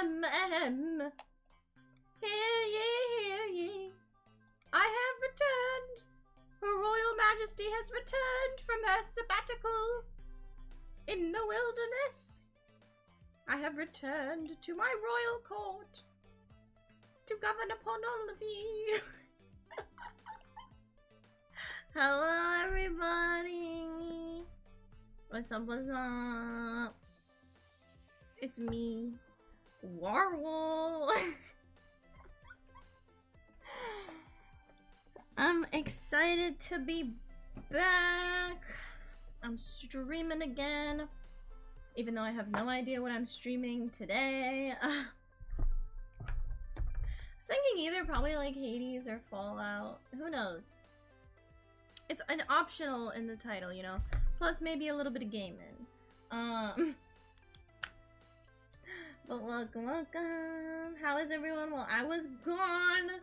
Hear ye, hear ye. I have returned. Her Royal Majesty has returned from her sabbatical in the wilderness. I have returned to my royal court to govern upon all of ye. Hello, everybody. What's up, what's up? It's me, Warwol. I'm excited to be back. I'm streaming again, even though I have no idea what I'm streaming today. I was thinking either probably like Hades or Fallout. Who knows? It's an optional in the title, you know? Plus maybe a little bit of gaming. But welcome, welcome. How is everyone? Well, I was gone.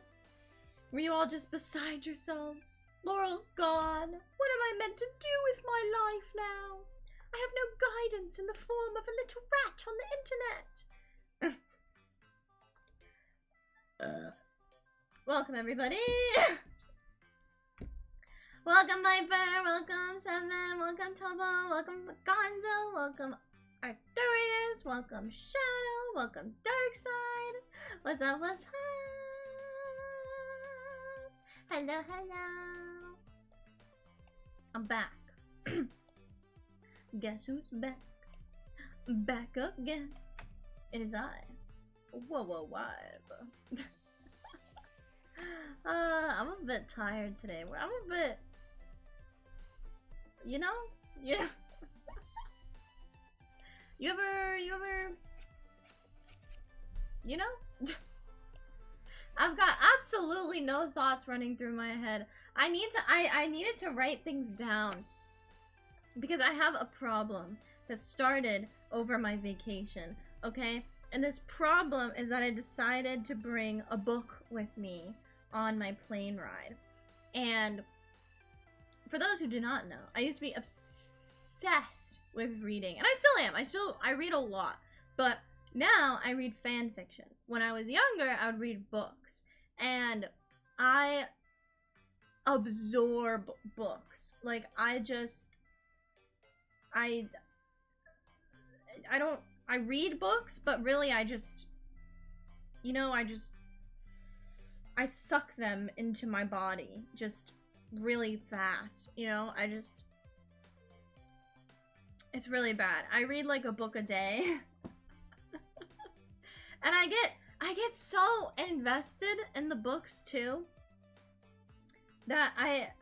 Were you all just beside yourselves? Laurel's gone. What am I meant to do with my life now? I have no guidance in the form of a little rat on the internet. Welcome, everybody. Welcome, Viper. Welcome, Seven. Welcome, Tobo. Welcome, Gonzo. Welcome, Arthurius. Welcome, Shadow. Welcome, Darkside. What's up? What's up? Hello, hello. I'm back. Guess who's back? Back again. It is I. Whoa, vibe. I'm a bit tired today. I'm a bit, you know? Yeah. You ever, you know? I've got absolutely no thoughts running through my head. I needed to write things down because I have a problem that started over my vacation, okay? And this problem is that I decided to bring a book with me on my plane ride. And for those who do not know, I used to be obsessed with reading, and I still am. I read a lot, but now I read fan fiction. When I was younger, I would read books, and I absorb books. Like, I read books, but really I just, you know, I suck them into my body just really fast, you know? It's really bad. I read like a book a day. And I get so invested in the books too that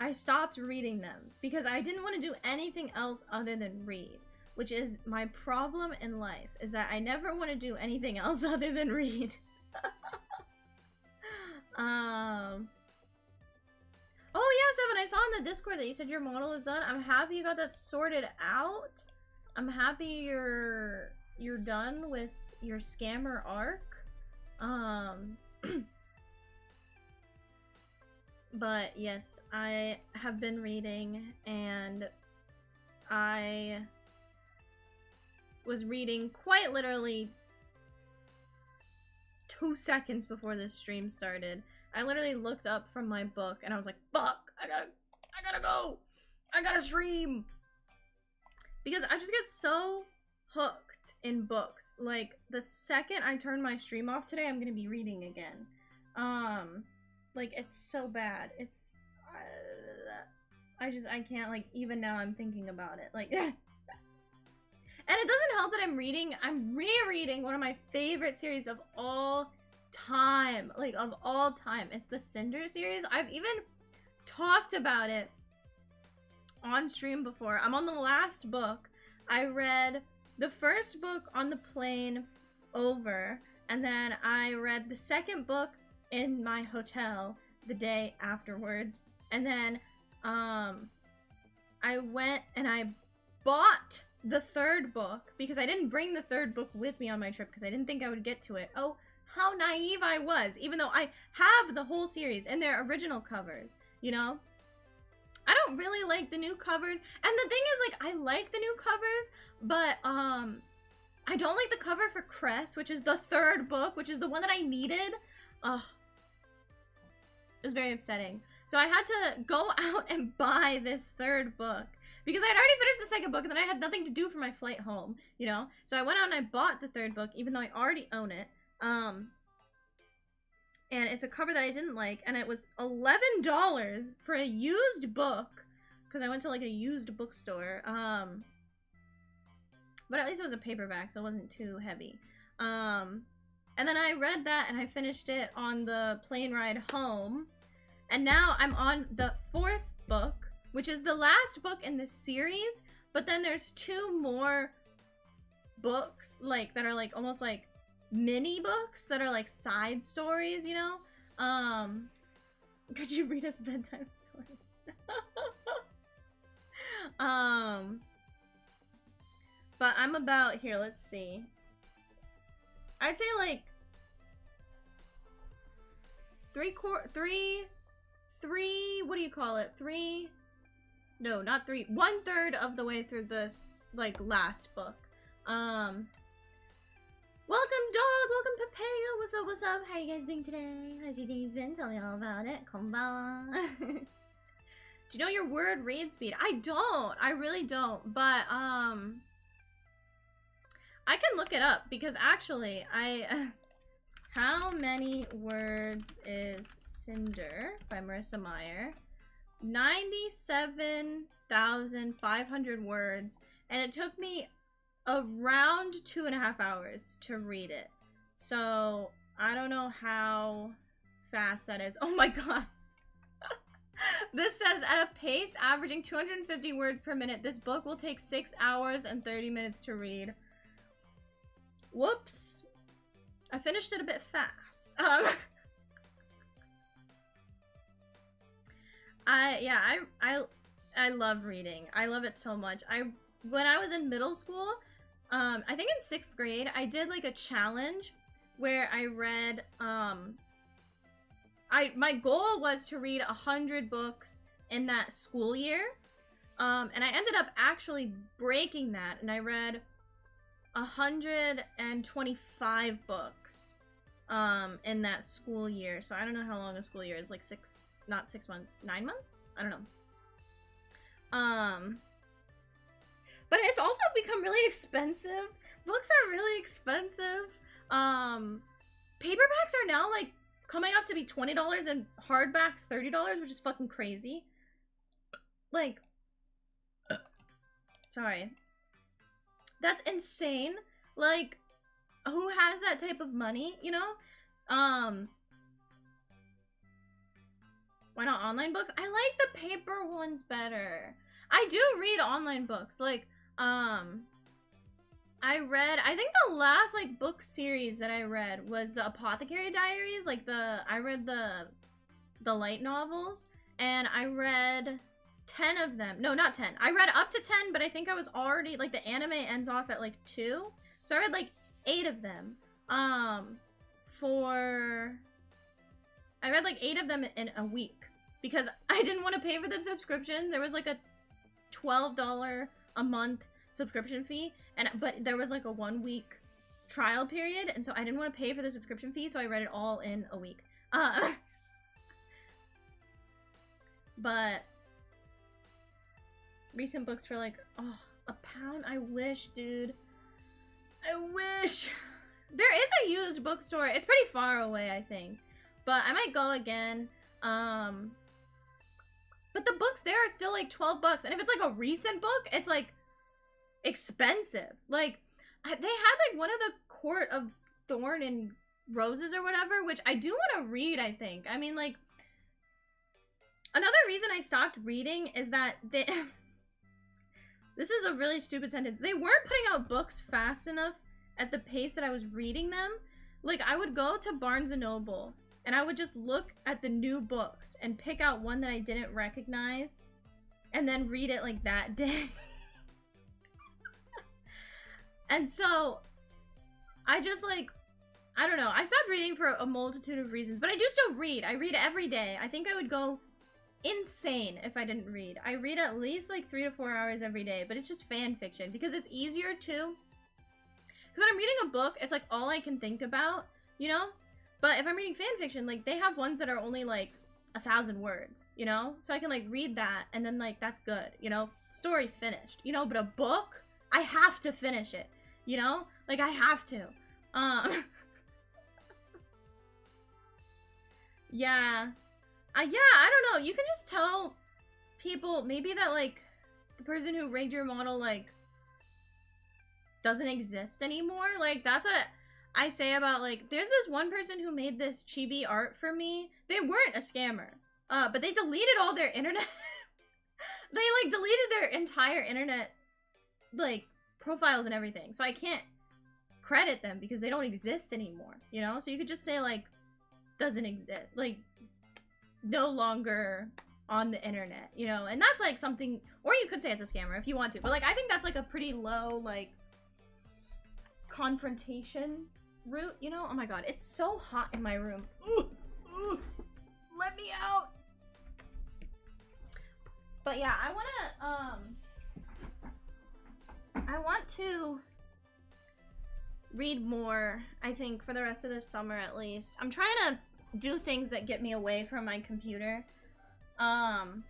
I stopped reading them because I didn't want to do anything else other than read, which is my problem in life, is that I never want to do anything else other than read. Oh yeah, Seven, I saw in the Discord that you said your model is done. I'm happy you got that sorted out. I'm happy you're done with your scammer arc. But yes, I have been reading, and I was reading quite literally 2 seconds before this stream started. I literally looked up from my book and I was like, fuck, I gotta go. I gotta stream. Because I just get so hooked in books. Like, the second I turn my stream off today, I'm gonna be reading again. Like, it's so bad. It's, I can't, like, even now I'm thinking about it. Like, and it doesn't help that I'm rereading one of my favorite series of all time. Like, of all time. It's the Cinder series. I've even talked about it on stream before. I'm on the last book. I read the first book on the plane over, and then I read the second book in my hotel the day afterwards, and then I went and I bought the third book because I didn't bring the third book with me on my trip because I didn't think I would get to it. Oh, how naive I was, even though I have the whole series in their original covers, you know? I don't really like the new covers, and the thing is, like, I like the new covers, but I don't like the cover for Cress, which is the third book, which is the one that I needed. Ugh. It was very upsetting. So I had to go out and buy this third book because I had already finished the second book and then I had nothing to do for my flight home, you know? So I went out and I bought the third book even though I already own it. And it's a cover that I didn't like, and it was $11 for a used book because I went to like a used bookstore. But at least it was a paperback, so it wasn't too heavy. And then I read that and I finished it on the plane ride home. And now I'm on the fourth book, which is the last book in this series. But then there's 2 more books, like, that are like almost like mini books that are like side stories, you know? Could you read us bedtime stories? But I'm about, here, let's see. I'd say like what do you call it? 1/3 of the way through this, like, last book. Welcome, dog! Welcome, Papaya! What's up, what's up? How are you guys doing today? How's your day's been? Tell me all about it. Konbanwa. Do you know your word read speed? I don't. I really don't. But, I can look it up because actually, how many words is Cinder by Marissa Meyer? 97,500 words, and it took me around 2.5 hours to read it. So I don't know how fast that is. Oh my god. This says, at a pace averaging 250 words per minute, this book will take 6 hours and 30 minutes to read. Whoops. I finished it a bit fast. I love reading. I love it so much. When I was in middle school, I think in 6th grade, I did like a challenge where I read, my goal was to read 100 books in that school year. And I ended up actually breaking that, and I read 125 books in that school year. So I don't know how long a school year is, like not 6 months, 9 months? I don't know. But it's also become really expensive. Books are really expensive. Paperbacks are now like coming up to be $20 and hardbacks $30, which is fucking crazy. Like, sorry. That's insane. Like, who has that type of money, you know? Why not online books? I like the paper ones better. I do read online books. Like, I think the last, like, book series that I read was the Apothecary Diaries. Like, I read the light novels, and I read 10 of them. No, not 10. I read up to 10, but I think I was already, like, the anime ends off at, like, 2. So I read, like, 8 of them. I read, like, 8 of them in a week. Because I didn't want to pay for the subscription. There was, like, a $12 a month subscription fee. But there was, like, a 1-week trial period. And so I didn't want to pay for the subscription fee, so I read it all in a week. But recent books for, like, oh, £1. I wish, dude. I wish. There is a used bookstore. It's pretty far away, I think. But I might go again. But the books there are still, like, $12. And if it's, like, a recent book, it's, like, expensive. Like, they had, like, one of the Court of Thorn and Roses or whatever, which I do want to read, I think. I mean, like, another reason I stopped reading is that they... This is a really stupid sentence. They weren't putting out books fast enough at the pace that I was reading them. Like, I would go to Barnes & Noble, and I would just look at the new books and pick out one that I didn't recognize, and then read it, like, that day. And so, I just, like, I don't know. I stopped reading for a multitude of reasons, but I do still read. I read every day. I think I would go insane if I didn't read. I read at least like 3 to 4 hours every day, but it's just fan fiction because it's easier to when I'm reading a book, it's like all I can think about, you know? But if I'm reading fan fiction, like they have ones that are only like 1,000 words, you know? So I can like read that and then like that's good, you know? Story finished, you know? But a book, I have to finish it, you know? Like I have to. Yeah. Yeah, I don't know. You can just tell people maybe that like the person who rigged your model like doesn't exist anymore. Like that's what I say about like there's this one person who made this chibi art for me. They weren't a scammer. But they deleted all their internet. They like deleted their entire internet like profiles and everything. So I can't credit them because they don't exist anymore, you know? So you could just say like doesn't exist, like no longer on the internet, you know? And that's like something, or you could say it's a scammer if you want to, but like I think that's like a pretty low like confrontation route, you know? Oh my god, it's so hot in my room. Ooh, ooh, let me out. But yeah, I want to read more, I think, for the rest of this summer at least. I'm trying to do things that get me away from my computer. And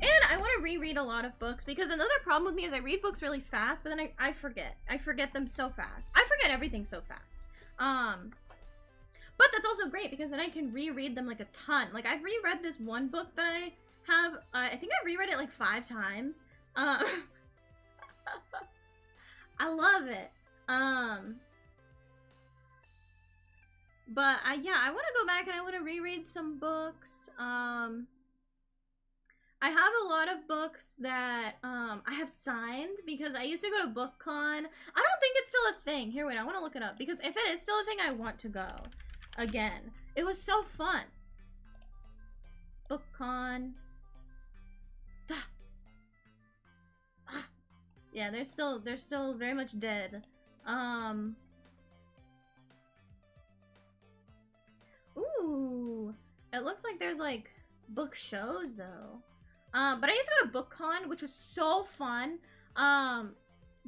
I want to reread a lot of books because another problem with me is I read books really fast, but then I forget. I forget them so fast. I forget everything so fast. But that's also great because then I can reread them like a ton. Like I've reread this one book that I have, I think I've reread it like 5 times. I love it. But yeah, I want to go back and I want to reread some books. I have a lot of books that I have signed because I used to go to BookCon. I don't think it's still a thing. Here, wait, I want to look it up because if it is still a thing, I want to go again. It was so fun. BookCon. Yeah, they're still very much dead. Ooh, it looks like there's like book shows though. But I used to go to BookCon, which was so fun.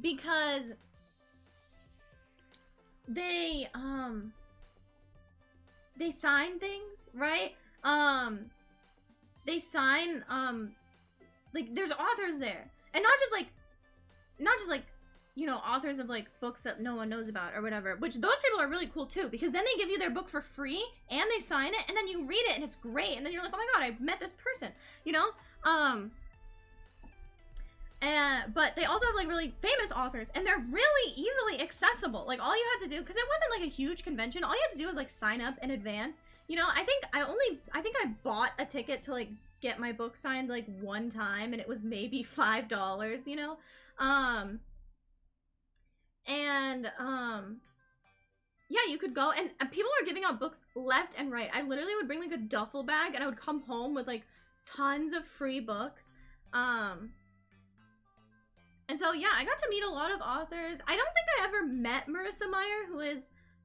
Because they sign things, right? They sign like there's authors there, and not just like you know, authors of like books that no one knows about or whatever, which those people are really cool too because then they give you their book for free and they sign it and then you read it and it's great and then you're like, oh my god, I met this person, you know? But they also have like really famous authors and they're really easily accessible. Like all you had to do, because it wasn't like a huge convention, all you had to do was like sign up in advance. You know, I think I bought a ticket to like get my book signed like one time and it was maybe $5, you know? Yeah, you could go and people are giving out books left and right. I literally would bring like a duffel bag and I would come home with like tons of free books. And so yeah, I got to meet a lot of authors. I don't think I ever met Marissa Meyer,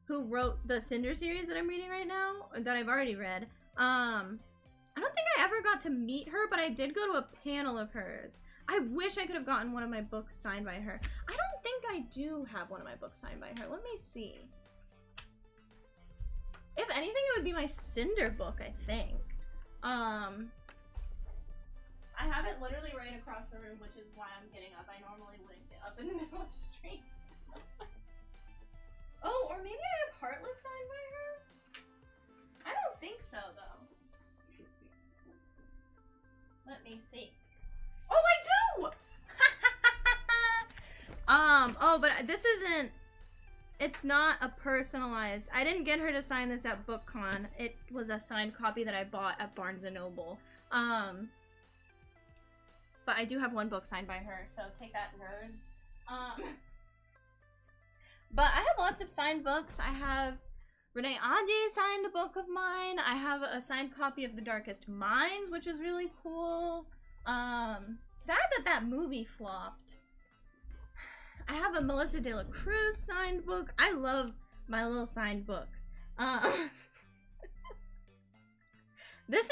who wrote the Cinder series that I'm reading right now, or that I've already read. I don't think I ever got to meet her, but I did go to a panel of hers. I wish I could have gotten one of my books signed by her. I don't think I do have one of my books signed by her. Let me see. If anything, it would be my Cinder book, I think. I have it literally right across the room, which is why I'm getting up. I normally wouldn't get up in the middle of the street. Oh, or maybe I have Heartless signed by her? I don't think so, though. Let me see. Oh, I do! Oh, but this isn't, it's not a personalized, I didn't get her to sign this at BookCon. It was a signed copy that I bought at Barnes & Noble. But I do have one book signed by her, so take that, nerds. But I have lots of signed books. I have Renee Ahdieh signed a book of mine. I have a signed copy of The Darkest Minds, which is really cool. Sad that movie flopped. I have a Melissa De La Cruz signed book. I love my little signed books. This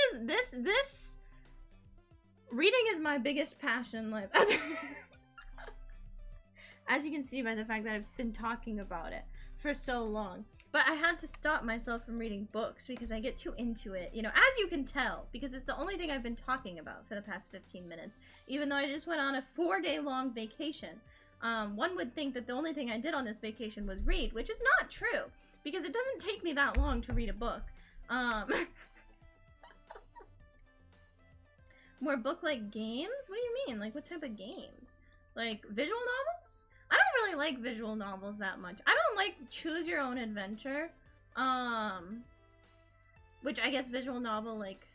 reading is my biggest passion. Like, as you can see by the fact that I've been talking about it for so long. But I had to stop myself from reading books because I get too into it, you know, as you can tell, because it's the only thing I've been talking about for the past 15 minutes, even though I just went on a 4-day-long vacation. One would think that the only thing I did on this vacation was read, which is not true, because it doesn't take me that long to read a book. More book-like games? What do you mean? Like, what type of games? Like, visual novels? I don't really like visual novels that much. I don't like choose your own adventure. Which I guess visual novel, like,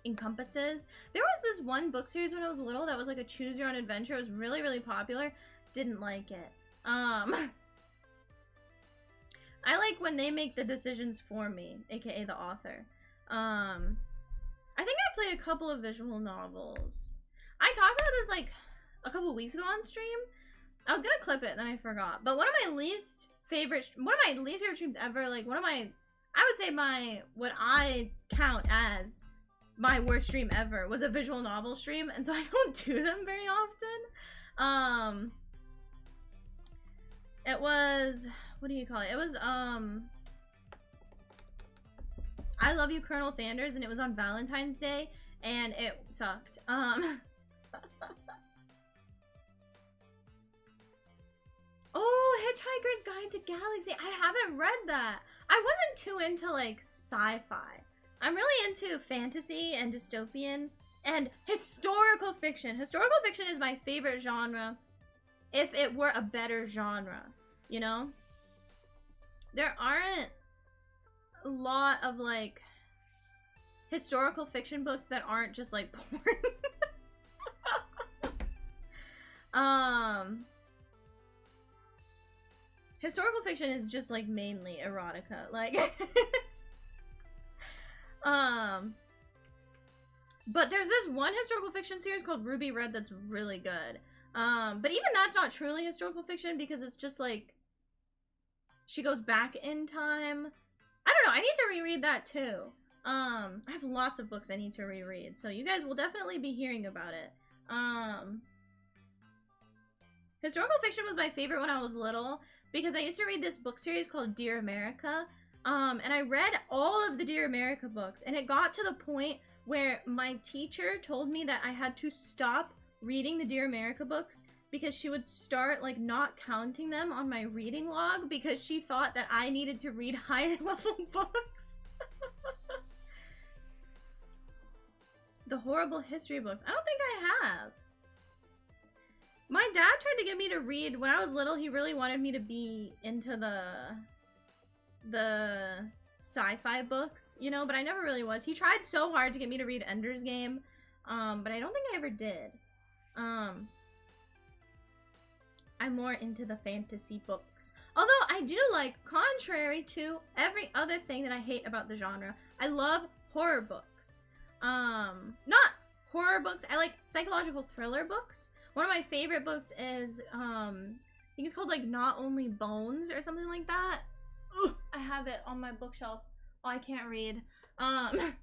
encompasses. There was this one book series when I was little that was like a choose your own adventure. It was really, really popular. Didn't like it. I like when they make the decisions for me, aka the author. I think I played a couple of visual novels. I talked about this like a couple weeks ago on stream. I was gonna clip it and then I forgot. But one of my least favorite streams ever, like one of my, I would say what I count as my worst stream ever was a visual novel stream, and so I don't do them very often. It was, what do you call it? It was, I Love You, Colonel Sanders, and it was on Valentine's Day, and it sucked. Oh, Hitchhiker's Guide to Galaxy. I haven't read that. I wasn't too into, like, sci-fi. I'm really into fantasy and dystopian and historical fiction. Historical fiction is my favorite genre if it were a better genre, you know? There aren't a lot of, like, historical fiction books that aren't just, like, porn. Historical fiction is just, like, mainly erotica. Like, it's... But there's this one historical fiction series called Ruby Red that's really good. But even that's not truly historical fiction because it's just, like, she goes back in time. I don't know, I need to reread that, too. I have lots of books I need to reread, so you guys will definitely be hearing about it. Historical fiction was my favorite when I was little, because I used to read this book series called Dear America, and I read all of the Dear America books, and it got to the point where my teacher told me that I had to stop reading the Dear America books because she would start, like, not counting them on my reading log because she thought that I needed to read higher level books. The horrible history books. I don't think I have. My dad tried to get me to read, when I was little, he really wanted me to be into the sci-fi books, you know, but I never really was. He tried so hard to get me to read Ender's Game, but I don't think I ever did. I'm more into the fantasy books. Although I do like, contrary to every other thing that I hate about the genre, I love horror books. Not horror books, I like psychological thriller books. One of my favorite books is, I think it's called, like, Not Only Bones or something like that. Ugh, I have it on my bookshelf. Oh, I can't read. And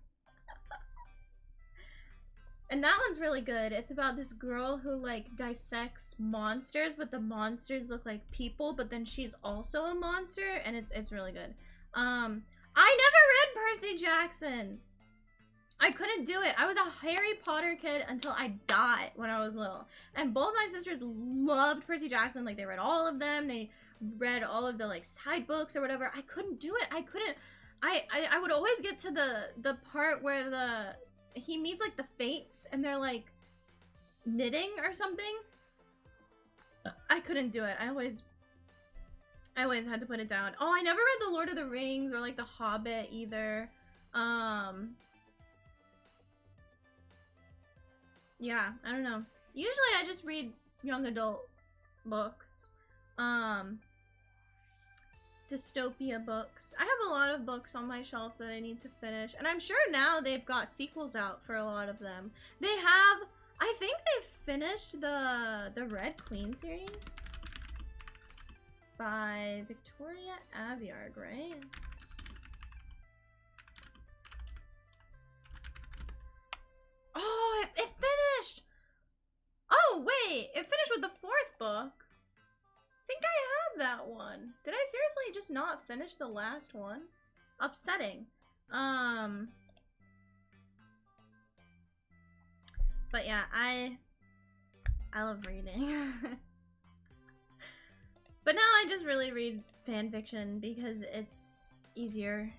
that one's really good. It's about this girl who, like, dissects monsters, but the monsters look like people, but then she's also a monster, and it's really good. I never read Percy Jackson. I couldn't do it. I was a Harry Potter kid until I died when I was little. And both my sisters loved Percy Jackson. Like, they read all of them. They read all of the, like, side books or whatever. I couldn't do it. I couldn't. I would always get to the part where he meets, like, the Fates and they're, like, knitting or something. I couldn't do it. I always had to put it down. Oh, I never read The Lord of the Rings or, like, The Hobbit either. Yeah, I don't know. Usually I just read young adult books. Dystopia books. I have a lot of books on my shelf that I need to finish. And I'm sure now they've got sequels out for a lot of them. They have, I think they've finished the Red Queen series by Victoria Aveyard, right? Oh, it finished! Oh, wait! It finished with the 4th book. seriously just not finish the last one? Upsetting. But yeah, I love reading. But now I just really read fanfiction because it's easier.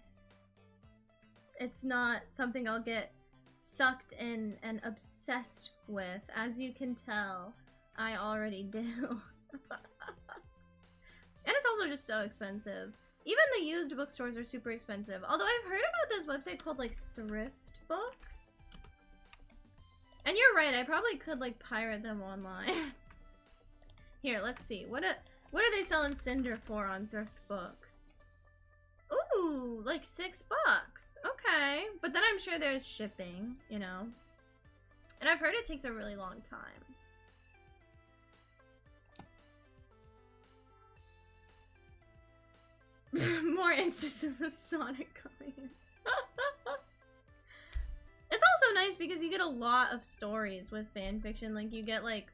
It's not something I'll get sucked in and obsessed with. As you can tell, I already do. And it's also just so expensive. Even the used bookstores are super expensive. Although I've heard about this website called like Thrift Books. And you're right, I probably could like pirate them online. Here, let's see. What are they selling Cinder for on Thrift Books? Ooh, like $6. Okay. But then I'm sure there's shipping, you know. And I've heard it takes a really long time. More instances of Sonic coming in. It's also nice because you get a lot of stories with fanfiction. Like, you get, like...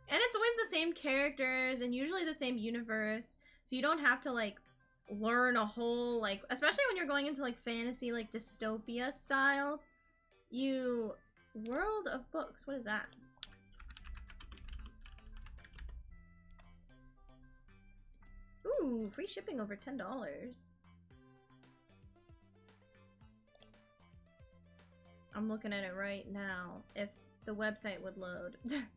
And it's always the same characters and usually the same universe. So you don't have to, like, learn a whole, like... Especially when you're going into, like, fantasy, like, dystopia style. You... World of Books. What is that? Ooh, free shipping over $10. I'm looking at it right now. If the website would load. Smudgy!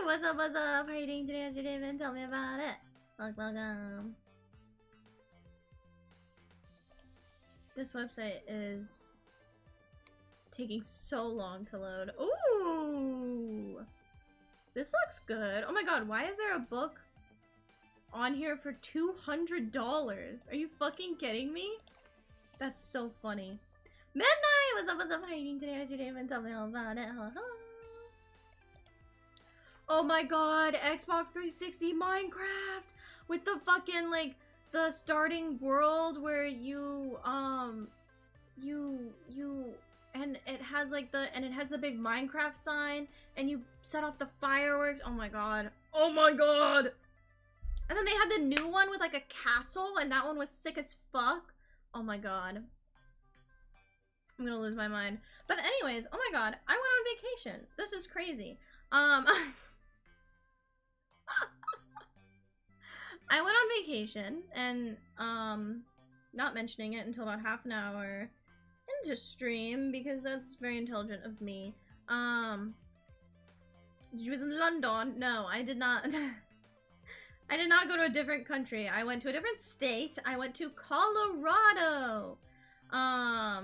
What's up, what's up? How are you doing today? How's your day been? Tell me about it. Welcome. This website is taking so long to load. Ooh! This looks good. Oh my god, why is there a book on here for $200? Are you fucking kidding me? That's so funny. Midnight! What's up, what's up? How are you doing today? How's your day been? Tell me all about it. Hello. Oh my god, Xbox 360 Minecraft! With the fucking, like, the starting world where you, and it has, like, it has the big Minecraft sign, and you set off the fireworks. Oh my god. Oh my god! And then they had the new one with, like, a castle, and that one was sick as fuck. Oh my god. I'm gonna lose my mind. But anyways, oh my god, I went on vacation. This is crazy. I went on vacation, and, not mentioning it until about half an hour into stream, because that's very intelligent of me. You was in London? No, I did not. I did not go to a different country. I went to a different state. I went to Colorado. I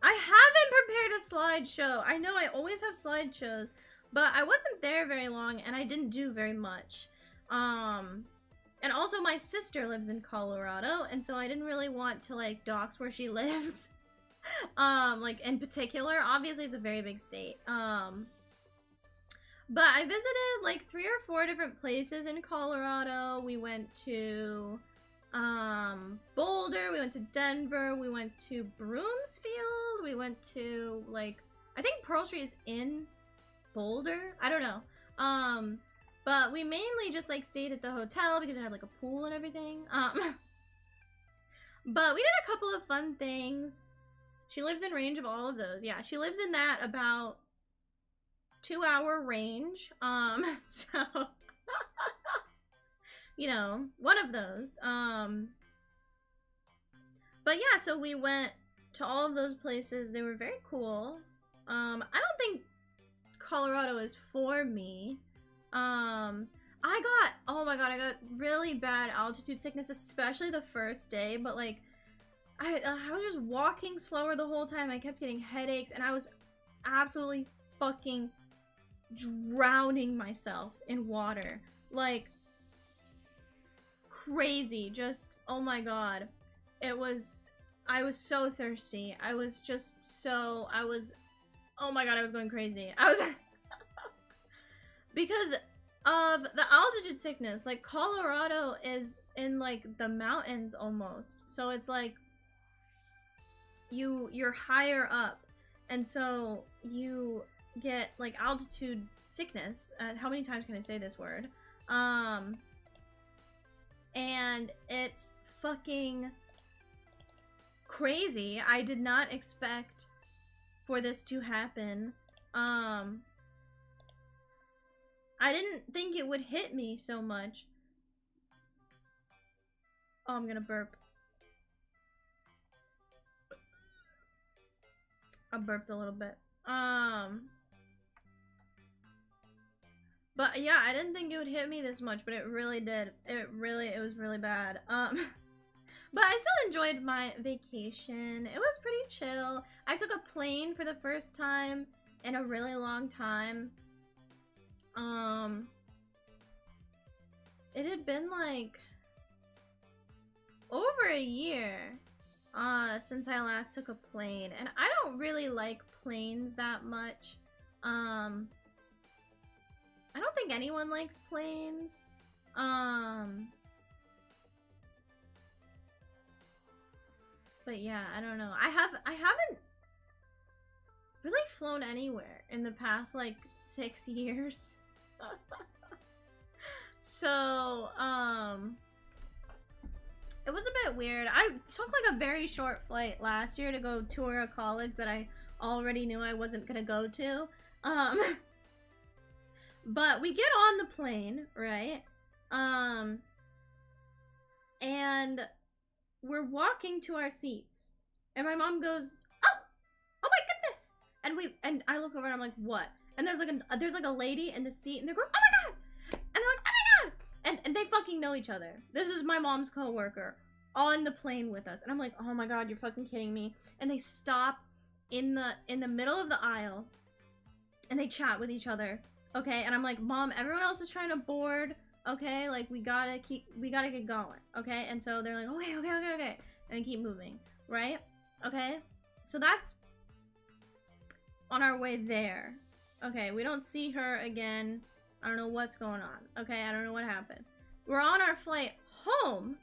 haven't prepared a slideshow. I know I always have slideshows, but I wasn't there very long and I didn't do very much. And also my sister lives in Colorado, and so I didn't really want to like dox where she lives. Like in particular, obviously it's a very big state. But I visited like 3 or 4 different places in Colorado. We went to Boulder, we went to Denver, we went to Broomfield, we went to like, I think Pearl Street is in Boulder, I don't know. But we mainly just like stayed at the hotel because it had like a pool and everything. But we did a couple of fun things. She lives in range of all of those. Yeah, she lives in that about 2-hour range. So you know, one of those. But yeah, so we went to all of those places. They were very cool. I don't think Colorado is for me. Oh my god, I got really bad altitude sickness, especially the first day, but like, I was just walking slower the whole time. I kept getting headaches, and I was absolutely fucking drowning myself in water. Like, crazy. Just, oh my god. I was so thirsty. Oh my god, I was going crazy. Because of the altitude sickness. Like, Colorado is in like the mountains almost, so it's like you're higher up, and so you get like altitude sickness. How many times can I say this word? and it's fucking crazy. I did not expect for this to happen. I didn't think it would hit me so much. Oh, I'm gonna burp. I burped a little bit. But yeah, I didn't think it would hit me this much, but it really did. It was really bad. But I still enjoyed my vacation. It was pretty chill. I took a plane for the first time in a really long time. It had been like over a year since I last took a plane, and I don't really like planes that much. I don't think anyone likes planes. But yeah, I don't know. I haven't really flown anywhere in the past like 6 years. So, it was a bit weird. I took like a very short flight last year to go tour a college that I already knew I wasn't gonna go to. But we get on the plane, right? And we're walking to our seats, and my mom goes, "Oh my goodness!" And I look over and I'm like, "What?" And there's like a lady in the seat, and they're going, "Oh my god!" And they're like, "Oh my god!" And they fucking know each other. This is my mom's coworker on the plane with us, and I'm like, "Oh my god, you're fucking kidding me!" And they stop in the middle of the aisle, and they chat with each other. Okay, and I'm like, "Mom, everyone else is trying to board. Okay, like we gotta get going." Okay, and so they're like, okay, and they keep moving, right? Okay, so that's on our way there. Okay, we don't see her again. I don't know what's going on. Okay, I don't know what happened. We're on our flight home,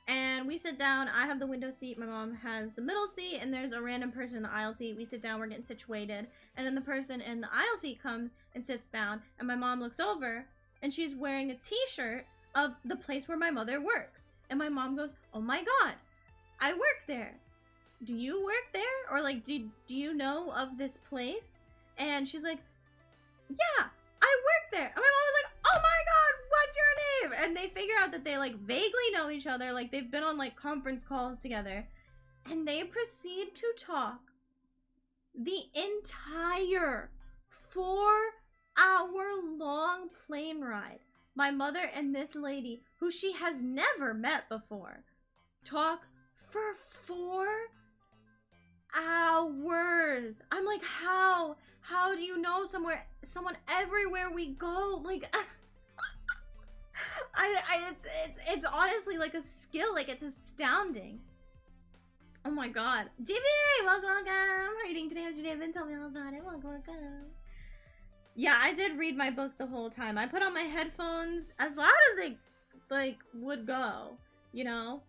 and we sit down. I have the window seat, my mom has the middle seat, and there's a random person in the aisle seat. We sit down, we're getting situated, and then the person in the aisle seat comes and sits down, and my mom looks over, and she's wearing a t-shirt of the place where my mother works. And my mom goes, "Oh my god, I work there. Do you work there? Or like, do you know of this place?" And she's like, "Yeah, I work there." And my mom was like, "Oh my god, what's your name?" And they figure out that they like vaguely know each other, like they've been on like conference calls together. And they proceed to talk the entire 4-hour-long plane ride. My mother and this lady, who she has never met before, talk for 4 hours. I'm like, how do you know someone everywhere we go? Like, it's honestly like a skill. Like, it's astounding. Oh my god. DBA, welcome. How are you doing today? How's your day been? Tell me all about it. Welcome. Yeah, I did read my book the whole time. I put on my headphones as loud as they, like, would go, you know?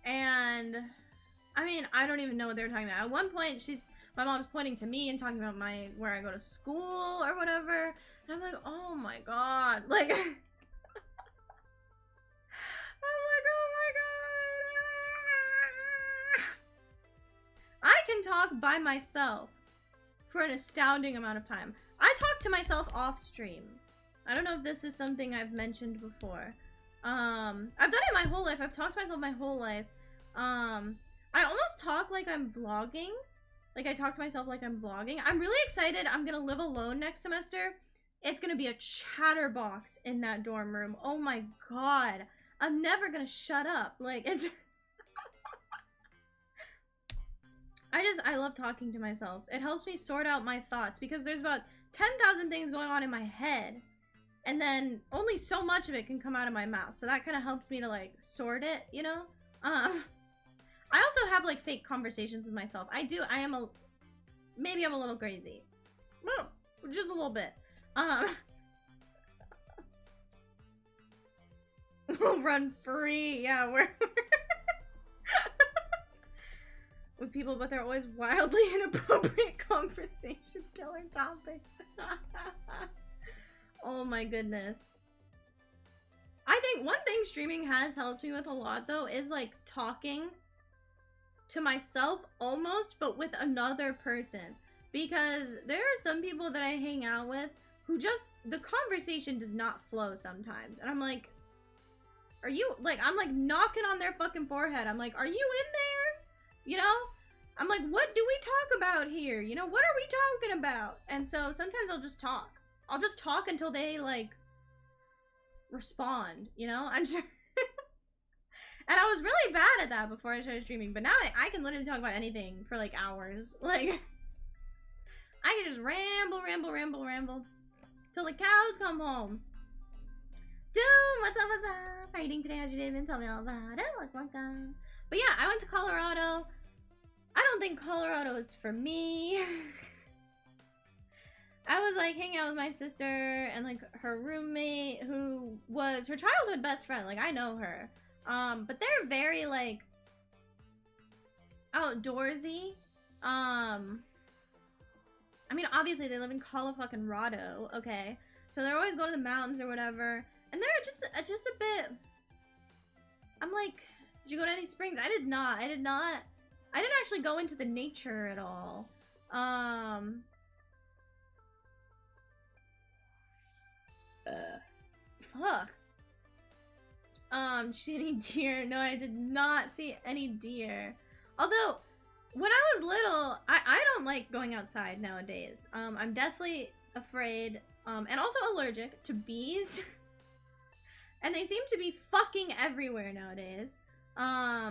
And, I mean, I don't even know what they were talking about. At one point, my mom's pointing to me and talking about where I go to school or whatever. And I'm like, oh my god. Like, I'm like, oh my god. I can talk by myself for an astounding amount of time. I talk to myself off stream. I don't know if this is something I've mentioned before. I've done it my whole life. I've talked to myself my whole life. I almost talk like I'm vlogging. Like, I talk to myself like I'm vlogging. I'm really excited. I'm gonna live alone next semester. It's gonna be a chatterbox in that dorm room. Oh my god. I'm never gonna shut up. Like, it's... I love talking to myself. It helps me sort out my thoughts because there's about 10,000 things going on in my head, and then only so much of it can come out of my mouth. So that kind of helps me to like sort it, you know? I also have like fake conversations with myself. Maybe I'm a little crazy. Well, just a little bit. We'll run free. Yeah, we're with people, but they're always wildly inappropriate conversation killer topics. Oh my goodness. I think one thing streaming has helped me with a lot though is like talking to myself almost, but with another person. Because there are some people that I hang out with who just, the conversation does not flow sometimes. And I'm like, are you, like, I'm like knocking on their fucking forehead. I'm like, are you in there? You know? I'm like, what do we talk about here? You know, what are we talking about? And so sometimes I'll just talk. I'll just talk until they, like, respond, you know? I'm just... And I was really bad at that before I started streaming, but now I can literally talk about anything for, like, hours. Like, I can just ramble till the cows come home. Doom, what's up, How are you doing today? How's your day been? Tell me all about it. Welcome. But yeah, I went to Colorado. I don't think Colorado is for me. I was like hanging out with my sister and like her roommate who was her childhood best friend. Like I know her. But they're very like outdoorsy. I mean obviously they live in Colorado, okay? So they're always going to the mountains or whatever. And they're just a bit, I'm like, did you go to any springs? I did not. I didn't actually go into the nature at all. Fuck. Shitty deer. No, I did not see any deer. Although, when I was little, I don't like going outside nowadays. I'm deathly afraid, and also allergic to bees. And they seem to be fucking everywhere nowadays. So I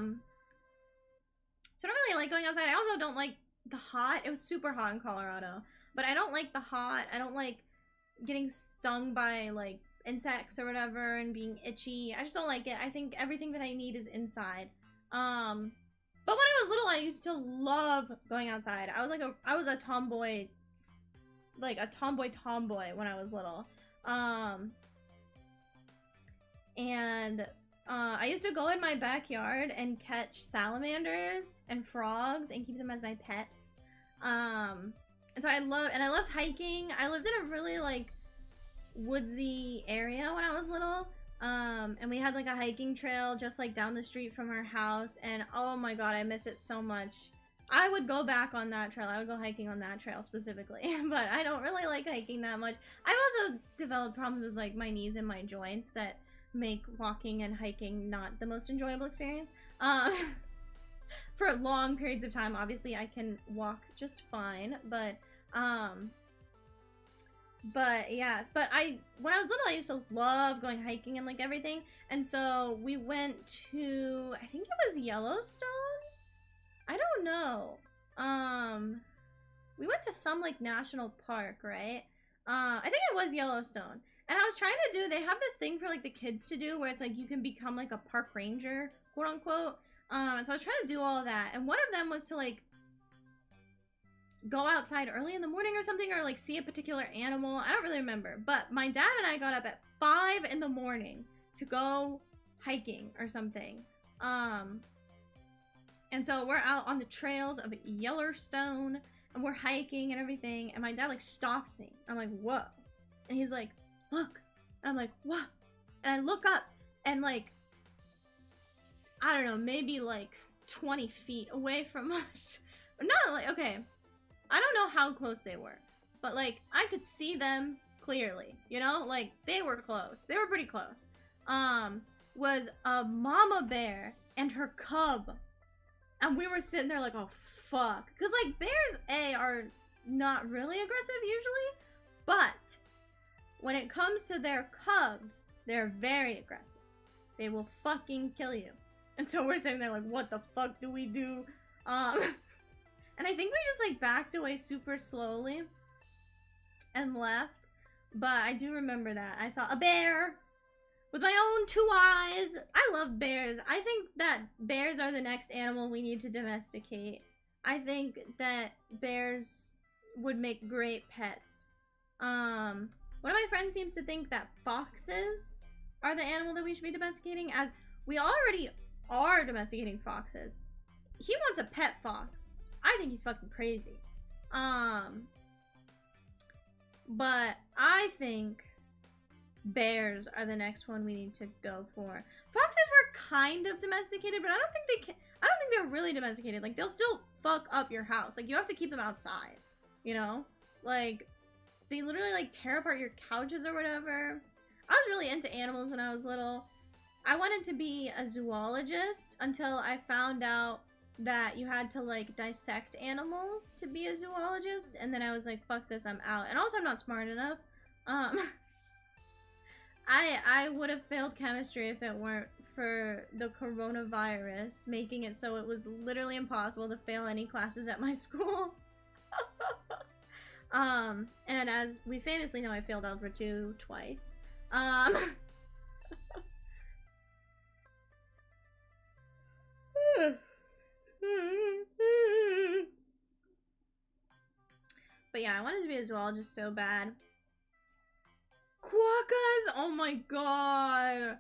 don't really like going outside. I also don't like the hot. It was super hot in Colorado. But I don't like the hot. I don't like getting stung by, like, insects or whatever and being itchy. I just don't like it. I think everything that I need is inside. But when I was little, I used to love going outside. I was a tomboy, like a tomboy when I was little. I used to go in my backyard and catch salamanders and frogs and keep them as my pets. And so I loved hiking. I lived in a really like woodsy area when I was little. And we had like a hiking trail just like down the street from our house, and oh my god, I miss it so much. I would go back on that trail. I would go hiking on that trail specifically, but I don't really like hiking that much. I've also developed problems with like my knees and my joints that make walking and hiking not the most enjoyable experience. For long periods of time, obviously I can walk just fine, but yeah, when I was little, I used to love going hiking and like everything, and so we went to, I think it was Yellowstone? I don't know. We went to some like national park, right? I think it was Yellowstone. And I was trying to do, they have this thing for like the kids to do where it's like you can become like a park ranger, quote unquote. And so I was trying to do all of that. And one of them was to like go outside early in the morning or something, or like see a particular animal. I don't really remember. But my dad and I got up at 5 in the morning to go hiking or something. And so we're out on the trails of Yellowstone and we're hiking and everything. And my dad like stopped me. I'm like, whoa. And he's like, look. And I'm like, what? And I look up and like, I don't know, maybe like 20 feet away from us. But not like, okay, I don't know how close they were, but like I could see them clearly, you know, like they were close. They were pretty close. Was a mama bear and her cub. And we were sitting there like, oh fuck. Cause like bears are not really aggressive usually, but when it comes to their cubs, they're very aggressive. They will fucking kill you. And so we're sitting there like, what the fuck do we do? And I think we just like backed away super slowly and left. But I do remember that. I saw a bear with my own 2 eyes. I love bears. I think that bears are the next animal we need to domesticate. I think that bears would make great pets. One of my friends seems to think that foxes are the animal that we should be domesticating, as we already are domesticating foxes. He wants a pet fox. I think he's fucking crazy. But I think bears are the next one we need to go for. Foxes were kind of domesticated, but I don't think they're really domesticated. Like, they'll still fuck up your house. Like, you have to keep them outside, you know? Like, they literally, like, tear apart your couches or whatever. I was really into animals when I was little. I wanted to be a zoologist until I found out that you had to, like, dissect animals to be a zoologist, and then I was like, fuck this, I'm out. And also, I'm not smart enough. I would have failed chemistry if it weren't for the coronavirus, making it so it was literally impossible to fail any classes at my school. And as we famously know, I failed Algebra 2 twice. But yeah, I wanted to be a zoologist so bad. Quokkas! Oh my god!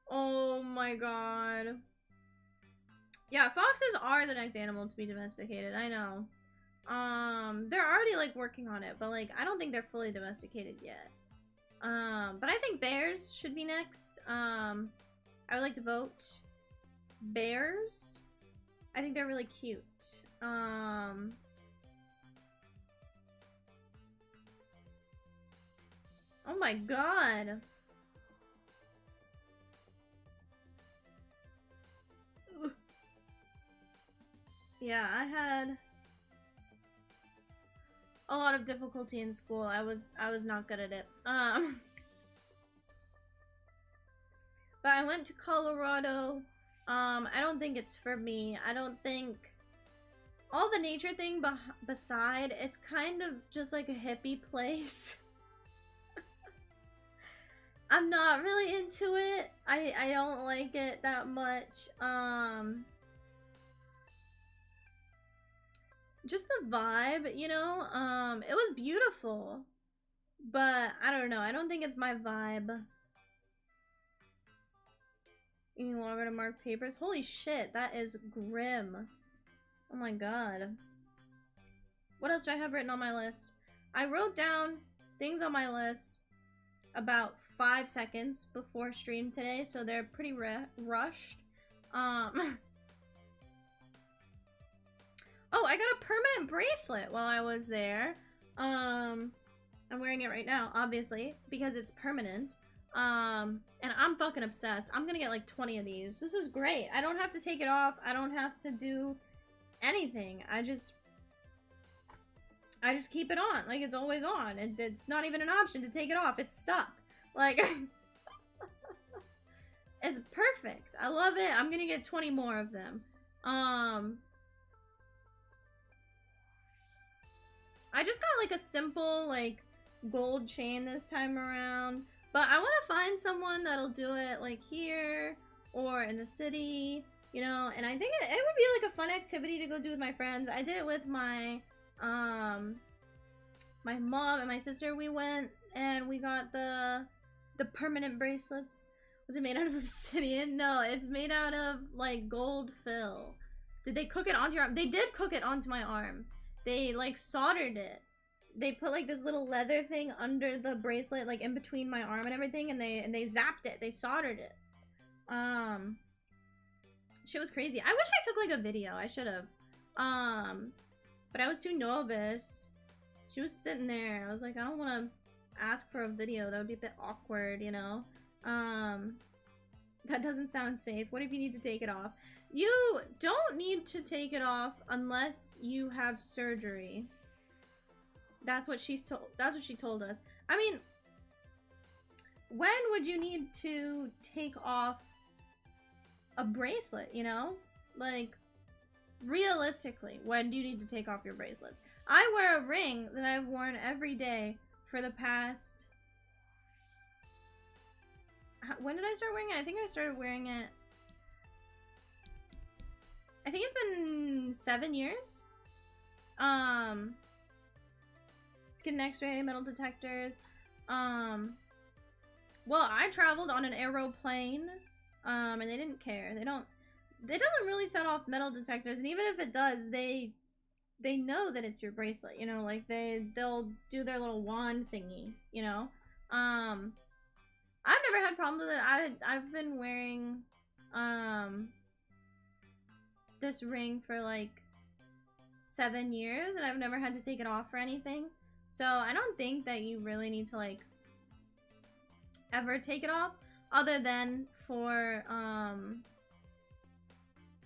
Oh my god. Yeah, foxes are the next animal to be domesticated, I know. They're already, like, working on it, but, like, I don't think they're fully domesticated yet. But I think bears should be next. I would like to vote bears. I think they're really cute. Oh my god. Ugh. Yeah, I had a lot of difficulty in school. I was not good at it. But I went to Colorado. I don't think it's for me. I don't think all the nature thing beside, it's kind of just like a hippie place. I'm not really into it. I don't like it that much. Just the vibe, you know? It was beautiful. But I don't know. I don't think it's my vibe. Any longer to mark papers? Holy shit, that is grim. Oh my god. What else do I have written on my list? I wrote down things on my list about 5 seconds before stream today, so they're pretty rushed. Oh, I got a permanent bracelet while I was there. I'm wearing it right now, obviously, because it's permanent. And I'm fucking obsessed. I'm gonna get like 20 of these. This is great. I don't have to take it off. I don't have to do anything. I just keep it on. Like, it's always on. It's not even an option to take it off. It's stuck. Like, it's perfect. I love it. I'm gonna get 20 more of them. I just got like a simple like gold chain this time around, but I want to find someone that'll do it like here or in the city, you know. And I think it would be like a fun activity to go do with my friends. I did it with my my mom and my sister. We went and we got the permanent bracelets. Was it made out of obsidian? No, it's made out of like gold fill. Did they cook it onto your arm? They did cook it onto my arm. They like soldered it. They put like this little leather thing under the bracelet, like in between my arm and everything, and they zapped it. They soldered it. Shit was crazy. I wish I took like a video. I should have. But I was too nervous. She was sitting there. I was like, I don't want to ask for a video. That would be a bit awkward, you know. That doesn't sound safe. What if you need to take it off? You don't need to take it off unless you have surgery. That's what she told us. I mean, when would you need to take off a bracelet, you know? Like, realistically, when do you need to take off your bracelets? I wear a ring that I've worn every day for the past... When did I start wearing it? I think I started wearing it... I think it's been 7 years. Get an x-ray, metal detectors. Well, I traveled on an aeroplane, and they didn't care. It doesn't really set off metal detectors, and even if it does, they know that it's your bracelet, you know, like they'll do their little wand thingy, you know. I've never had problems with it. I've been wearing this ring for like 7 years and I've never had to take it off or anything. So I don't think that you really need to like ever take it off other than for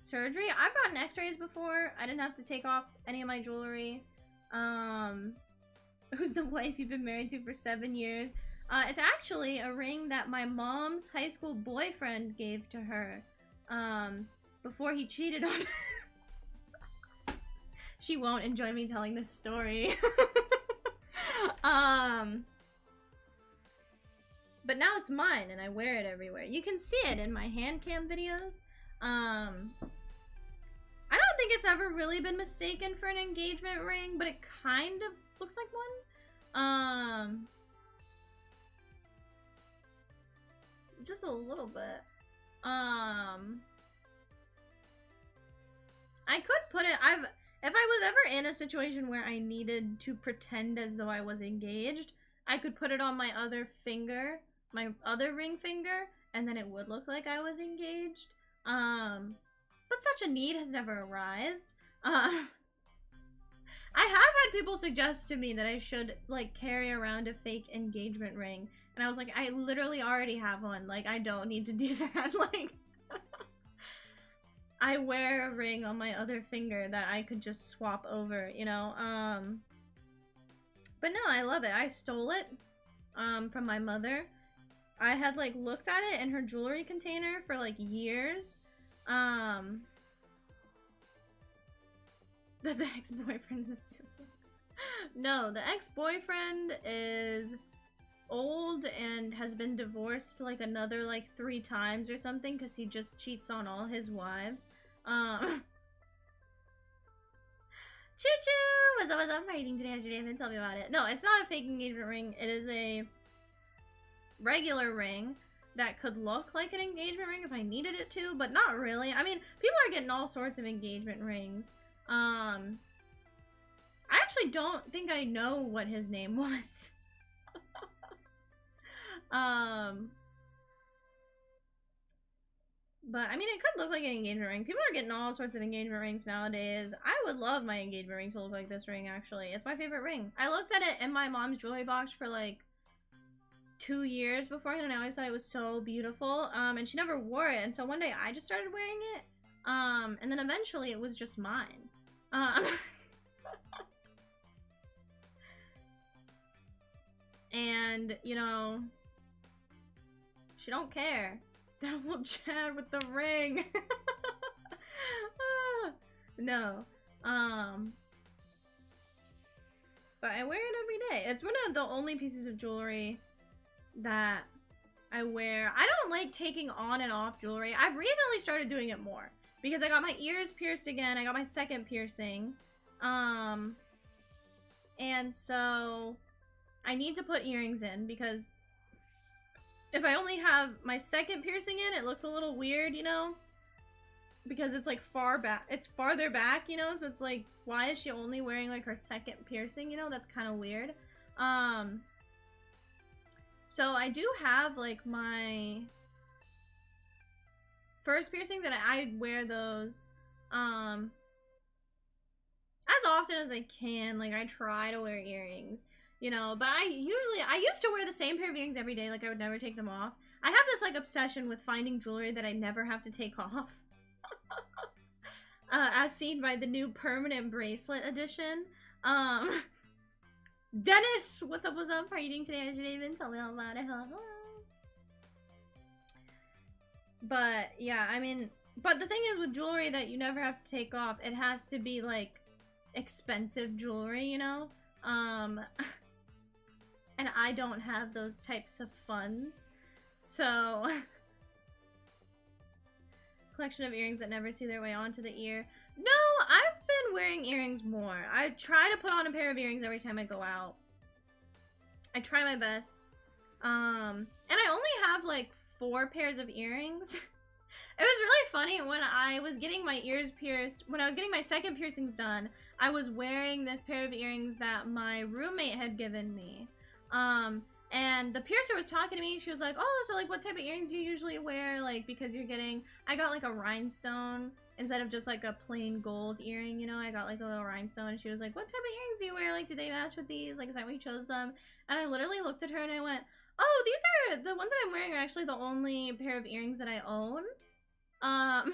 surgery. I've gotten x-rays before. I didn't have to take off any of my jewelry. Who's the wife you've been married to for 7 years? It's actually a ring that my mom's high school boyfriend gave to her before he cheated on her. She won't enjoy me telling this story. But now it's mine and I wear it everywhere. You can see it in my hand cam videos. I don't think it's ever really been mistaken for an engagement ring, but it kind of looks like one. Just a little bit. I could put it, if I was ever in a situation where I needed to pretend as though I was engaged, I could put it on my other finger, my other ring finger, and then it would look like I was engaged. But such a need has never arisen. I have had people suggest to me that I should, like, carry around a fake engagement ring. And I was like, I literally already have one. Like, I don't need to do that. Like, I wear a ring on my other finger that I could just swap over, you know? But no, I love it. I stole it, from my mother. I had, like, looked at it in her jewelry container for, like, years. The ex-boyfriend is super... No, the ex-boyfriend is old and has been divorced like another like 3 times or something because he just cheats on all his wives. Choo-choo! What's up, how are you doing today? Tell me about it. No, it's not a fake engagement ring. It is a regular ring that could look like an engagement ring if I needed it to, but not really. I mean, people are getting all sorts of engagement rings. I actually don't think I know what his name was. But I mean, it could look like an engagement ring. People are getting all sorts of engagement rings nowadays. I would love my engagement ring to look like this ring, actually. It's my favorite ring. I looked at it in my mom's jewelry box for like 2 years beforehand, and I always thought it was so beautiful. And she never wore it, and so one day I just started wearing it. And then eventually it was just mine. And, you know, she don't care. That will chat with the ring. No. But I wear it every day. It's one of the only pieces of jewelry that I wear. I don't like taking on and off jewelry. I've recently started doing it more because I got my ears pierced again. I got my second piercing. And so I need to put earrings in because if I only have my second piercing in, it looks a little weird, you know? Because it's like far back, it's farther back, you know? So it's like, why is she only wearing like her second piercing, you know? That's kind of weird. So I do have like my first piercings, and I wear those as often as I can. Like, I try to wear earrings, you know, but I used to wear the same pair of earrings every day. Like, I would never take them off. I have this like obsession with finding jewelry that I never have to take off. As seen by the new permanent bracelet edition. Dennis, what's up, what's up? How are you doing today? How's your day been? Tell me all about it. Hello. But yeah, I mean, but the thing is with jewelry that you never have to take off, it has to be like expensive jewelry, you know? And I don't have those types of funds. So collection of earrings that never see their way onto the ear. No, I've been wearing earrings more. I try to put on a pair of earrings every time I go out. I try my best. And I only have like 4 pairs of earrings. It was really funny when I was getting my ears pierced. When I was getting my second piercings done, I was wearing this pair of earrings that my roommate had given me. And And the piercer was talking to me. She was like, oh, so like what type of earrings do you usually wear? Like, because you're getting, I got like a rhinestone instead of just like a plain gold earring, you know? I got like a little rhinestone. And she was like, what type of earrings do you wear? Like, do they match with these? Like, is that why you chose them? And I literally looked at her and I went, oh, these are, the ones that I'm wearing are actually the only pair of earrings that I own. And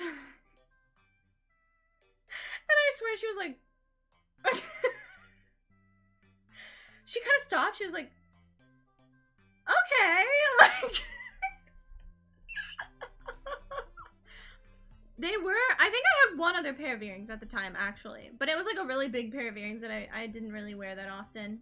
I swear she was like, she kind of stopped. She was like, okay, like, they were, I think I had one other pair of earrings at the time, actually, but it was like a really big pair of earrings that I didn't really wear that often.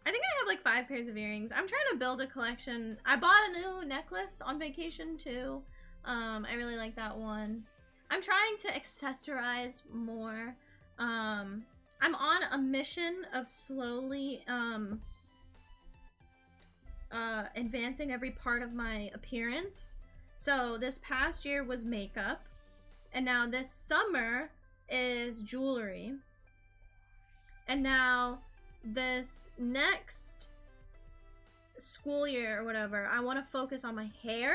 I think I have like 5 pairs of earrings. I'm trying to build a collection. I bought a new necklace on vacation too. I really like that one. I'm trying to accessorize more. I'm on a mission of slowly advancing every part of my appearance. So this past year was makeup, and now this summer is jewelry, and now this next school year or whatever, I want to focus on my hair.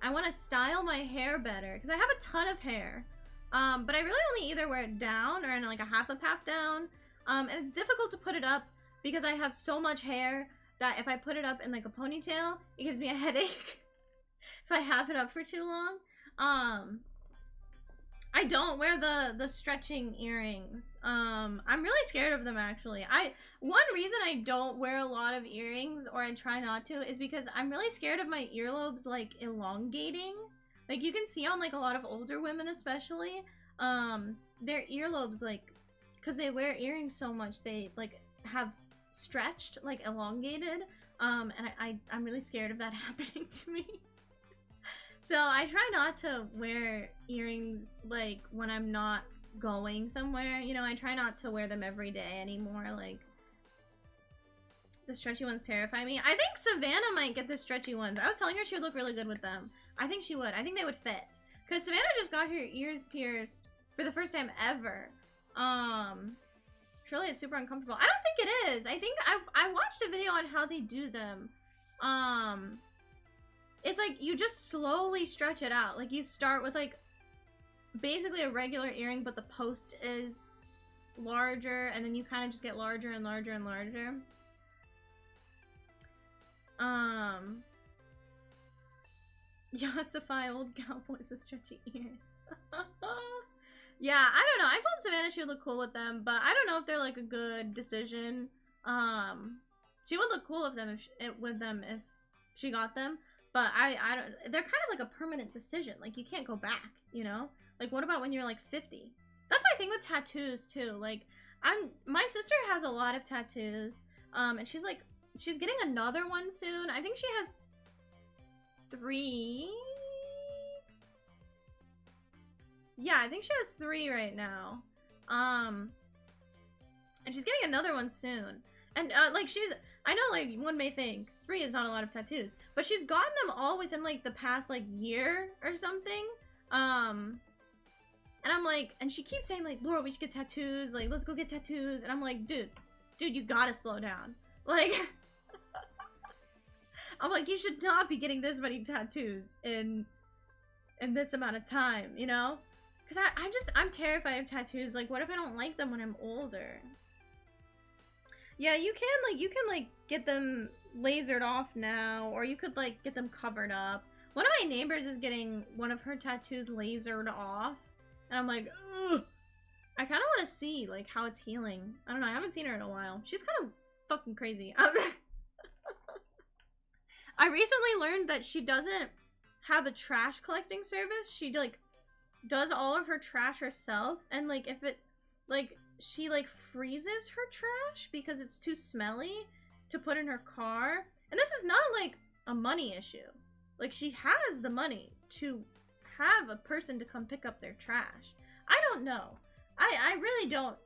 I want to style my hair better because I have a ton of hair, but I really only either wear it down or in like a half up, half down, and it's difficult to put it up because I have so much hair that if I put it up in like a ponytail, it gives me a headache if I have it up for too long. I don't wear the stretching earrings. I'm really scared of them, actually. One reason I don't wear a lot of earrings, or I try not to, is because I'm really scared of my earlobes like elongating. Like you can see on like a lot of older women especially, their earlobes, like, because they wear earrings so much, they like have stretched, like elongated, and I'm really scared of that happening to me. So I try not to wear earrings like when I'm not going somewhere, you know. I try not to wear them every day anymore. Like, the stretchy ones terrify me. I think Savannah might get the stretchy ones. I was telling her she would look really good with them. I think she would. I think they would fit, because Savannah just got her ears pierced for the first time ever. Surely it's super uncomfortable. I don't think it is. I think I watched a video on how they do them. It's like you just slowly stretch it out. Like you start with like basically a regular earring, but the post is larger, and then you kind of just get larger and larger and larger. Yassify old cowboys with stretchy ears. Yeah, I don't know. I told Savannah she would look cool with them, but I don't know if they're like a good decision. She would look cool with them if she got them. But I don't, they're kind of like a permanent decision. Like, you can't go back, you know? Like, what about when you're like 50? That's my thing with tattoos too. Like, my sister has a lot of tattoos. And she's getting another one soon. I think she has 3. Yeah, I think she has 3 right now. And she's getting another one soon. And like I know like one may think 3 is not a lot of tattoos, but she's gotten them all within like the past like year or something. And I'm like, and she keeps saying like, Laura, we should get tattoos, like let's go get tattoos. And I'm like, dude, you gotta slow down. Like, I'm like, you should not be getting this many tattoos in this amount of time, you know? Because I'm terrified of tattoos. Like, what if I don't like them when I'm older? Yeah, you can get them lasered off now, or you could like get them covered up. One of my neighbors is getting one of her tattoos lasered off, and I'm like, ugh. I kind of want to see like how it's healing. I don't know. I haven't seen her in a while. She's kind of fucking crazy. I recently learned that she doesn't have a trash collecting service. She like does all of her trash herself, and like if it's like she like freezes her trash because it's too smelly to put in her car. And this is not like a money issue. Like, she has the money to have a person to come pick up their trash. I don't know. I really don't.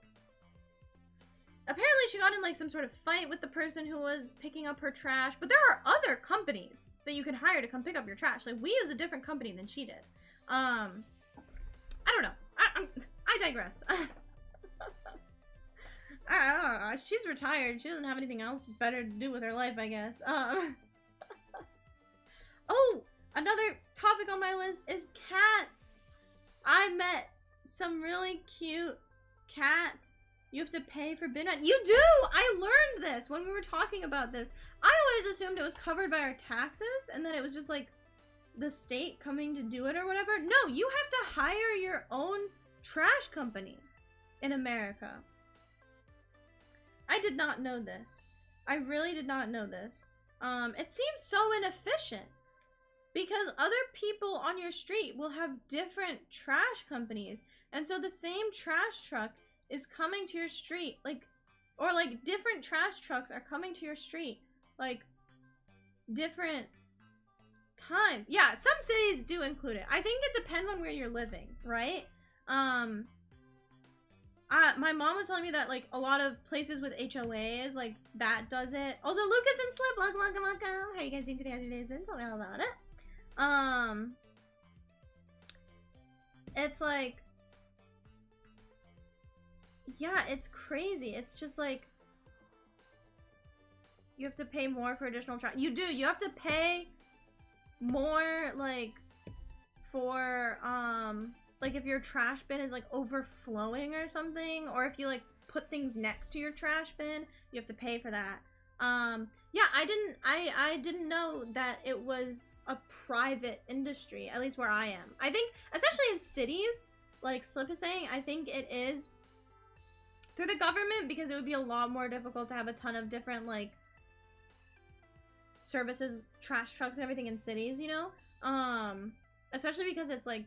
Apparently she got in like some sort of fight with the person who was picking up her trash, but there are other companies that you can hire to come pick up your trash. Like, we use a different company than she did. I don't know. I digress. I don't know. She's retired. She doesn't have anything else better to do with her life, I guess. Oh, another topic on my list is cats. I met some really cute cats. You have to pay for bin rent. You do! I learned this when we were talking about this. I always assumed it was covered by our taxes and that it was just like the state coming to do it or whatever. No, you have to hire your own trash company in America. I did not know this. I really did not know this. It seems so inefficient because other people on your street will have different trash companies, and so the same trash truck is coming to your street, like, or like different trash trucks are coming to your street, like, different times. Yeah, some cities do include it. I think it depends on where you're living, right? My mom was telling me that, like, a lot of places with HOAs, like, that does it. Also, Lucas and Slip, welcome. How you guys doing today? How's your day been? Tell me all about it. It's like, yeah, it's crazy. It's just like, you have to pay more for additional trash. You do. You have to pay more, like, for, like if your trash bin is like overflowing or something, or if you like put things next to your trash bin, you have to pay for that. Yeah, I didn't know that it was a private industry, at least where I am. I think, especially in cities, like Slip is saying, I think it is through the government, because it would be a lot more difficult to have a ton of different, like, services, trash trucks and everything in cities, you know? Especially because it's, like,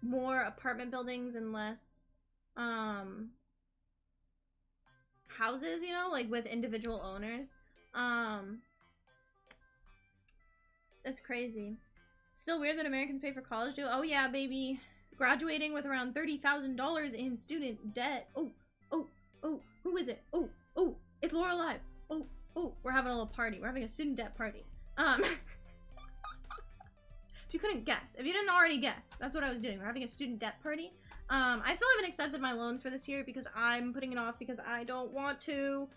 more apartment buildings and less, houses, you know? Like, with individual owners. It's crazy. Still weird that Americans pay for college, too. Oh, yeah, baby. Graduating with around $30,000 in student debt. Oh, who is it? Oh, it's Laurrellive. Oh, we're having a little party. We're having a student debt party. If you couldn't guess, if you didn't already guess, that's what I was doing. We're having a student debt party. I still haven't accepted my loans for this year because I'm putting it off because I don't want to.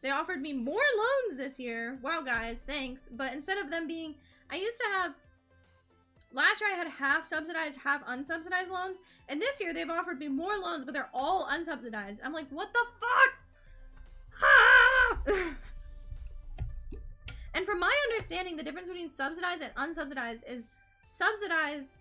They offered me more loans this year. Wow, guys, thanks. But instead of them being, I used to have, last year I had half subsidized, half unsubsidized loans. And this year they've offered me more loans, but they're all unsubsidized. I'm like, what the fuck? Ah! And from my understanding, the difference between subsidized and unsubsidized is subsidized,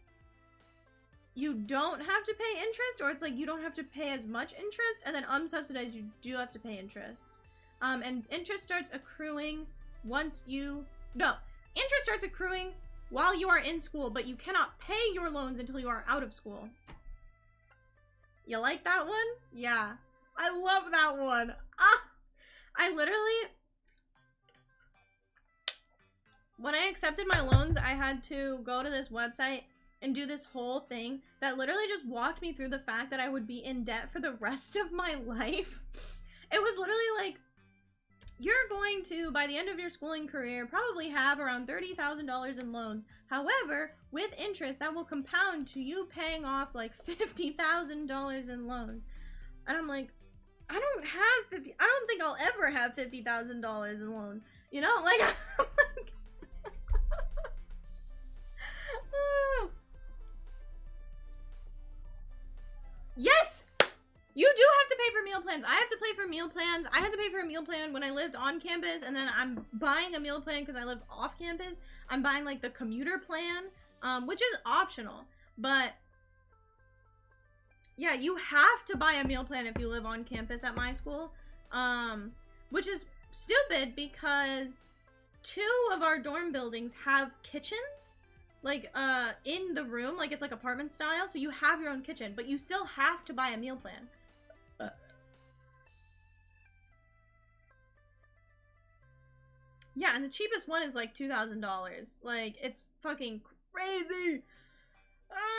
you don't have to pay interest, or it's like you don't have to pay as much interest, and then unsubsidized, you do have to pay interest. And interest starts accruing once you, no, interest starts accruing while you are in school, but you cannot pay your loans until you are out of school. You like that one? Yeah. I love that one. Ah! I literally, when I accepted my loans, I had to go to this website and do this whole thing that literally just walked me through the fact that I would be in debt for the rest of my life. It was literally like, you're going to, by the end of your schooling career, probably have around $30,000 in loans. However, with interest, that will compound to you paying off like $50,000 in loans. And I'm like, I don't think I'll ever have $50,000 in loans. You know, like, I'm like, yes! You do have to pay for meal plans. I have to pay for meal plans. I had to pay for a meal plan when I lived on campus, and then I'm buying a meal plan because I live off campus. I'm buying like the commuter plan, which is optional, but yeah, you have to buy a meal plan if you live on campus at my school, which is stupid because 2 of our dorm buildings have kitchens, like, in the room, like it's like apartment style, so you have your own kitchen, but you still have to buy a meal plan. Yeah, and the cheapest one is like $2,000. Like, it's fucking crazy.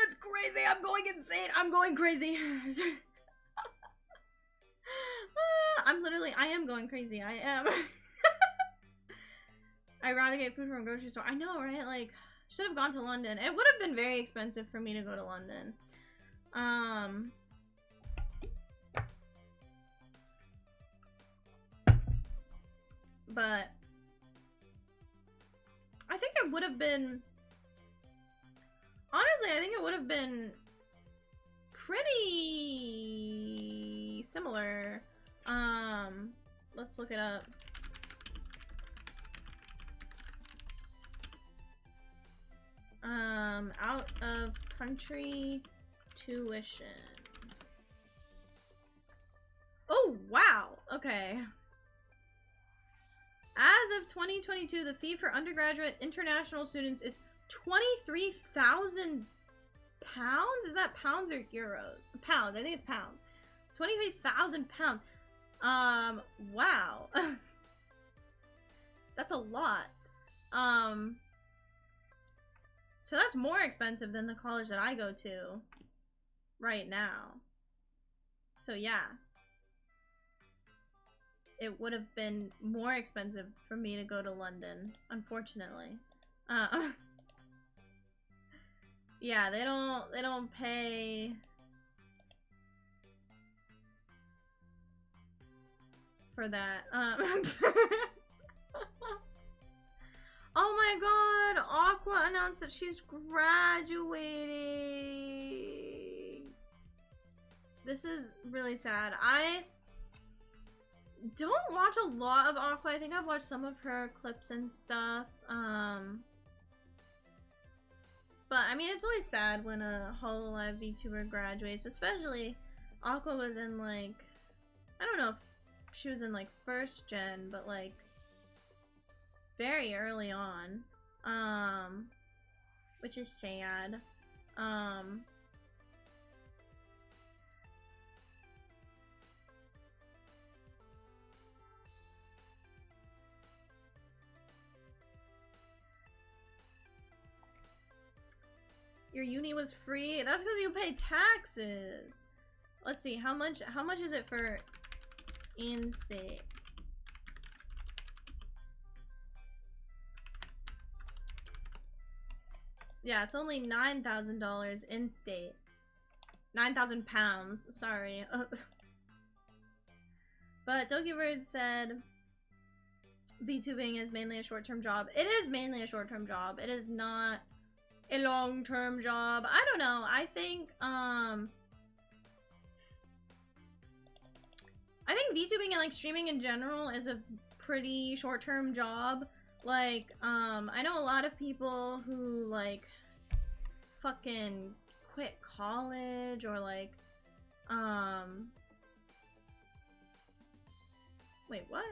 It's crazy. I'm going insane. I'm going crazy. I am going crazy. I am. I'd rather get food from a grocery store. I know, right? Like, should have gone to London. It would have been very expensive for me to go to London. but I think it would have been, honestly, I think it would have been pretty similar. Let's look it up. Out of country tuition. Oh, wow. Okay. As of 2022, the fee for undergraduate international students is 23,000 pounds? Is that pounds or euros? Pounds. I think it's pounds. 23,000 pounds. Wow. That's a lot. So that's more expensive than the college that I go to right now. So yeah. It would have been more expensive for me to go to London, unfortunately. Yeah, they don't pay for that. Oh my god, Aqua announced that she's graduating. This is really sad. I don't watch a lot of Aqua. I think I've watched some of her clips and stuff. But I mean, it's always sad when a Hololive VTuber graduates, especially Aqua was in like, I don't know if she was in like 1st gen, but like very early on, which is sad. Your uni was free? That's because you pay taxes. Let's see, how much is it for in-state? Yeah, it's only $9,000 in-state. 9,000 pounds, sorry. But DokiBird said VTubing is mainly a short-term job. It is mainly a short-term job. It is not a long-term job. I don't know. I think VTubing and like streaming in general is a pretty short-term job. Like, I know a lot of people who like fucking quit college or like, wait, what?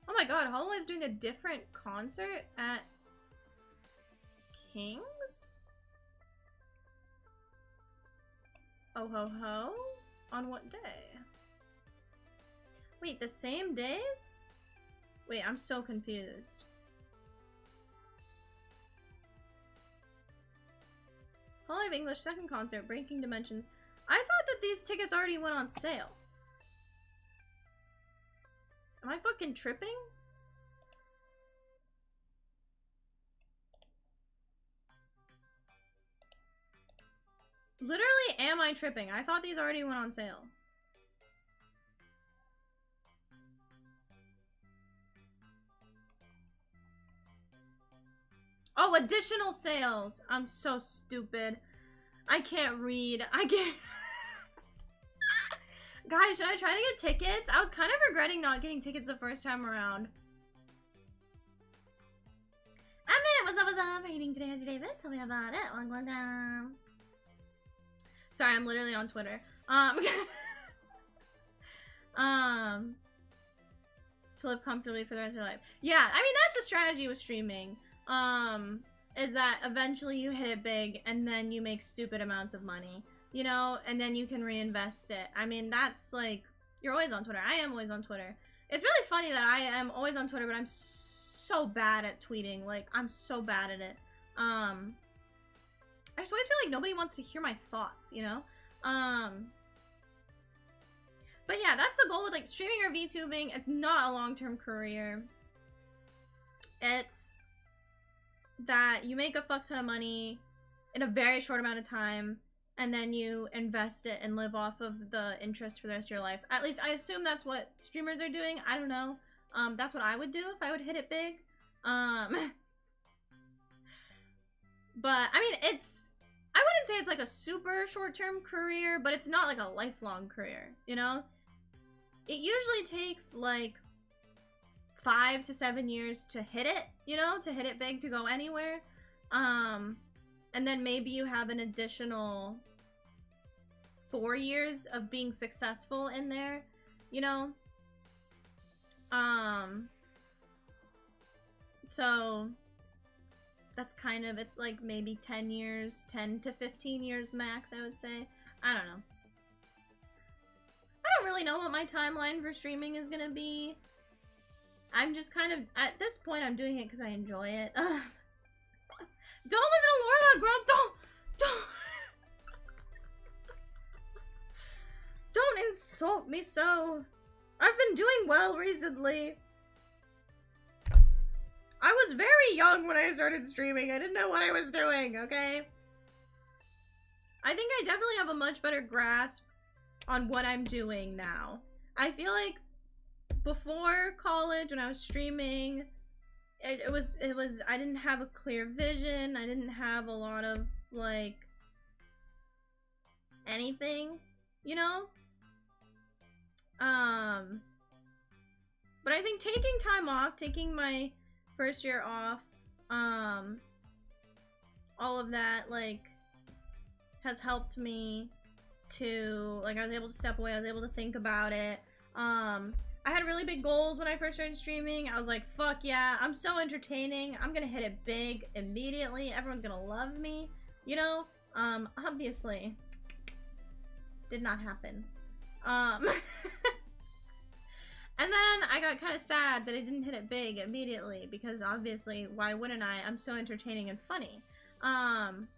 Oh my god, Hololive's doing a different concert at King's? Oh ho ho? On what day? Wait, the same days? Wait, I'm so confused. Hololive English second concert, Breaking Dimensions. I thought that these tickets already went on sale. Am I fucking tripping? Literally, am I tripping? I thought these already went on sale. Oh, additional sales. I'm so stupid. I can't read. I can't. Guys, should I try to get tickets? I was kind of regretting not getting tickets the first time around. What's up, what's up? How are you doing today? How's your day been? Tell me about it. Sorry, I'm literally on Twitter. To live comfortably for the rest of your life. Yeah, I mean, that's the strategy with streaming. Is that eventually you hit it big and then you make stupid amounts of money, you know, and then you can reinvest it. I mean, that's like, you're always on Twitter. I am always on Twitter. It's really funny that I am always on Twitter, but I'm so bad at tweeting. Like, I'm so bad at it. I just always feel like nobody wants to hear my thoughts, you know? But yeah, that's the goal with like streaming or VTubing. It's not a long-term career. It's that you make a fuck ton of money in a very short amount of time, and then you invest it and live off of the interest for the rest of your life. At least I assume that's what streamers are doing. I don't know. That's what I would do if I would hit it big. But I mean, I wouldn't say it's like a super short-term career, but it's not like a lifelong career, you know? It usually takes like 5 to 7 years to hit it, you know, to hit it big, to go anywhere. And then maybe you have an additional 4 years of being successful in there, you know? So that's kind of, it's like maybe 10 years, 10 to 15 years max, I would say. I don't know. I don't really know what my timeline for streaming is gonna be. I'm just kind of, at this point, I'm doing it because I enjoy it. Don't listen to Laura, girl, don't insult me so. I've been doing well recently. I was very young when I started streaming. I didn't know what I was doing, okay? I think I definitely have a much better grasp on what I'm doing now. I feel like before college, when I was streaming, it was I didn't have a clear vision. I didn't have a lot of, like, anything, you know? But I think taking time off, taking my first year off, all of that, like, has helped me to, like, I was able to step away, I was able to think about it. I had really big goals when I first started streaming. I was like, fuck yeah, I'm so entertaining, I'm gonna hit it big immediately, everyone's gonna love me, you know? Obviously, did not happen. And then I got kind of sad that I didn't hit it big immediately, because obviously, why wouldn't I? I'm so entertaining and funny. And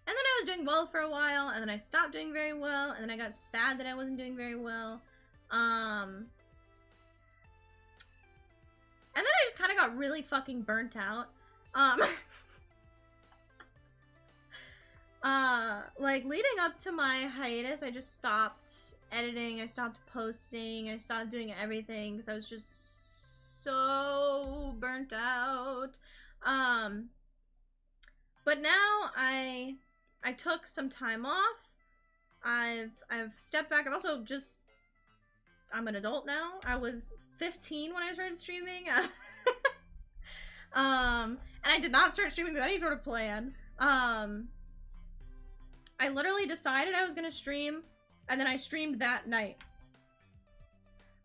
then I was doing well for a while, and then I stopped doing very well, and then I got sad that I wasn't doing very well. And then I just kind of got really fucking burnt out. Like, leading up to my hiatus, I just stopped editing, I stopped posting, I stopped doing everything because I was just so burnt out. But now I took some time off. I've stepped back. I've also just, I'm an adult now. I was 15 when I started streaming. And I did not start streaming with any sort of plan. I literally decided I was gonna stream, and then I streamed that night.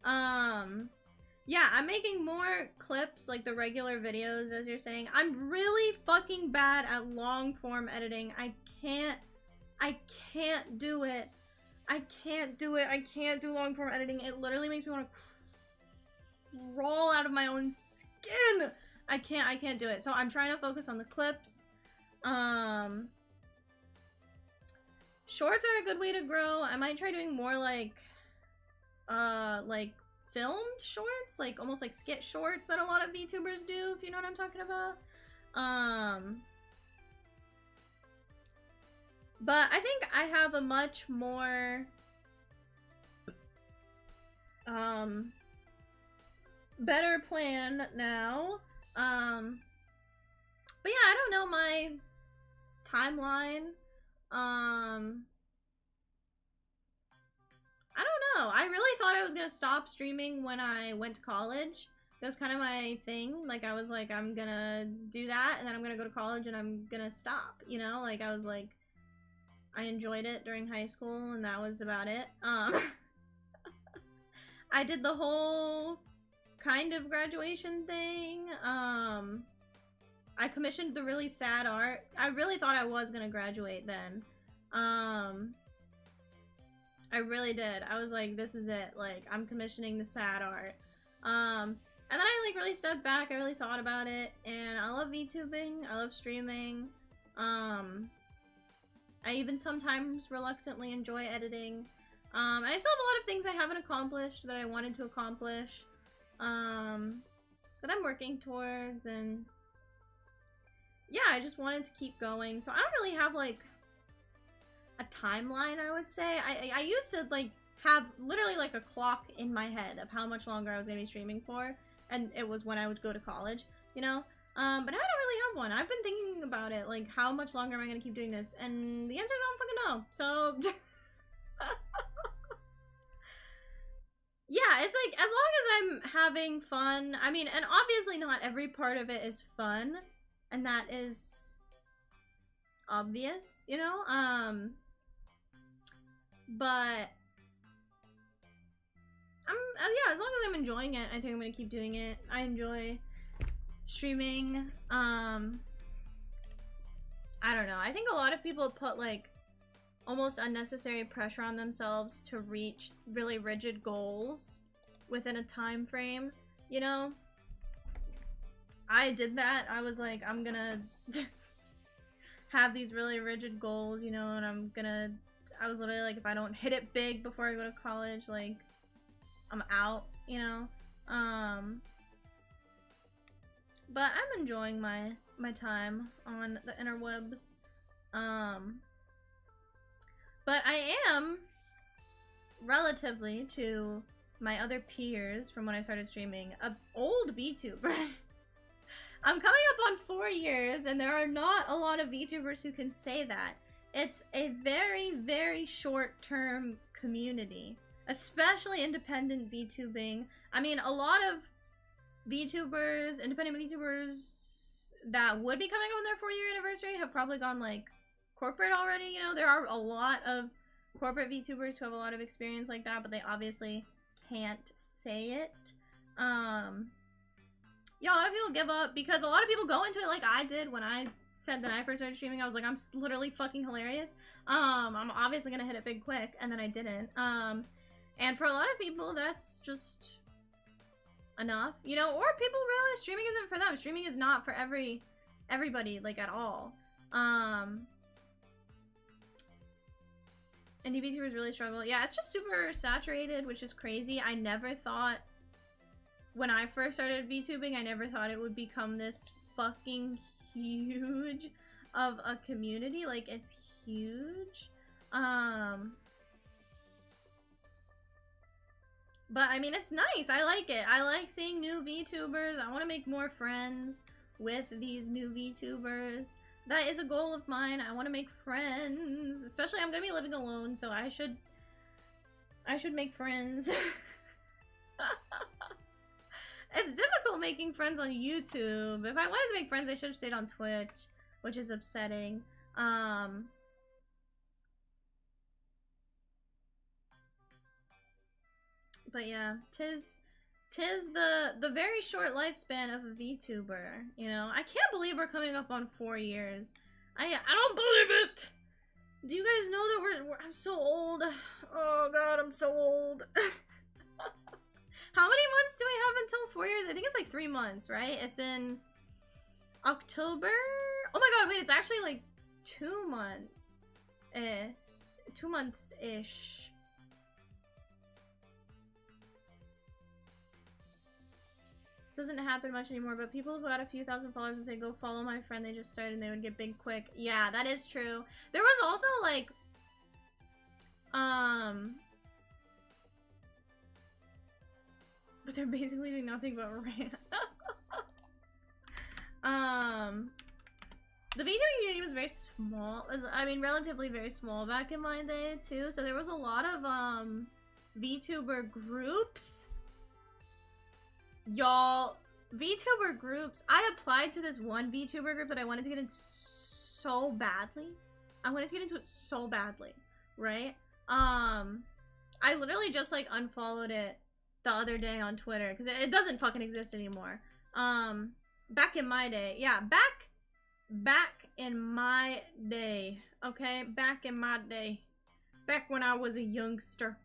Yeah, I'm making more clips, like the regular videos, as you're saying. I'm really fucking bad at long form editing. I can't do it. I can't do it. I can't do long form editing. It literally makes me want to crawl out of my own skin. I can't do it. So I'm trying to focus on the clips. Shorts are a good way to grow. I might try doing more like filmed shorts, like almost like skit shorts that a lot of VTubers do, if you know what I'm talking about. But I think I have a much more better plan now. But yeah, I don't know my timeline. I don't know. I really thought I was gonna stop streaming when I went to college. That was kind of my thing. Like, I was like, I'm gonna do that, and then I'm gonna go to college, and I'm gonna stop, you know? Like, I was like, I enjoyed it during high school, and that was about it. I did the whole kind of graduation thing. I commissioned the really sad art. I really thought I was gonna graduate then. I really did. I was like, this is it. Like, I'm commissioning the sad art. And then I, like, really stepped back. I really thought about it. And I love VTubing. I love streaming. I even sometimes reluctantly enjoy editing. And I still have a lot of things I haven't accomplished that I wanted to accomplish. That I'm working towards, and yeah, I just wanted to keep going. So I don't really have, like, a timeline, I would say. I used to, like, have literally like a clock in my head of how much longer I was gonna be streaming for, and it was when I would go to college, you know? But now I don't really have one. I've been thinking about it, like, how much longer am I gonna keep doing this? And the answer is I don't fucking know. So, yeah, it's like, as long as I'm having fun, I mean, and obviously not every part of it is fun, and that is obvious, you know? But yeah, as long as I'm enjoying it, I think I'm gonna keep doing it. I enjoy streaming. I don't know. I think a lot of people put like almost unnecessary pressure on themselves to reach really rigid goals within a time frame, you know? I did that. I was like, I'm gonna have these really rigid goals, you know, and I was literally like, if I don't hit it big before I go to college, like, I'm out, you know? But I'm enjoying my time on the interwebs. But I am, relatively to my other peers from when I started streaming, an old VTuber. I'm coming up on 4 years, and there are not a lot of VTubers who can say that. It's a very, very short-term community, especially independent VTubing. I mean, a lot of VTubers, independent VTubers that would be coming up on their 4-year anniversary have probably gone, like, corporate already, you know? There are a lot of corporate VTubers who have a lot of experience like that, but they obviously can't say it. Yeah, a lot of people give up because a lot of people go into it like I did when I said that I first started streaming. I was like, I'm literally fucking hilarious. I'm obviously gonna hit it big quick, and then I didn't. And for a lot of people, that's just enough, you know? Or people realize streaming isn't for them. Streaming is not for everybody, like, at all. Indie VTubers really struggle. Yeah, it's just super saturated, which is crazy. I never thought, when I first started VTubing, I never thought it would become this fucking huge of a community. Like, it's huge. But, I mean, it's nice. I like it. I like seeing new VTubers. I want to make more friends with these new VTubers. That is a goal of mine. I want to make friends. Especially, I'm going to be living alone, so I should make friends. It's difficult making friends on YouTube. If I wanted to make friends, I should have stayed on Twitch, which is upsetting. But yeah, tis the very short lifespan of a VTuber, you know? I can't believe we're coming up on 4 years. I don't believe it! Do you guys know that I'm so old? Oh god, I'm so old. How many months do we have until 4 years? I think it's like 3 months, right? It's in October? Oh my god, wait, it's actually like 2 months. 2 months-ish. Doesn't happen much anymore, but people who had a few thousand followers and say, go follow my friend they just started, and they would get big quick. Yeah, that is true. There was also like but they're basically doing nothing but rant. The VTuber community was very small. I mean, relatively very small back in my day too, so there was a lot of VTuber groups. Y'all, VTuber groups. I applied to this one VTuber group that I wanted to get into so badly. I wanted to get into it so badly, right? I literally just like unfollowed it the other day on Twitter because it doesn't fucking exist anymore. Back in my day, yeah, back in my day, okay, back in my day, back when I was a youngster,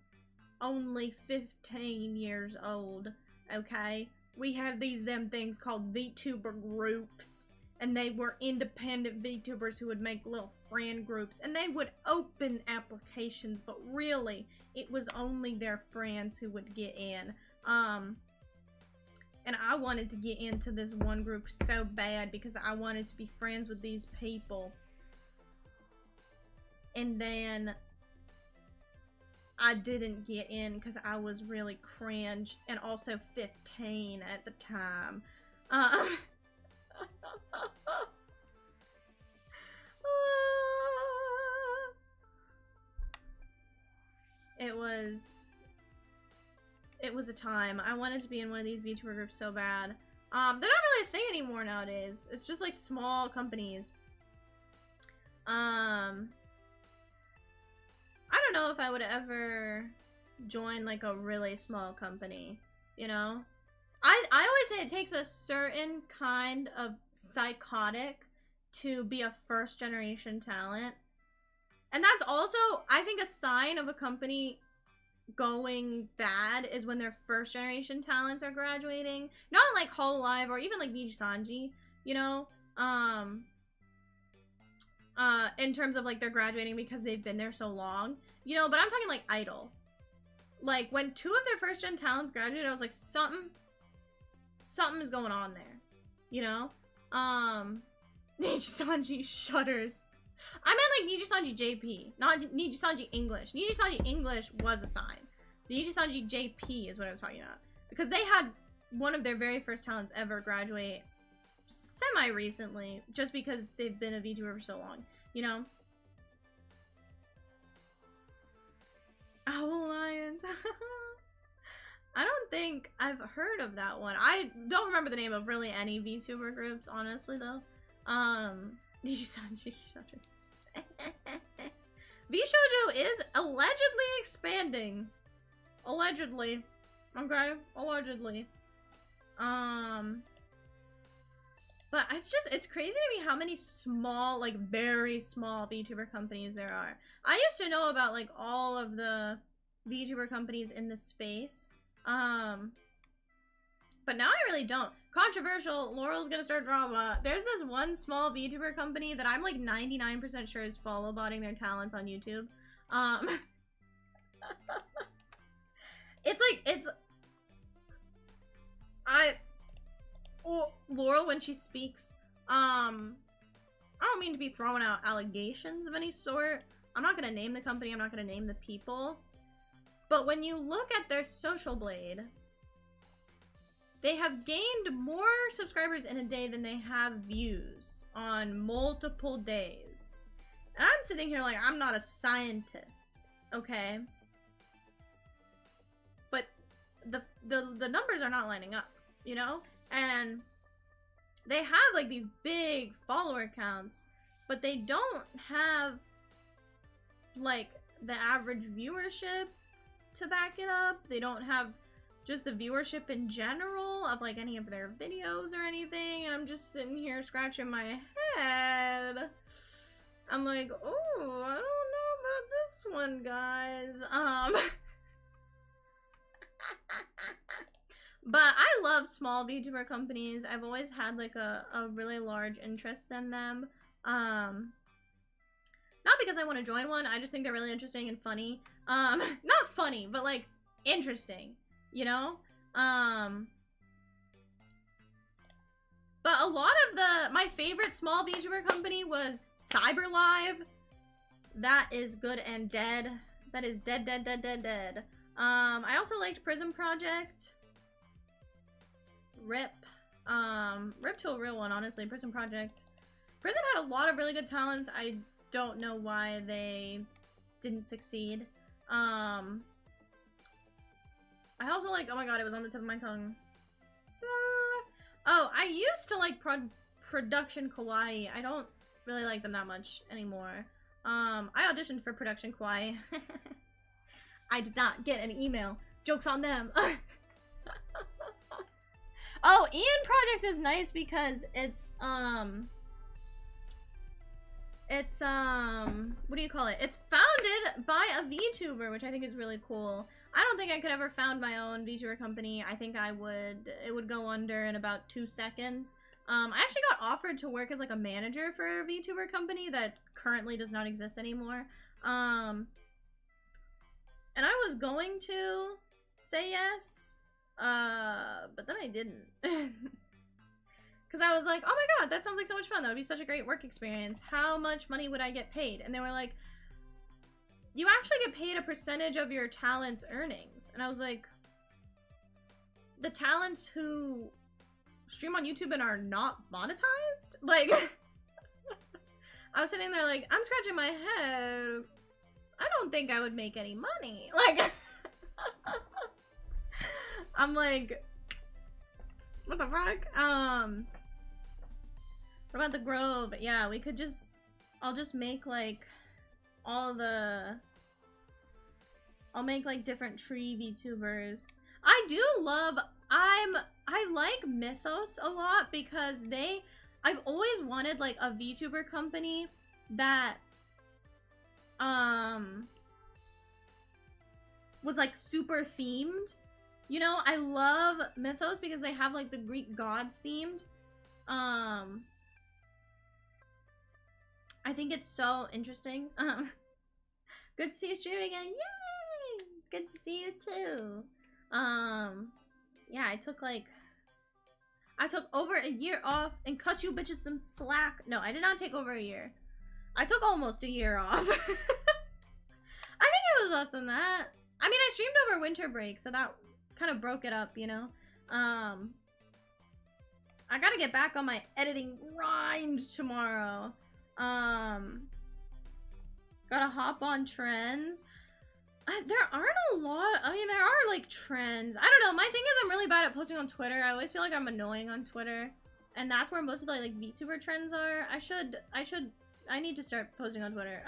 only 15 years old. Okay, we had them things called VTuber groups, and they were independent VTubers who would make little friend groups, and they would open applications, but really, it was only their friends who would get in. And I wanted to get into this one group so bad because I wanted to be friends with these people. And then I didn't get in because I was really cringe and also 15 at the time. It was a time. I wanted to be in one of these VTuber groups so bad. They're not really a thing anymore nowadays. It's just like small companies. I don't know if I would ever join like a really small company, you know? I always say it takes a certain kind of psychotic to be a first generation talent. And that's also, I think, a sign of a company going bad is when their first generation talents are graduating. Not like Laurrellive or even like Nijisanji, you know? In terms of like they're graduating because they've been there so long, you know, but I'm talking like Idol. Like when 2 of their first gen talents graduated, I was like, something is going on there, you know? Nijisanji shudders. I meant like Nijisanji JP, not Nijisanji English. Nijisanji English was a sign. Nijisanji JP is what I was talking about. Because they had one of their very first talents ever graduate semi-recently, just because they've been a VTuber for so long, you know? Owl Lions. I don't think I've heard of that one. I don't remember the name of really any VTuber groups, honestly, though. Nijisanji shudders. VShoujo is allegedly expanding. Allegedly. Okay? Allegedly. But it's crazy to me how many small, like, very small VTuber companies there are. I used to know about, like, all of the VTuber companies in the space. But now I really don't. Controversial, Laurel's gonna start drama. There's this one small VTuber company that I'm like 99% sure is follow-botting their talents on YouTube. Laurel, when she speaks, I don't mean to be throwing out allegations of any sort. I'm not gonna name the company, I'm not gonna name the people. But when you look at their social blade, they have gained more subscribers in a day than they have views on multiple days. And I'm sitting here like, I'm not a scientist, okay? But the numbers are not lining up, you know? And they have like these big follower counts, but they don't have like the average viewership to back it up. They don't have just the viewership in general of like any of their videos or anything. And I'm just sitting here scratching my head. I'm like, oh, I don't know about this one, guys. But I love small VTuber companies. I've always had like a really large interest in them. Not because I want to join one, I just think they're really interesting and funny. Not funny, but like interesting, you know? But a lot of my favorite small VTuber company was CyberLive. That is good and dead. That is dead, dead, dead, dead, dead. I also liked Prism Project. RIP. RIP to a real one, honestly. Prism Project. Prism had a lot of really good talents. I don't know why they didn't succeed. I also like, oh my god, it was on the tip of my tongue. Oh, I used to like Production Kawaii. I don't really like them that much anymore. I auditioned for Production Kawaii. I did not get an email. Joke's on them. Oh, Ian Project is nice because it's what do you call it? It's founded by a VTuber, which I think is really cool. I don't think I could ever found my own VTuber company. I think it would go under in about 2 seconds. I actually got offered to work as like a manager for a VTuber company that currently does not exist anymore. And I was going to say yes, but then I didn't. Because I was like, oh my god, that sounds like so much fun. That would be such a great work experience. How much money would I get paid? And they were like, you actually get paid a percentage of your talent's earnings. And I was like, the talents who stream on YouTube and are not monetized? Like, I was sitting there like, I'm scratching my head. I don't think I would make any money. Like, I'm like, what the fuck? What about the Grove? Yeah, we could just, I'll just make like I'll make like different tree VTubers. I do love, I like Mythos a lot because I've always wanted like a VTuber company that was like super themed. You know, I love Mythos because they have like the Greek gods themed. I think it's so interesting. Good to see you streaming again. Yay! Good to see you too. Yeah, I took over a year off and cut you bitches some slack. No, I did not take over a year. I took almost a year off. I think it was less than that. I mean, I streamed over winter break, so that kind of broke it up, you know? I gotta get back on my editing grind tomorrow. Gotta hop on trends. There aren't a lot. I mean, there are like trends. I don't know. My thing is I'm really bad at posting on Twitter. I always feel like I'm annoying on Twitter, and that's where most of the like VTuber trends are. I need to start posting on Twitter.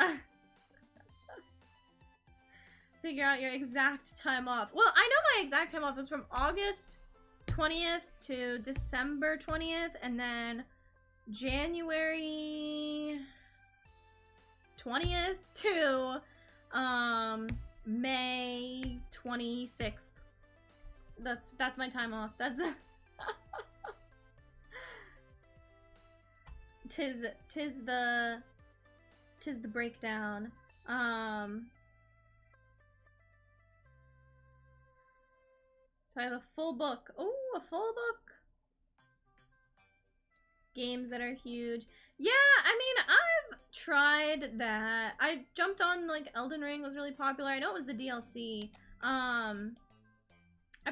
Figure out your exact time off. Well, I know my exact time off is from August 20th to December 20th, and then January 20th to May 26th. That's my time off. That's tis the breakdown. So I have a full book. Oh, a full book. Games that are huge. Yeah, I mean, I've tried that. I jumped on, like, Elden Ring was really popular. I know it was the DLC. I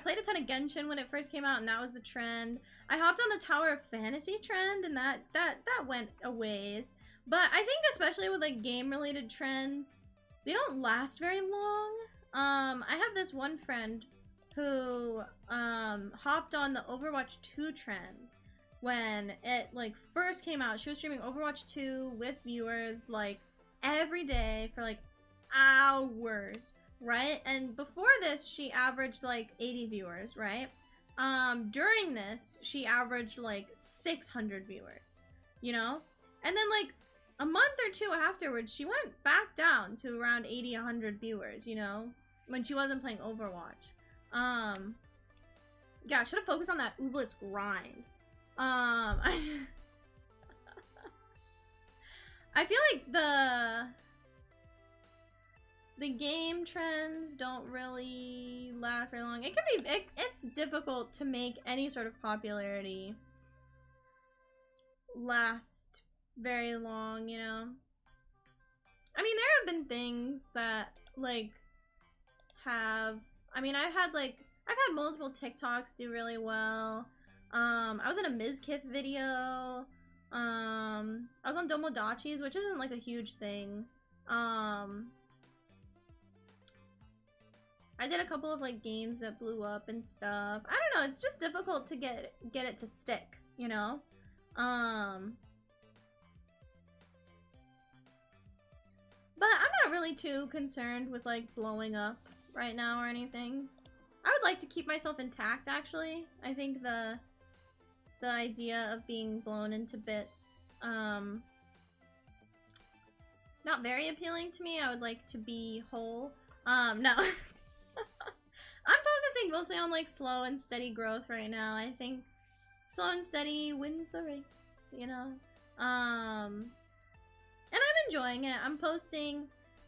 played a ton of Genshin when it first came out, and that was the trend. I hopped on the Tower of Fantasy trend, and that went a ways. But I think especially with, like, game-related trends, they don't last very long. I have this one friend who hopped on the Overwatch 2 trend when it like first came out. She was streaming Overwatch 2 with viewers like every day for like hours, right? And before this she averaged like 80 viewers, right? During this she averaged like 600 viewers, you know? And then like a month or two afterwards she went back down to around 80-100 viewers, you know, when she wasn't playing Overwatch. Yeah, I should have focused on that Ooblets grind. I feel like the game trends don't really last very long. It can be, it's difficult to make any sort of popularity last very long, you know? I mean, there have been things that, like, have, I mean, I've had multiple TikToks do really well. I was in a Mizkith video. I was on Domodachi's, which isn't like a huge thing. I did a couple of like games that blew up and stuff. I don't know, it's just difficult to get it to stick, you know? But I'm not really too concerned with like blowing up right now or anything. I would like to keep myself intact, actually. I think the idea of being blown into bits, not very appealing to me. I would like to be whole. No. I'm focusing mostly on like slow and steady growth right now. I think slow and steady wins the race, you know? And I'm enjoying it. I'm posting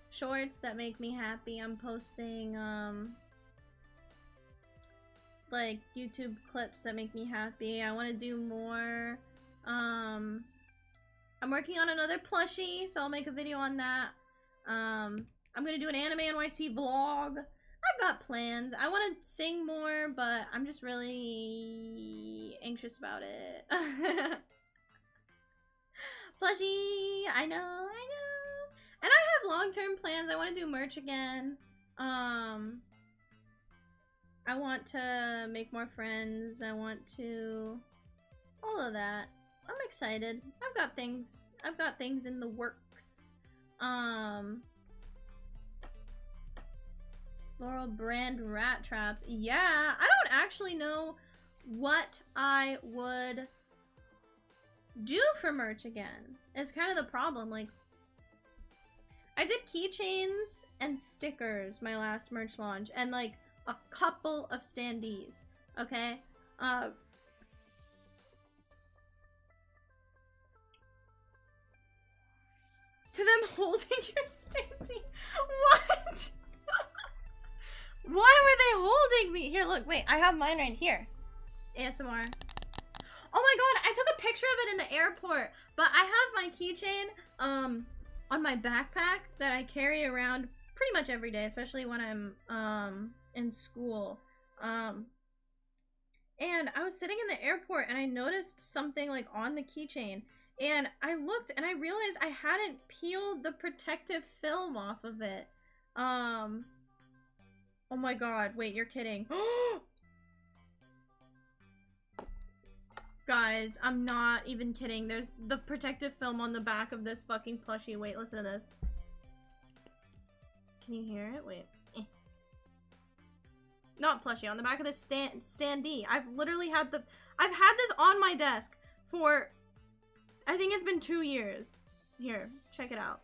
shorts that make me happy. I'm posting, like YouTube clips that make me happy. I want to do more. I'm working on another plushie, so I'll make a video on that. I'm gonna do an anime NYC vlog. I've got plans. I want to sing more, but I'm just really anxious about it. Plushie, I know. And I have long-term plans. I want to do merch again. I want to make more friends. I want to... all of that. I'm excited. I've got things in the works. Laurel brand rat traps. Yeah, I don't actually know what I would do for merch again. It's kind of the problem. Like, I did keychains and stickers my last merch launch, and like a couple of standees. Okay, to them holding your standee. What? Why were they holding me? Here, look, wait, I have mine right here. ASMR. Oh my god, I took a picture of it in the airport, but I have my keychain on my backpack that I carry around pretty much every day, especially when I'm in school. And I was sitting in the airport and I noticed something like on the keychain, and I looked and I realized I hadn't peeled the protective film off of it. Oh my god, wait, you're kidding. Guys, I'm not even kidding. There's the protective film on the back of this fucking plushie. Wait, listen to this. Can you hear it? Wait. Not plushie, on the back of this standee. I've literally had I've had this on my desk for, I think it's been 2 years. Here, check it out.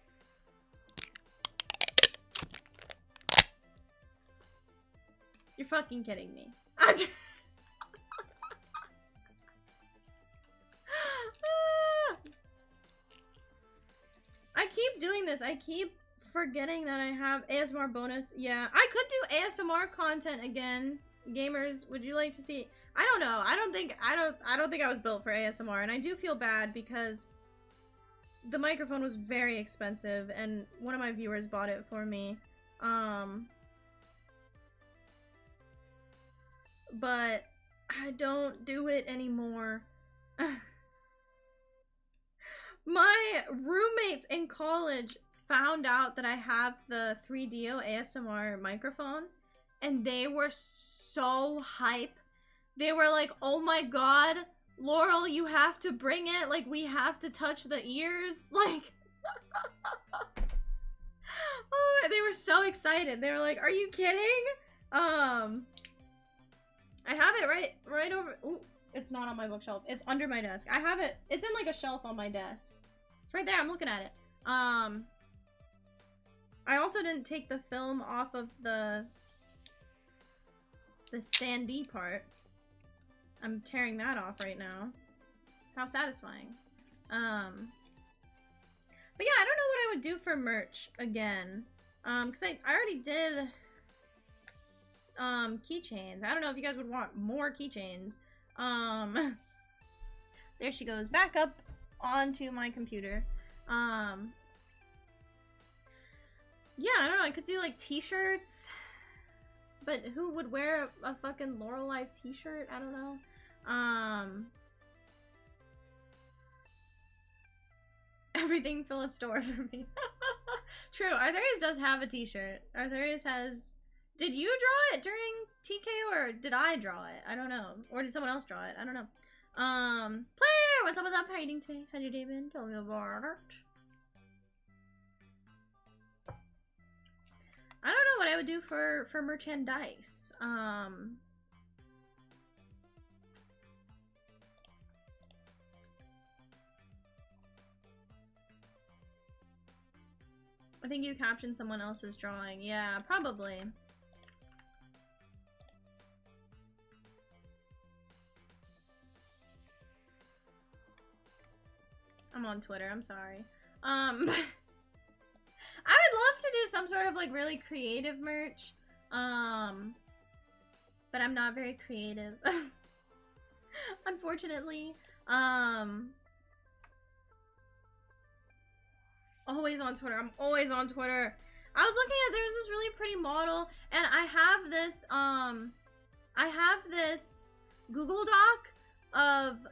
You're fucking kidding me. I keep doing this. I keep forgetting that I have ASMR bonus. Yeah, I could do ASMR content again. Gamers, would you like to see? I don't know. I don't think I was built for ASMR, and I do feel bad because the microphone was very expensive and one of my viewers bought it for me. But I don't do it anymore. My roommates in college found out that I have the 3DO ASMR microphone, and they were so hype. They were like, oh my god, Laurel, you have to bring it. Like, we have to touch the ears. Like, oh, they were so excited. They were like, are you kidding? I have it right over. Ooh, it's not on my bookshelf. It's under my desk. I have it. It's in like a shelf on my desk. It's right there. I'm looking at it. I also didn't take the film off of the standee part. I'm tearing that off right now. How satisfying. But yeah, I don't know what I would do for merch again. Because I already did keychains. I don't know if you guys would want more keychains. There she goes, back up onto my computer. Yeah, I don't know, I could do like t-shirts, but who would wear a fucking Laurrellive t-shirt? I don't know. Everything fill a store for me. True, Arthurius does have a t-shirt. Arthurius has... Did you draw it during TK, or did I draw it? I don't know. Or did someone else draw it? I don't know. Player! What's up, how are you doing today? How's your day been? Tell me about it. I don't know what I would do for merchandise. I think you captioned someone else's drawing. Yeah, probably. I'm on Twitter, I'm sorry. I would love to do some sort of like really creative merch. But I'm not very creative. Unfortunately. Always on Twitter. I'm always on Twitter. I was looking at, there's this really pretty model, and I have this Google Doc of,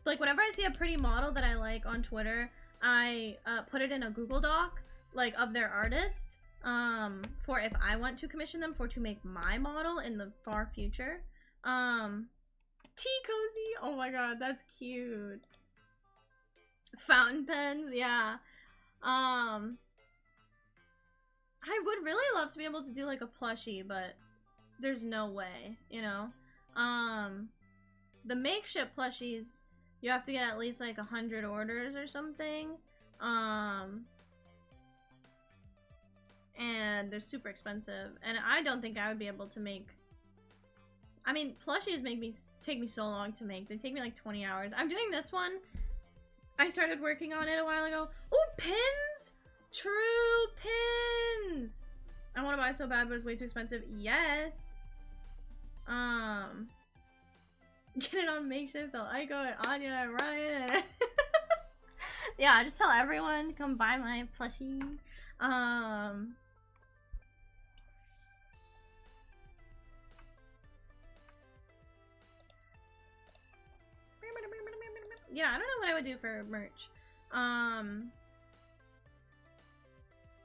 like, whenever I see a pretty model that I like on Twitter, I put it in a Google Doc, like, of their artist, for if I want to commission them to make my model in the far future. Tea cozy, oh my god, that's cute. Fountain pens, yeah. I would really love to be able to do, like, a plushie, but there's no way, you know? The makeshift plushies, you have to get at least like 100 orders or something. And they're super expensive. And I don't think I would be able to make... I mean, plushies take me so long to make. They take me like 20 hours. I'm doing this one. I started working on it a while ago. Oh, pins! True pins! I want to buy so bad, but it's way too expensive. Yes. Get it on makeshift. Tell Aiko and Anya and Ryan. Yeah, just tell everyone come buy my plushie. Yeah, I don't know what I would do for merch.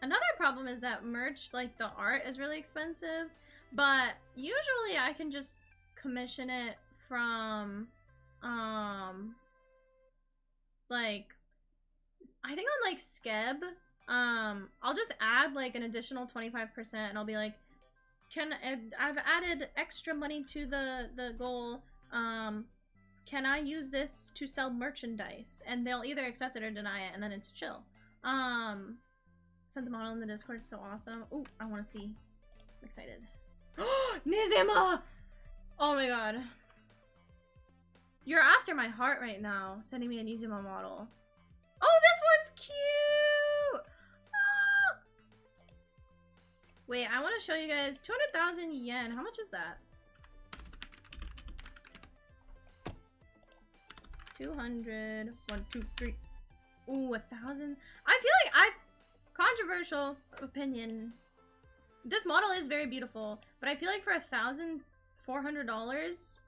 Another problem is that merch, like the art, is really expensive, but usually I can just commission it from, like, I think on like Skeb, I'll just add like an additional 25% and I'll be like, I've added extra money to the goal, can I use this to sell merchandise? And they'll either accept it or deny it, and then it's chill. Sent the model in the Discord, it's so awesome. Oh, I want to see. I'm excited. Nizima! Oh my god. You're after my heart right now, sending me a Nizima model. Oh, this one's cute! Ah! Wait, I want to show you guys 200,000 yen. How much is that? 200, 1, 2, 3. Ooh, 1,000. I feel like controversial opinion. This model is very beautiful, but I feel like for $1,400,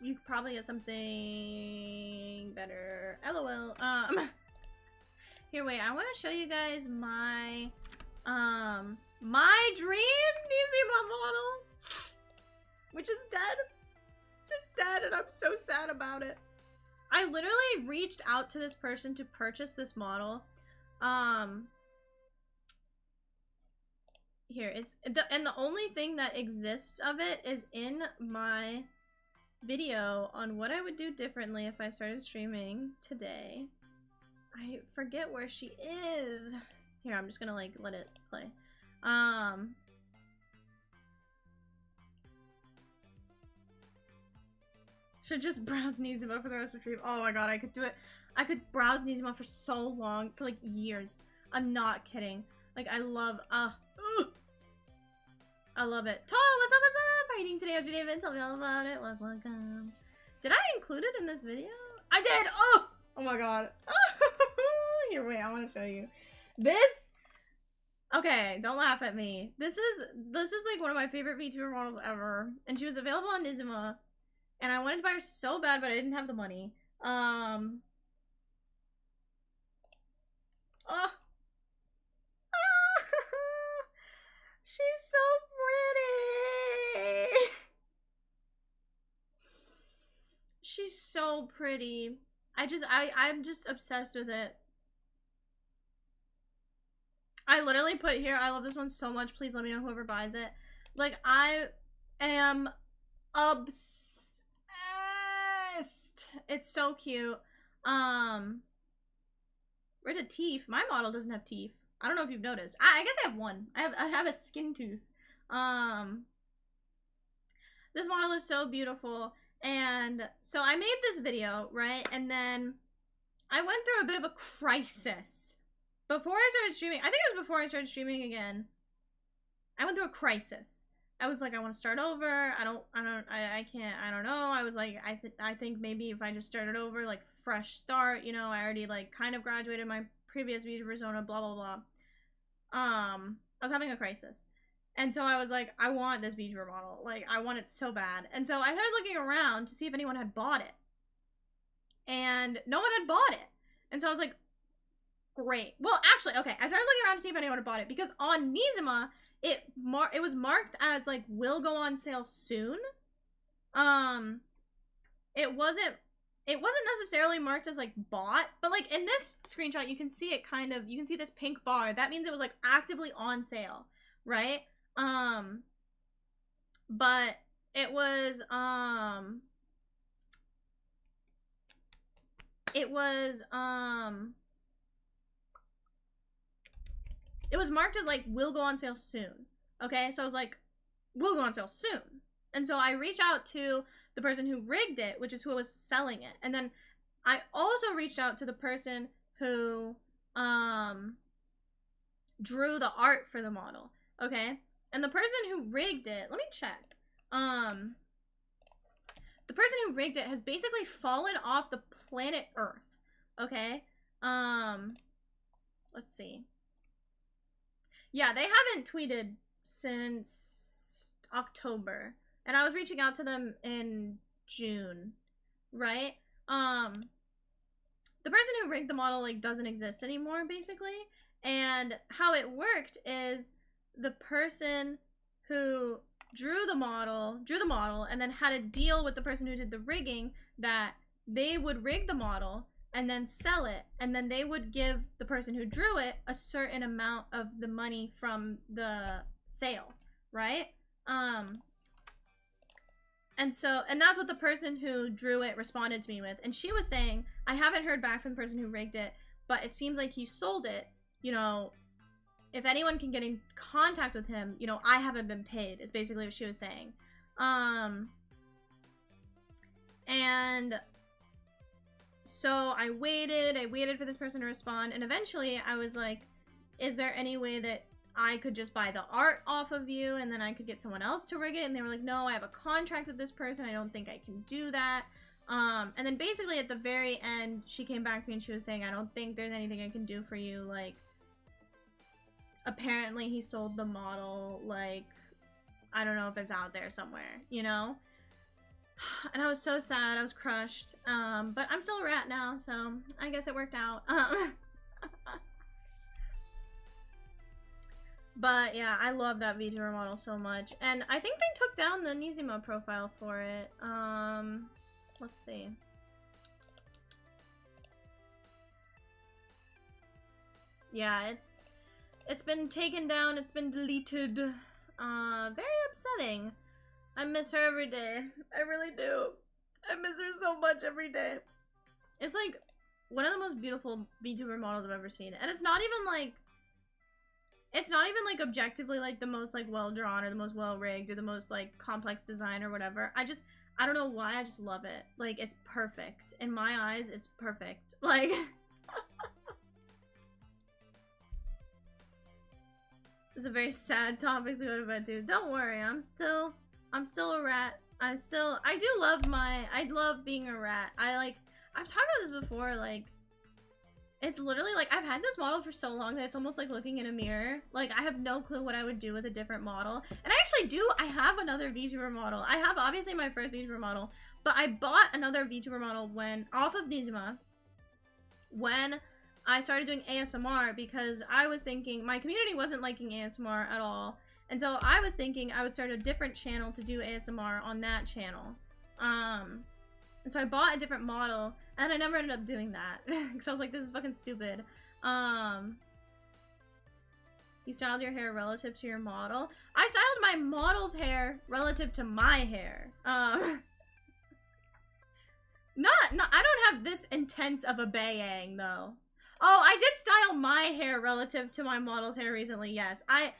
you could probably get something better. LOL. Here, wait. I want to show you guys my my dream Nizima model, which is dead. It's dead, and I'm so sad about it. I literally reached out to this person to purchase this model. Here, and the only thing that exists of it is in my video on what I would do differently if I started streaming today. I forget where she is. Here, I'm just gonna like let it play. Should just browse Nizima for the rest of the stream. Oh my god, I could do it. I could browse Nizima for so long, for like years. I'm not kidding. Like, I love, I love it. Tom, what's up, what's up? How are you doing today? How's your day been? Tell me all about it. Welcome. Did I include it in this video? I did! Oh! Oh my god. Here, wait, I want to show you. This, okay, don't laugh at me. This is like one of my favorite VTuber models ever. And she was available on Nizima. And I wanted to buy her so bad, but I didn't have the money. Oh. She's so pretty. She's so pretty. I'm just obsessed with it. I literally put here, I love this one so much. Please let me know whoever buys it. Like, I am obsessed. It's so cute. Where did teeth? My model doesn't have teeth. I don't know if you've noticed. I guess I have one. I have a skin tooth. This model is so beautiful. And so I made this video, right? And then I went through a bit of a crisis. Before I started streaming, I think it was before I started streaming again. I went through a crisis. I was like, I want to start over. I don't know. I was like, I think maybe if I just started over, like fresh start, you know, I already like kind of graduated my previous VTuber persona, blah, blah, blah. I was having a crisis. And so I was like, I want this VTuber model. Like, I want it so bad. And so I started looking around to see if anyone had bought it. And no one had bought it. And so I was like, great. Well, actually, okay, I started looking around to see if anyone had bought it, because on Nizuma, it was marked as, like, will go on sale soon. It wasn't necessarily marked as, like, bought, but, like, in this screenshot, you can see it kind of, you can see this pink bar. That means it was, like, actively on sale, right? But it was marked as, like, will go on sale soon. Okay, so I was like, will go on sale soon. And so I reached out to the person who rigged it, which is who was selling it. And then I also reached out to the person who drew the art for the model. Okay, and the person who rigged it, let me check. The person who rigged it has basically fallen off the planet Earth. Okay, let's see. Yeah, they haven't tweeted since October, and I was reaching out to them in June, right? The person who rigged the model, like, doesn't exist anymore, basically. And how it worked is the person who drew the model, and then had a deal with the person who did the rigging that they would rig the model and then sell it, and then they would give the person who drew it a certain amount of the money from the sale, right? And that's what the person who drew it responded to me with. And she was saying, I haven't heard back from the person who rigged it, but it seems like he sold it. You know, if anyone can get in contact with him, you know, I haven't been paid, is basically what she was saying. And so I waited for this person to respond, and eventually I was like, is there any way that I could just buy the art off of you and then I could get someone else to rig it? And they were like, no, I have a contract with this person, I don't think I can do that. And then basically at the very end, she came back to me and she was saying, I don't think there's anything I can do for you. Like, apparently he sold the model, like, I don't know if it's out there somewhere, you know? And I was so sad, I was crushed. But I'm still a rat now, so I guess it worked out. But yeah, I love that VTuber model so much. And I think they took down the Nizuma profile for it. Let's see. Yeah, it's been taken down, it's been deleted. Very upsetting. I miss her every day. I really do. I miss her so much every day. It's like one of the most beautiful VTuber models I've ever seen. And it's not even like objectively like the most like well drawn or the most well rigged or the most like complex design or whatever. I don't know why, I just love it. Like, it's perfect. In my eyes, it's perfect. Like it's a very sad topic to go to bed to. Don't worry, I'm still a rat. I love being a rat. I've talked about this before, like, it's literally like, I've had this model for so long that it's almost like looking in a mirror. Like, I have no clue what I would do with a different model. And I actually do, I have another VTuber model. I have obviously my first VTuber model, but I bought another VTuber model off of Nizuma when I started doing ASMR, because I was thinking my community wasn't liking ASMR at all. And so I was thinking I would start a different channel to do ASMR on that channel. And so I bought a different model, and I never ended up doing that. Because I was like, this is fucking stupid. You styled your hair relative to your model? I styled my model's hair relative to my hair. I don't have this intense of a bayang, though. Oh, I did style my hair relative to my model's hair recently, yes. I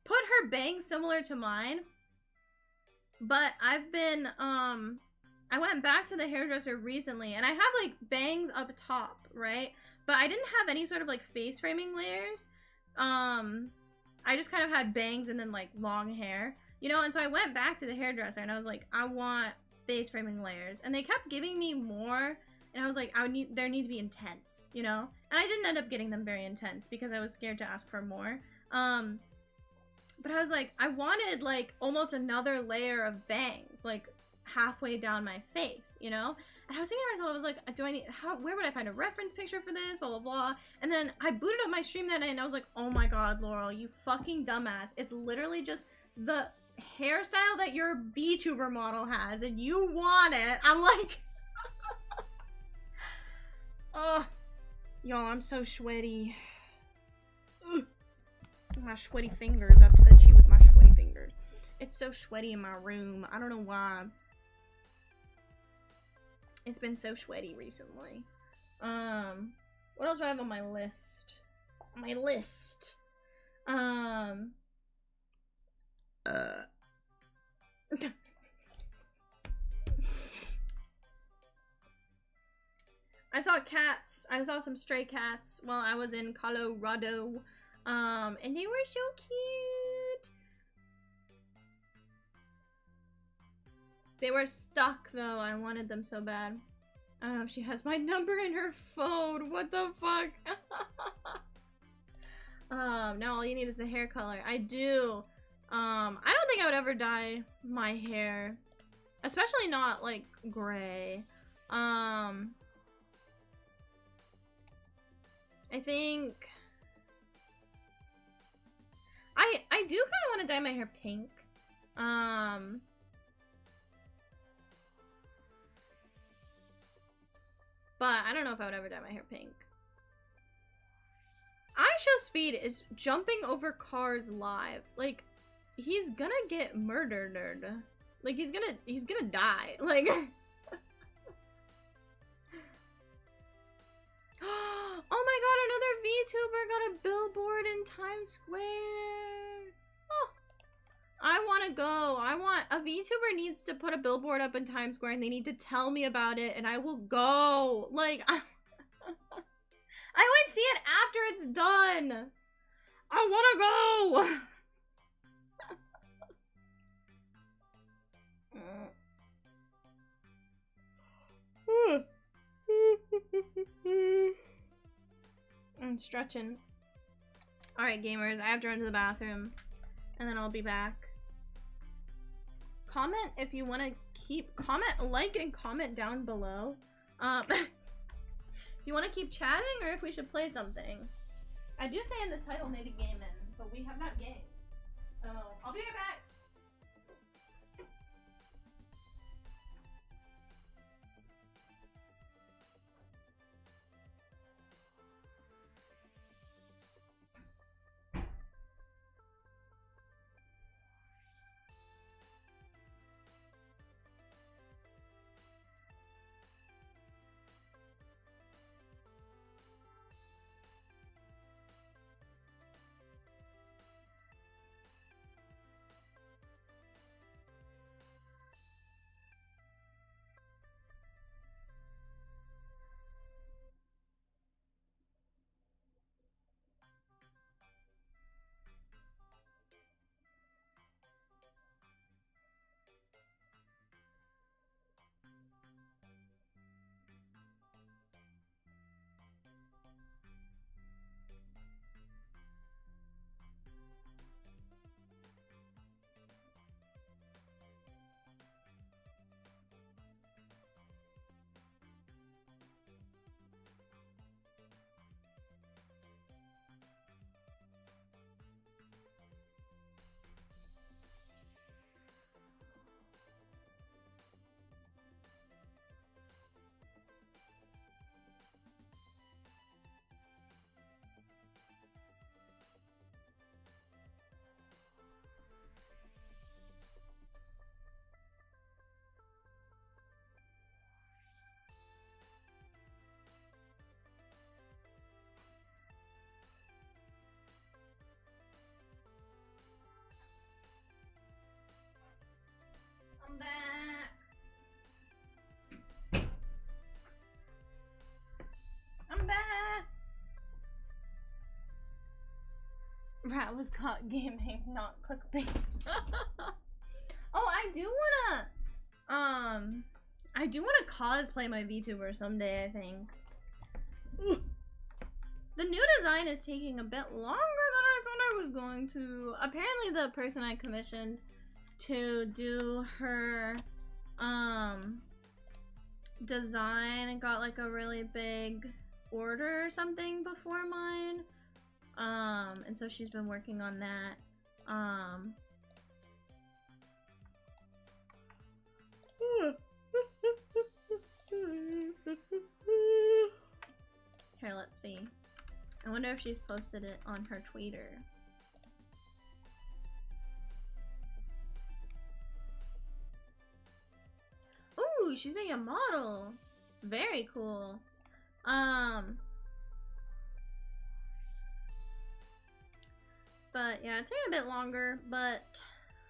put her bangs similar to mine, but I've been, I went back to the hairdresser recently, and I have, like, bangs up top, right? But I didn't have any sort of, like, face framing layers. I just kind of had bangs and then, like, long hair, you know? And so I went back to the hairdresser, and I was like, I want face framing layers. And they kept giving me more and I was like, there need to be intense, you know? And I didn't end up getting them very intense because I was scared to ask for more. But I was like, I wanted like almost another layer of bangs, like halfway down my face, you know? And I was thinking to myself, I was like, where would I find a reference picture for this, blah, blah, blah. And then I booted up my stream that night and I was like, oh my god, Laurel, you fucking dumbass. It's literally just the hairstyle that your VTuber model has and you want it. I'm like, oh, y'all, I'm so sweaty. Ugh. My sweaty fingers, I'll touch you with my sweaty fingers. It's so sweaty in my room. I don't know why. It's been so sweaty recently. What else do I have on my list? My list. I saw cats. I saw some stray cats while I was in Colorado. And they were so cute. They were stuck though. I wanted them so bad. I don't know if she has my number in her phone. What the fuck? Now all you need is the hair color. I do. I don't think I would ever dye my hair. Especially not like gray. I think I do kind of want to dye my hair pink. But I don't know if I would ever dye my hair pink. Shoost is jumping over cars live. Like, he's gonna get murdered. Like, he's gonna die. Like, oh my god, another VTuber got a billboard in Times Square. Oh, I want to go. A VTuber needs to put a billboard up in Times Square and they need to tell me about it and I will go. Like, I always see it after it's done. I want to go. I'm stretching. Alright, gamers, I have to run to the bathroom. And then I'll be back. Comment if you want to like and comment down below. If you want to keep chatting or if we should play something. I do say in the title maybe gaming, but we have not gamed. So, I'll be right back. I'm back. I'm back. Rat was caught gaming, not clickbait. Oh, I do wanna I do want to cosplay my VTuber someday, I think. The new design is taking a bit longer than I thought I was going to. Apparently the person I commissioned to do her design got like a really big order or something before mine. And so she's been working on that. Here, let's see. I wonder if she's posted it on her Twitter. Ooh, she's being a model. Very cool. But yeah, it's taking a bit longer, but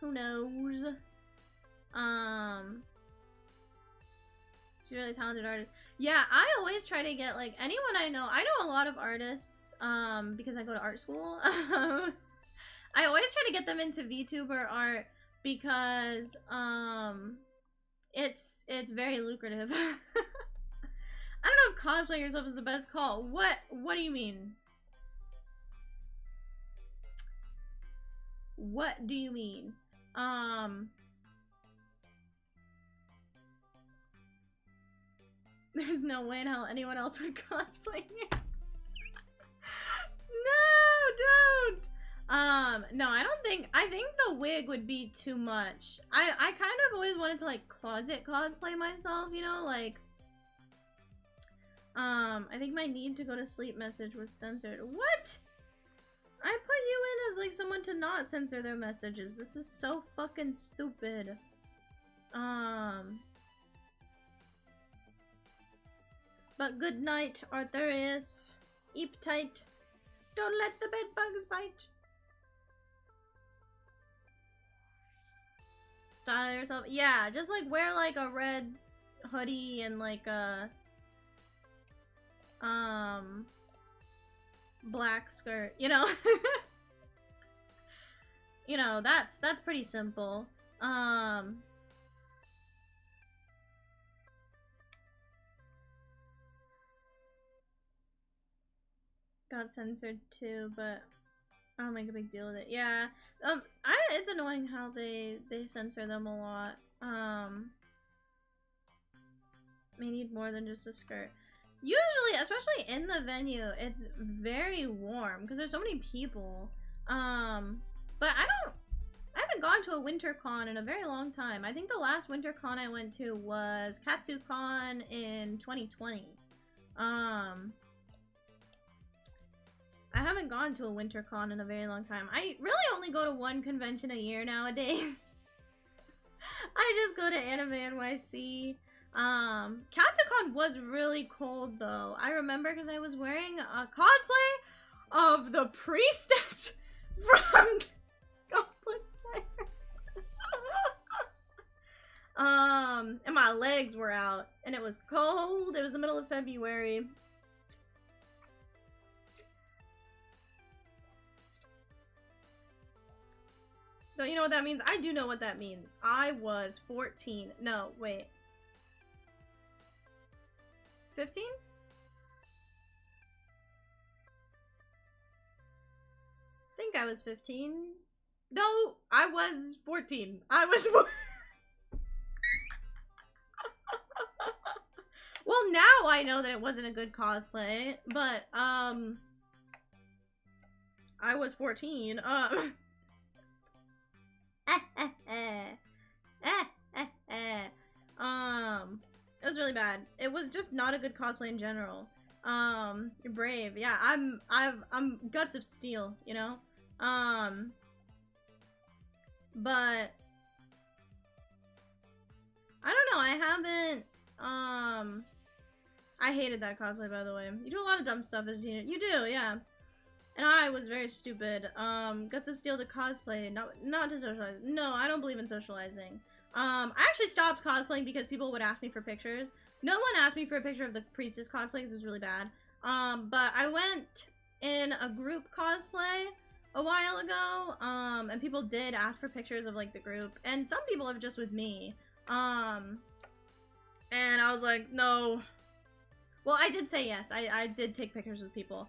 who knows? She's a really talented artist. Yeah, I always try to get like anyone I know a lot of artists, because I go to art school. I always try to get them into VTuber art because it's very lucrative. I don't know if cosplay yourself is the best call. What do you mean? What do you mean? There's no way in hell anyone else would cosplay me. No, don't! No, I think the wig would be too much. I kind of always wanted to like closet cosplay myself, you know, like I think my need to go to sleep message was censored. What? I put you in as like someone to not censor their messages. This is so fucking stupid. But good night, Arthurius. Eep tight. Don't let the bed bugs bite. Style yourself. Yeah, just like wear like a red hoodie and like a black skirt, you know. You know, that's pretty simple. Got censored too, but I don't make a big deal with it. Yeah, it's annoying how they censor them a lot. May need more than just a skirt. Usually, especially in the venue, it's very warm because there's so many people. But I haven't gone to a winter con in a very long time. I think the last winter con I went to was KatsuCon in 2020. I haven't gone to a winter con in a very long time. I really only go to one convention a year nowadays. I just go to Anime NYC. KatsuCon was really cold though. I remember because I was wearing a cosplay of the priestess from Goblin Slayer. And my legs were out and it was cold. It was the middle of February. Don't you know what that means? I do know what that means. I was 14. No, wait. 15? I think I was 15. No, I was 14. I was Well, now I know that it wasn't a good cosplay, but I was 14. It was really bad. It was just not a good cosplay in general. You're brave. Yeah, I'm guts of steel, you know? But I don't know, I haven't, I hated that cosplay, by the way. You do a lot of dumb stuff as a teenager. You do, yeah. And I was very stupid. Guts of steel to cosplay, not to socialize. No, I don't believe in socializing. I actually stopped cosplaying because people would ask me for pictures. No one asked me for a picture of the priestess cosplay because it was really bad. But I went in a group cosplay a while ago, and people did ask for pictures of like the group, and some people have just with me. And I was like, no. Well, I did say yes. I did take pictures with people.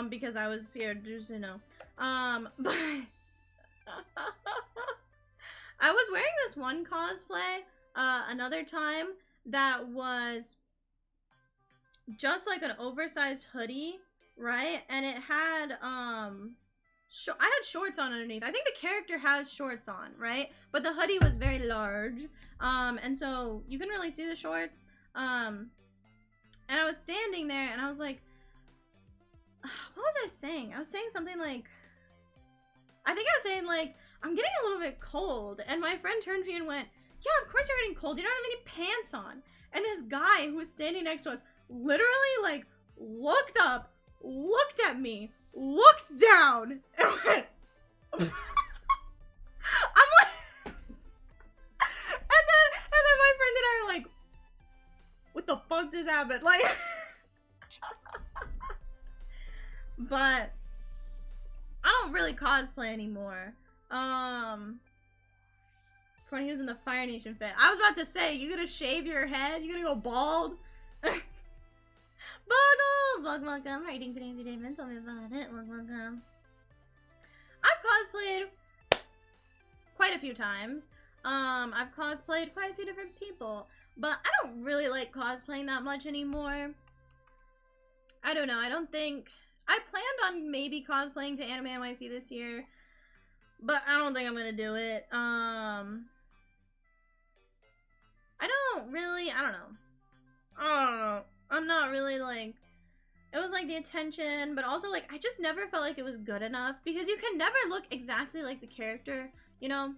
Because I was scared, just, you know. But I was wearing this one cosplay, another time that was just like an oversized hoodie, right? And it had, I had shorts on underneath. I think the character has shorts on, right? But the hoodie was very large. And so you couldn't really see the shorts. And I was standing there and I was like, what was I saying? I was saying something like, I think I was saying like, I'm getting a little bit cold. And my friend turned to me and went, yeah, of course you're getting cold. You don't have any pants on. And this guy who was standing next to us literally like looked up, looked at me, looked down, and went, I'm like, and then my friend and I are like, what the fuck just happened? Like, but I don't really cosplay anymore. When he was in the Fire Nation fit. I was about to say, you gonna shave your head? You gonna go bald? Buggles! Welcome. Writing for Nancy David. Tell me about it. Welcome. I've cosplayed quite a few times. I've cosplayed quite a few different people. But I don't really like cosplaying that much anymore. I don't know. I don't think... I planned on maybe cosplaying to Anime NYC this year. But I don't think I'm gonna do it. I don't know. I'm not really like, it was like the attention, but also like, I just never felt like it was good enough because you can never look exactly like the character, you know?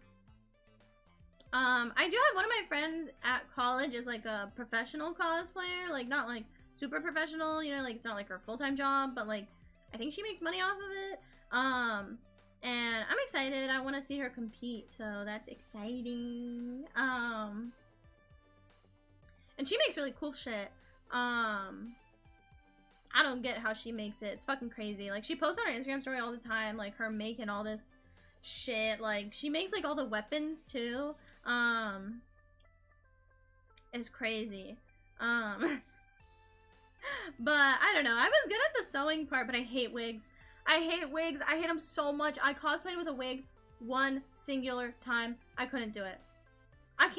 I do have one of my friends at college is like a professional cosplayer, like not like super professional, you know, like it's not like her full-time job, but like, I think she makes money off of it. And I'm excited. I want to see her compete, so that's exciting. And she makes really cool shit. I don't get how she makes it. It's fucking crazy. Like, she posts on her Instagram story all the time, like, her making all this shit. Like, she makes, like, all the weapons, too. It's crazy. But, I don't know. I was good at the sewing part, but I hate wigs. I hate wigs. I hate them so much. I cosplayed with a wig one singular time. I couldn't do it. I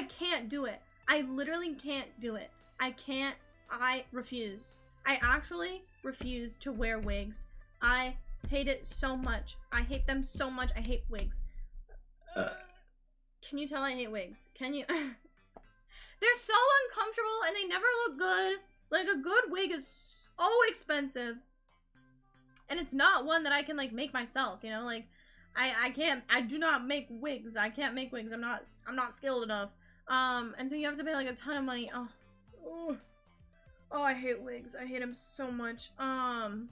can't do it. I literally can't do it. I refuse. I actually refuse to wear wigs. I hate it so much. I hate them so much. I hate wigs. Can you tell I hate wigs? Can you? They're so uncomfortable and they never look good. Like, a good wig is so expensive. And it's not one that I can, like, make myself, you know? Like, I do not make wigs. I can't make wigs. I'm not skilled enough. And so you have to pay, like, a ton of money. Oh, I hate wigs. I hate them so much. So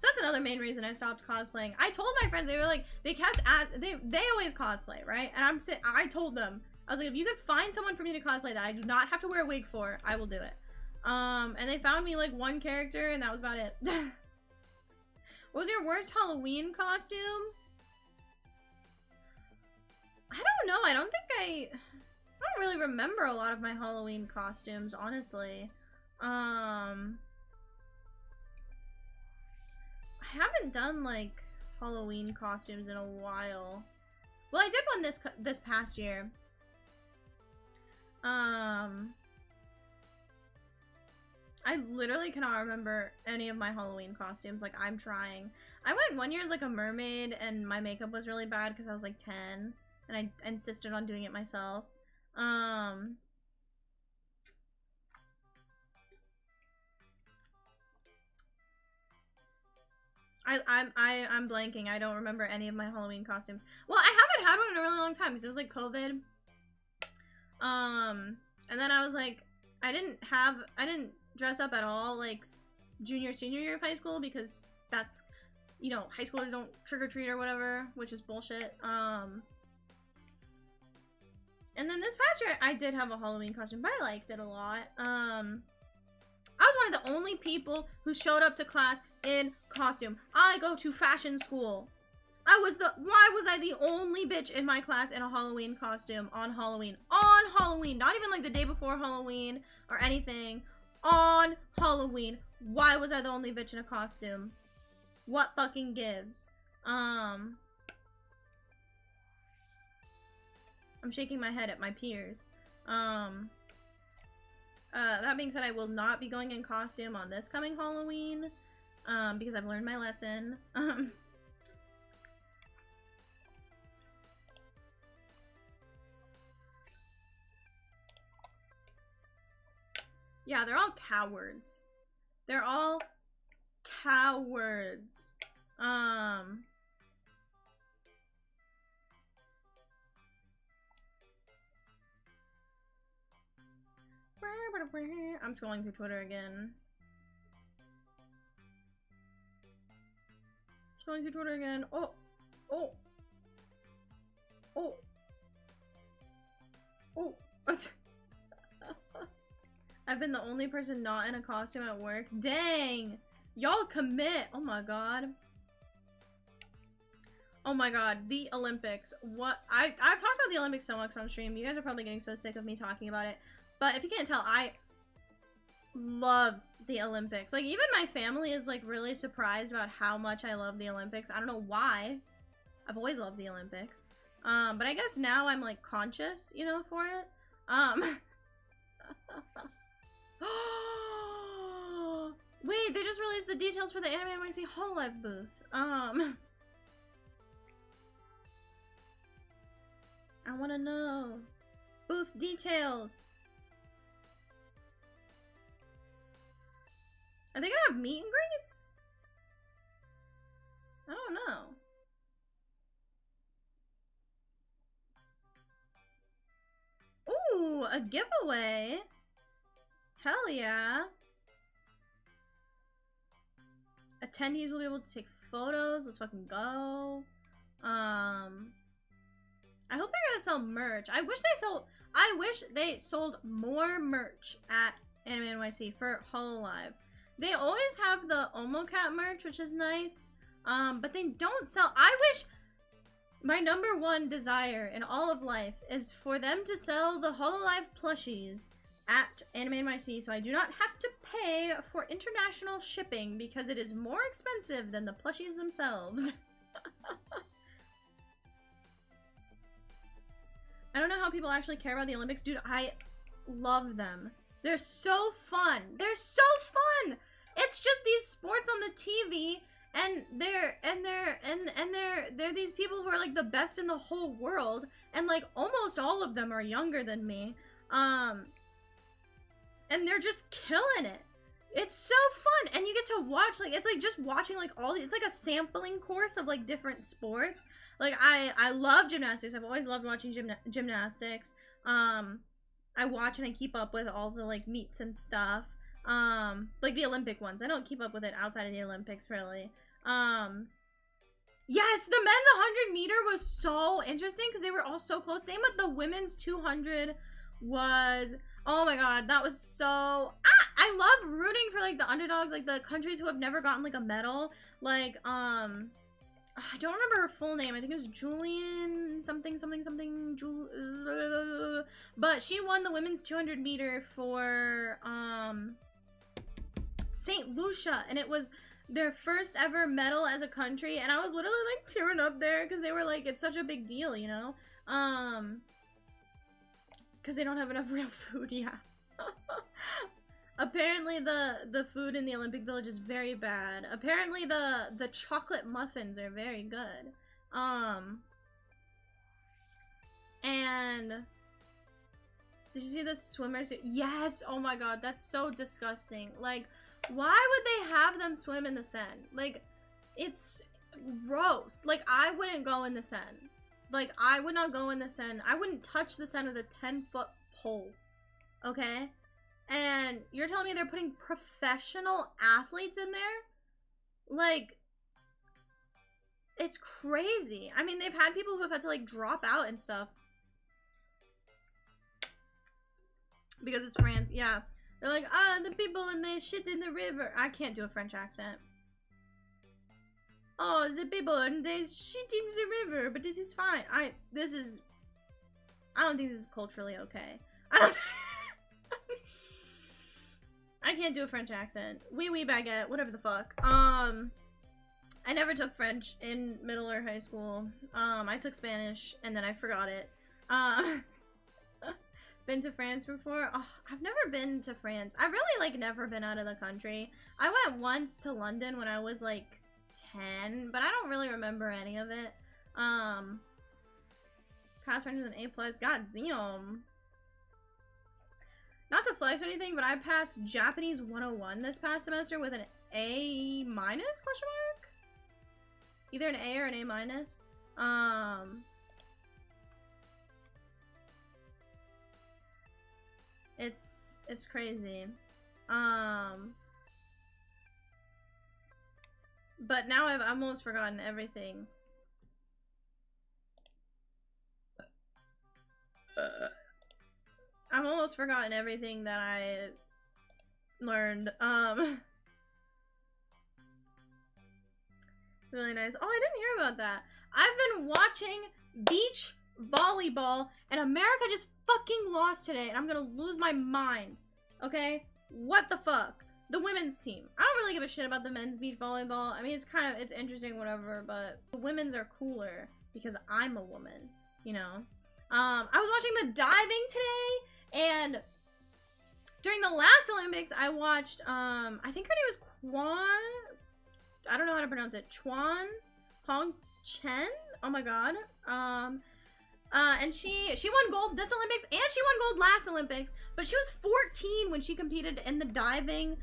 that's another main reason I stopped cosplaying. I told my friends, they were like, they always cosplay, right? And I told them, I was like, if you could find someone for me to cosplay that I do not have to wear a wig for, I will do it. And they found me, like, one character, and that was about it. What was your worst Halloween costume? I don't know. I don't really remember a lot of my Halloween costumes, honestly. I haven't done, like, Halloween costumes in a while. Well, I did one this past year. I literally cannot remember any of my Halloween costumes. Like, I'm trying. I went one year as, like, a mermaid, and my makeup was really bad because I was, like, 10. And I insisted on doing it myself. I'm blanking. I don't remember any of my Halloween costumes. Well, I haven't had one in a really long time because it was, like, COVID. And then I was, like, I didn't dress up at all, like, senior year of high school because that's, you know, high schoolers don't trick-or-treat or whatever, which is bullshit. And then this past year, I did have a Halloween costume, but I liked it a lot. I was one of the only people who showed up to class in costume. I go to fashion school. Why was I the only bitch in my class in a Halloween costume on Halloween? On Halloween, not even like the day before Halloween or anything. On Halloween, why was I the only bitch in a costume? What fucking gives? I'm shaking my head at my peers. That being said, I will not be going in costume on this coming Halloween, because I've learned my lesson. Yeah, they're all cowards. They're all cowards. I'm scrolling through Twitter again. Scrolling through Twitter again. Oh. Oh. Oh. Oh. I've been the only person not in a costume at work. Dang! Y'all commit! Oh my god. Oh my god, the Olympics. What? I've talked about the Olympics so much on stream. You guys are probably getting so sick of me talking about it. But if you can't tell, I love the Olympics. Like, even my family is, like, really surprised about how much I love the Olympics. I don't know why. I've always loved the Olympics. But I guess now I'm, like, conscious, you know, for it. Wait, they just released the details for the Anime NYC Hololive booth. I wanna know. Booth details. Are they gonna have meet and greets? I don't know. Ooh, a giveaway. Hell yeah. Attendees will be able to take photos. Let's fucking go. I hope they're gonna sell merch. I wish they sold more merch at Anime NYC for Hololive. They always have the Omocat merch, which is nice. But they don't sell. I wish my #1 desire in all of life is for them to sell the Hololive plushies at Anime NYC, so I do not have to pay for international shipping because it is more expensive than the plushies themselves. I don't know how people actually care about the Olympics. Dude, I love them. They're so fun. They're so fun. It's just these sports on the TV, and they're these people who are like the best in the whole world, and like almost all of them are younger than me. And they're just killing it. It's so fun, and you get to watch, like, it's like just watching like all it's like a sampling course of like different sports. Like I love gymnastics. I've always loved watching gymnastics. I watch and I keep up with all the like meets and stuff. Like the Olympic ones. I don't keep up with it outside of the Olympics really. Yes, the men's 100 meter was so interesting because they were all so close. Same with the women's 200 was, oh my god, that was so, I love rooting for like the underdogs, like the countries who have never gotten like a medal. Like, I don't remember her full name. I think it was Julian something. But she won the women's 200 meter for St. Lucia, and it was their first ever medal as a country, and I was literally like tearing up there because they were like, it's such a big deal, you know, because they don't have enough real food. Yeah. Apparently the food in the Olympic Village is very bad. Apparently the chocolate muffins are very good. And did you see the swimmers? Yes. Oh my god, that's so disgusting. Like, why would they have them swim in the Seine? Like, it's gross. Like, I wouldn't go in the Seine. Like, I would not go in the Seine. I wouldn't touch the Seine with a 10-foot pole. Okay? And you're telling me they're putting professional athletes in there? Like, it's crazy. I mean, they've had people who have had to, like, drop out and stuff. Because it's France. Yeah. They're like, the people and they shit in the river. I can't do a French accent. oh, the people and they shit in the river, but it is fine. I don't think this is culturally okay. I can't do a French accent. Oui, baguette, whatever the fuck. I never took French in middle or high school. I took Spanish and then I forgot it. Been to France before? Oh, I've never been to France. I've really, like, never been out of the country. I went once to London when I was, like, 10, but I don't really remember any of it. Past French is an A+. God damn. Not to flex or anything, but I passed Japanese 101 this past semester with an A-? Question mark? Either an A or an A-. It's crazy. But now I've almost forgotten everything. I've almost forgotten everything that I learned. Really nice. Oh, I didn't hear about that. I've been watching beach volleyball and America just fucking lost today and I'm gonna lose my mind. Okay? What the fuck? The women's team. I don't really give a shit about the men's beach volleyball. I mean, it's interesting, whatever, but the women's are cooler because I'm a woman, you know? I was watching the diving today, and during the last Olympics, I watched, I think her name was Kwan, I don't know how to pronounce it, Chuan Hong Chen? Oh my god. And she won gold this Olympics, and she won gold last Olympics, but she was 14 when she competed in the diving,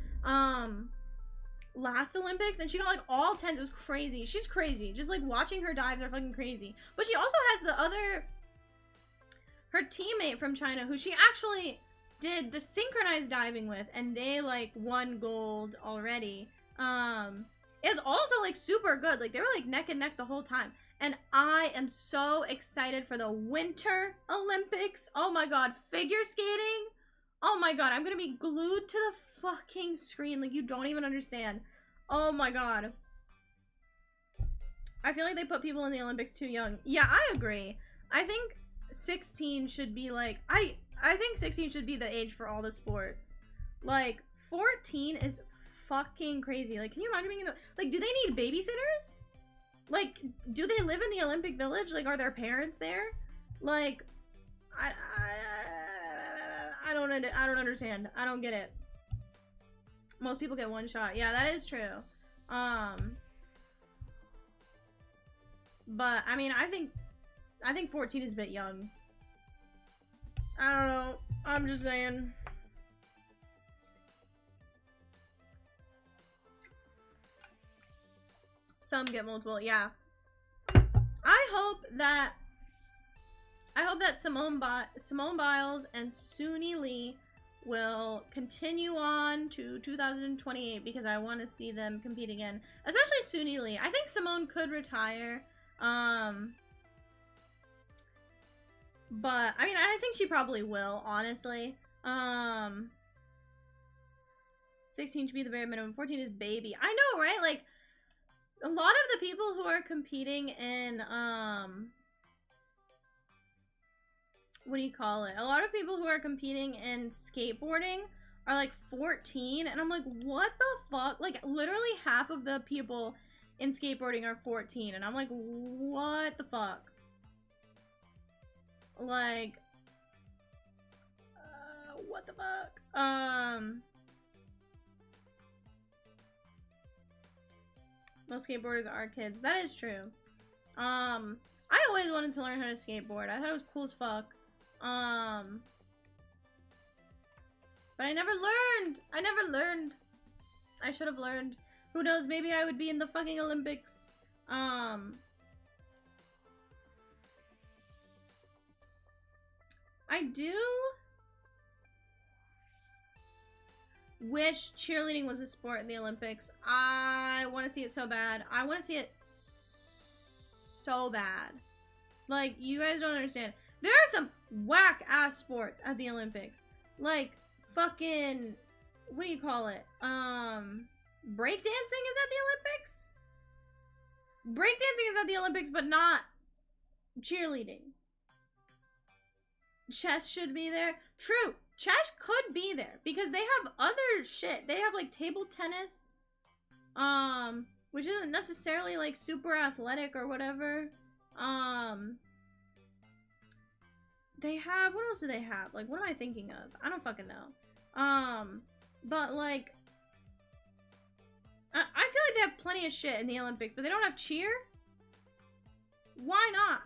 last Olympics, and she got, like, all 10s. It was crazy. She's crazy. Just, like, watching her dives are fucking crazy. But she also has the other, her teammate from China, who she actually did the synchronized diving with, and they, like, won gold already. Is also, like, super good. Like, they were, like, neck and neck the whole time. And I am so excited for the Winter Olympics. Oh my god, figure skating? Oh my god, I'm gonna be glued to the fucking screen. Like, you don't even understand. Oh my god. I feel like they put people in the Olympics too young. Yeah, I agree. I think 16 should be, like, I think 16 should be the age for all the sports. Like, 14 is fucking crazy. Like, can you imagine being in the, like, do they need babysitters? Like, do they live in the Olympic Village? Like, are their parents there? Like, I don't understand. I don't get it. Most people get one shot. Yeah, that is true. But I mean, I think 14 is a bit young. I don't know. I'm just saying. Some get multiple, yeah. I hope that Simone Biles and Suni Lee will continue on to 2028 because I want to see them compete again. Especially Suni Lee. I think Simone could retire. But I mean, I think she probably will, honestly. 16 should be the bare minimum. 14 is baby. I know, right? Like, a lot of the people who are competing in, what do you call it? A lot of people who are competing in skateboarding are like 14, and I'm like, what the fuck? Like, literally half of the people in skateboarding are 14, and I'm like, what the fuck? Like, what the fuck? Most skateboarders are kids. That is true. I always wanted to learn how to skateboard. I thought it was cool as fuck. But I never learned. I should have learned. Who knows, maybe I would be in the fucking Olympics. I do wish cheerleading was a sport in the Olympics. I want to see it so bad. I want to see it so bad. Like, you guys don't understand. There are some whack-ass sports at the Olympics. Like, fucking, what do you call it? Breakdancing is at the Olympics? Breakdancing is at the Olympics, but not cheerleading. Chess should be there. True, chess could be there because they have other shit. They have like table tennis, which isn't necessarily like super athletic or whatever. They have, what else do they have? Like, what am I thinking of? I don't fucking know. But like, I feel like they have plenty of shit in the Olympics, but they don't have cheer? Why not?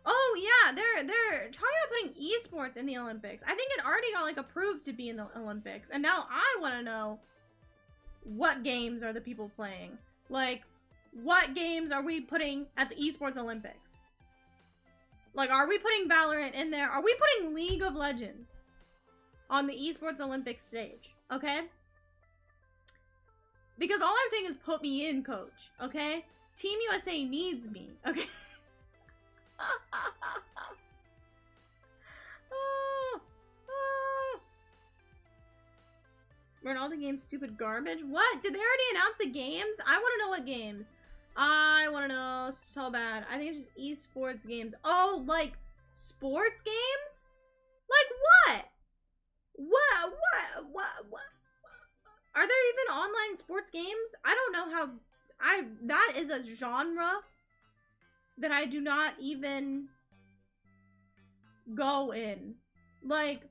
Oh yeah, they're talking about putting esports in the Olympics. I think it already got like approved to be in the Olympics, and now I want to know what games are the people playing. Like, what games are we putting at the esports Olympics? Like, are we putting Valorant in there? Are we putting League of Legends on the esports Olympics stage? Okay? Because all I'm saying is put me in, coach. Okay? Team USA needs me. Okay? Weren't all the games stupid garbage? What? Did they already announce the games? I want to know what games. I want to know so bad. I think it's just esports games. Oh, like sports games? Like what? What? Are there even online sports games? I don't know how. That is a genre that I do not even go in. Like,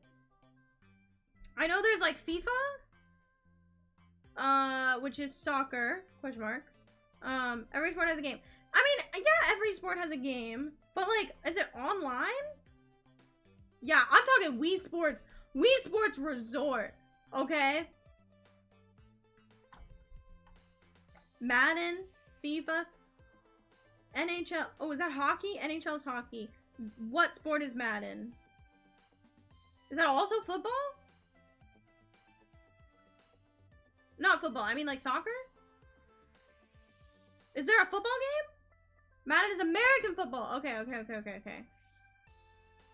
I know there's like FIFA, which is soccer, question mark. Every sport has a game. I mean, yeah, every sport has a game, but like, is it online? Yeah, I'm talking Wii Sports. Wii Sports Resort, okay? Madden, FIFA, NHL. Oh, is that hockey? NHL is hockey. What sport is Madden? Is that also football? Not football. I mean like soccer? Is there a football game? Madden is American football. Okay.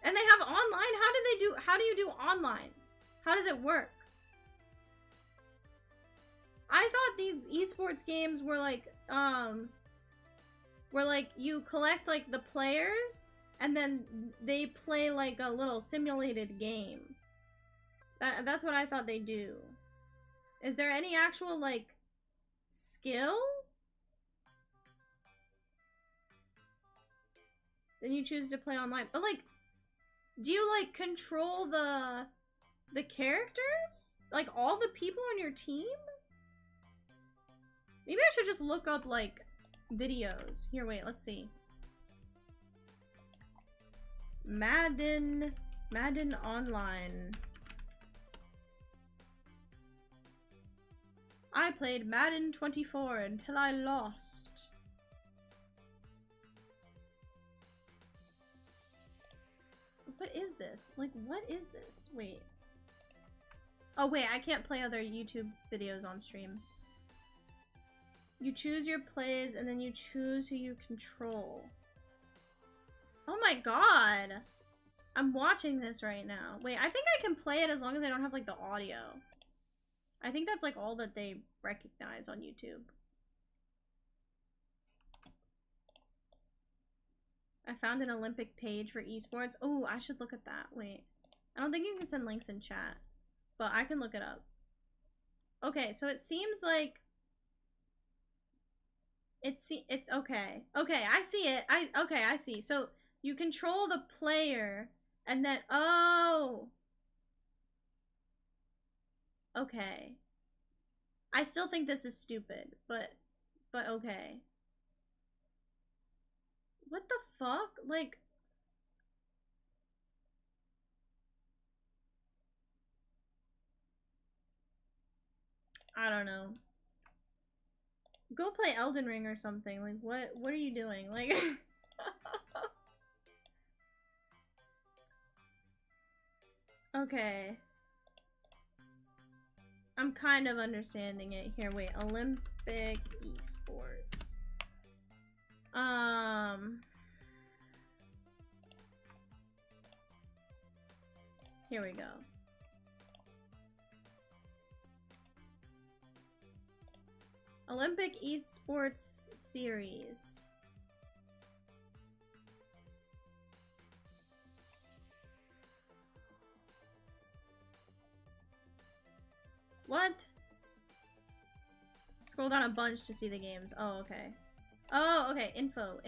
And they have online? How do you do online? How does it work? I thought these esports games were like, where like you collect like the players and then they play like a little simulated game. That's what I thought they do. Is there any actual like skill? Then you choose to play online. But like, do you like control the characters? Like all the people on your team? Maybe I should just look up like videos. Here, wait, let's see. Madden Online. I played Madden 24 until I lost. What is this? Like, what is this? Wait. Oh, wait, I can't play other YouTube videos on stream. You choose your plays, and then you choose who you control. Oh my god! I'm watching this right now. Wait, I think I can play it as long as I don't have, like, the audio. I think that's, like, all that they recognize on YouTube. I found an Olympic page for esports. Oh, I should look at that. Wait. I don't think you can send links in chat, but I can look it up. Okay, so it seems like it's okay. Okay, I see it. I see. So you control the player and then oh. Okay. I still think this is stupid, but okay. What the fuck? Like, I don't know. Go play Elden Ring or something. Like, what are you doing? Like, okay. I'm kind of understanding it here. Wait, Olympic esports. Here we go. Olympic esports series. What? Scroll down a bunch to see the games. Oh, okay. Oh, okay. Info.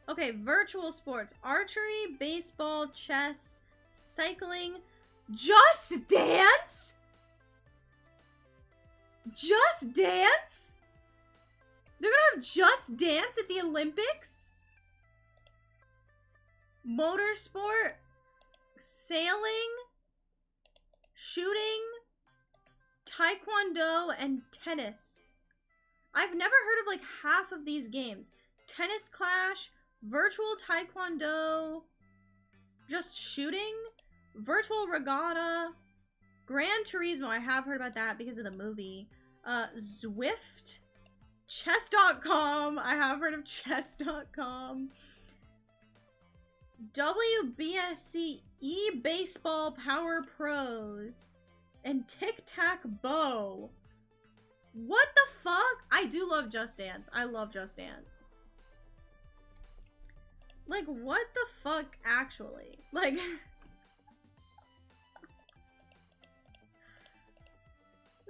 Okay, virtual sports. Archery, baseball, chess, cycling, Just Dance? Just Dance? They're gonna have Just Dance at the Olympics? Motorsport, sailing, shooting, taekwondo, and tennis. I've never heard of like half of these games. Tennis Clash, virtual taekwondo, just shooting, virtual regatta, Gran Turismo. I have heard about that because of the movie. Zwift, chess.com. I have heard of chess.com. WBSC e-baseball power pros and tic-tac-bow. What the fuck? I do love Just Dance. I love Just Dance. Like, what the fuck, actually? Like...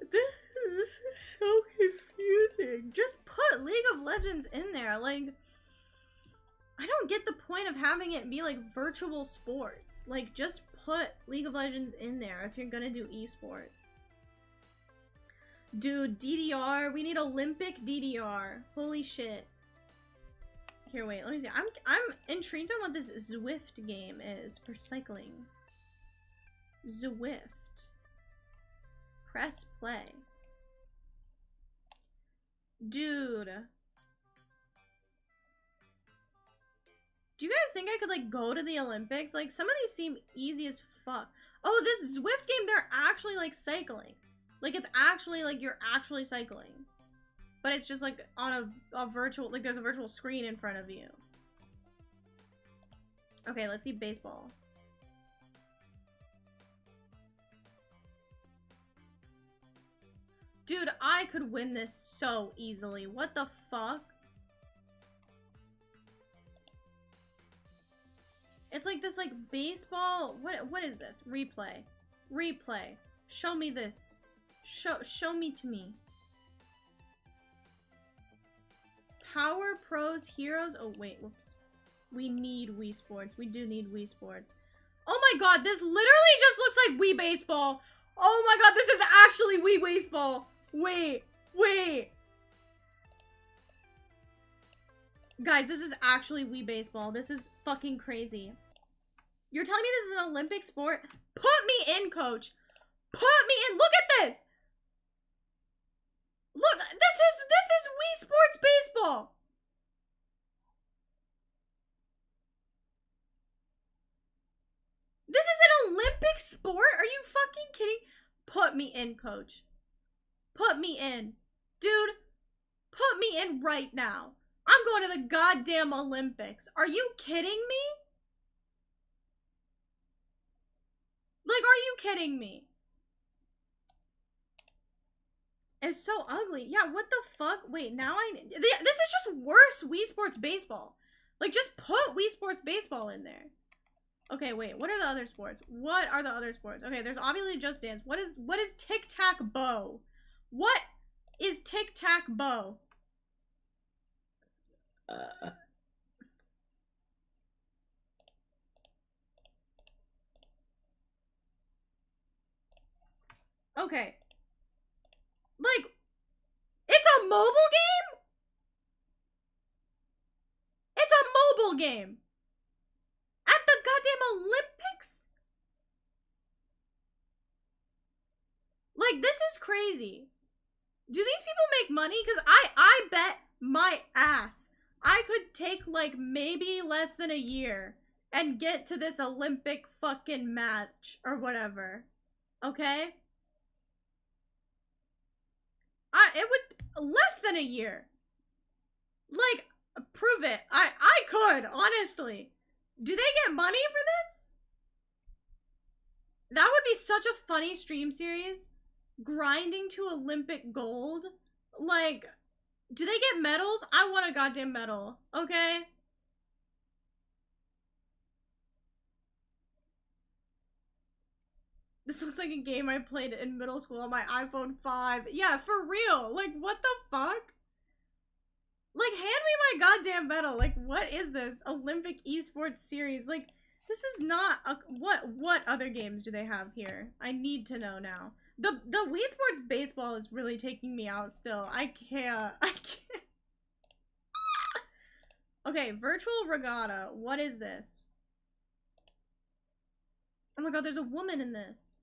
This is so confusing. Just put League of Legends in there. Like, I don't get the point of having it be, like, virtual sports. Like, just put League of Legends in there if you're gonna do esports. Dude, DDR. We need Olympic DDR. Holy shit. Here, wait, let me see. I'm intrigued on what this Zwift game is for cycling. Zwift. Press play. Dude. Do you guys think I could, like, go to the Olympics? Like, some of these seem easy as fuck. Oh, this Zwift game, they're actually, like, cycling. Like, it's actually, like, you're actually cycling. But it's just, like, on a virtual, like, there's a virtual screen in front of you. Okay, let's see baseball. Dude, I could win this so easily. What the fuck? It's like this, like, baseball. What is this? Replay. Replay. Show me this. Show me to me. Power Pros Heroes. Oh, wait. Whoops. We need Wii Sports. We do need Wii Sports. Oh my god, this literally just looks like Wii Baseball. Oh my god, this is actually Wii Baseball. Wait. Guys, this is actually Wii Baseball. This is fucking crazy. You're telling me this is an Olympic sport? Put me in, coach. Put me in. Look at this. Look, this is Wii Sports Baseball. This is an Olympic sport? Are you fucking kidding? Put me in, coach. Put me in. Dude, put me in right now. I'm going to the goddamn Olympics. Are you kidding me? Like, are you kidding me? It's so ugly. Yeah, what the fuck? Wait, now this is just worse Wii Sports Baseball. Like, just put Wii Sports Baseball in there. Okay, wait, what are the other sports? What are the other sports? Okay, there's obviously Just Dance. What is tic-tac-bow? What is tic-tac-bow? Okay. Like, it's a mobile game? It's a mobile game. At the goddamn Olympics? Like, this is crazy. Do these people make money? Because I bet my ass I could take, like, maybe less than a year and get to this Olympic fucking match or whatever. Okay? It would less than a year. Like, prove it. I could, honestly. Do they get money for this? That would be such a funny stream series. Grinding to Olympic gold. Like, Do they get medals? I want a goddamn medal, okay? This looks like a game I played in middle school on my iPhone 5. Yeah, for real. Like, what the fuck? Like, hand me my goddamn medal. Like, what is this? Olympic Esports series. Like, this is not a, what other games do they have here? I need to know now. The Wii Sports Baseball is really taking me out still. I can't. Okay, virtual regatta. What is this? Oh my god, there's a woman in this.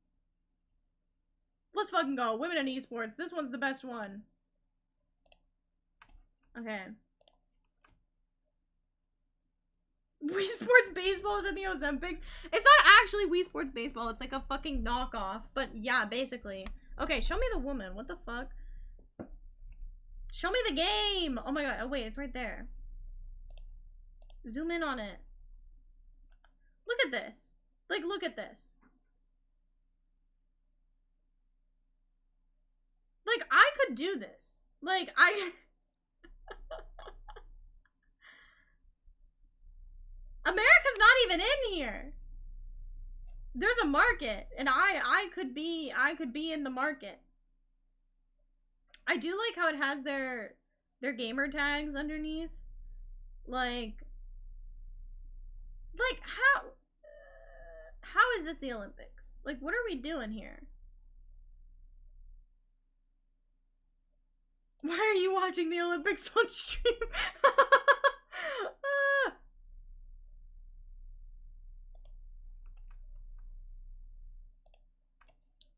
Let's fucking go. Women in esports. This one's the best one. Okay. Wii Sports Baseball is in the Olympics. It's not actually Wii Sports Baseball. It's like a fucking knockoff. But yeah, basically. Okay, show me the woman. What the fuck? Show me the game. Oh my god. Oh wait, it's right there. Zoom in on it. Look at this. Like, look at this. Like, I could do this. Like, America's not even in here. There's a market, and I could be in the market. I do like how it has their gamer tags underneath. Like how is this the Olympics? Like, what are we doing here? Why are you watching the Olympics on stream?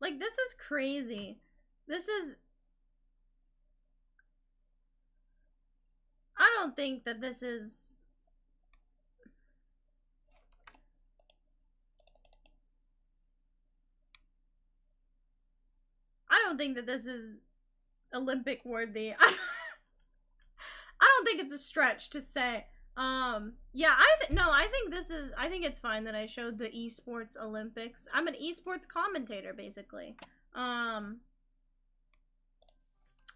Like, this is crazy. This is... I don't think that this is... I don't think that this is Olympic worthy. I don't think it's a stretch to say. Yeah, I think it's fine that I showed the esports Olympics. I'm an esports commentator, basically.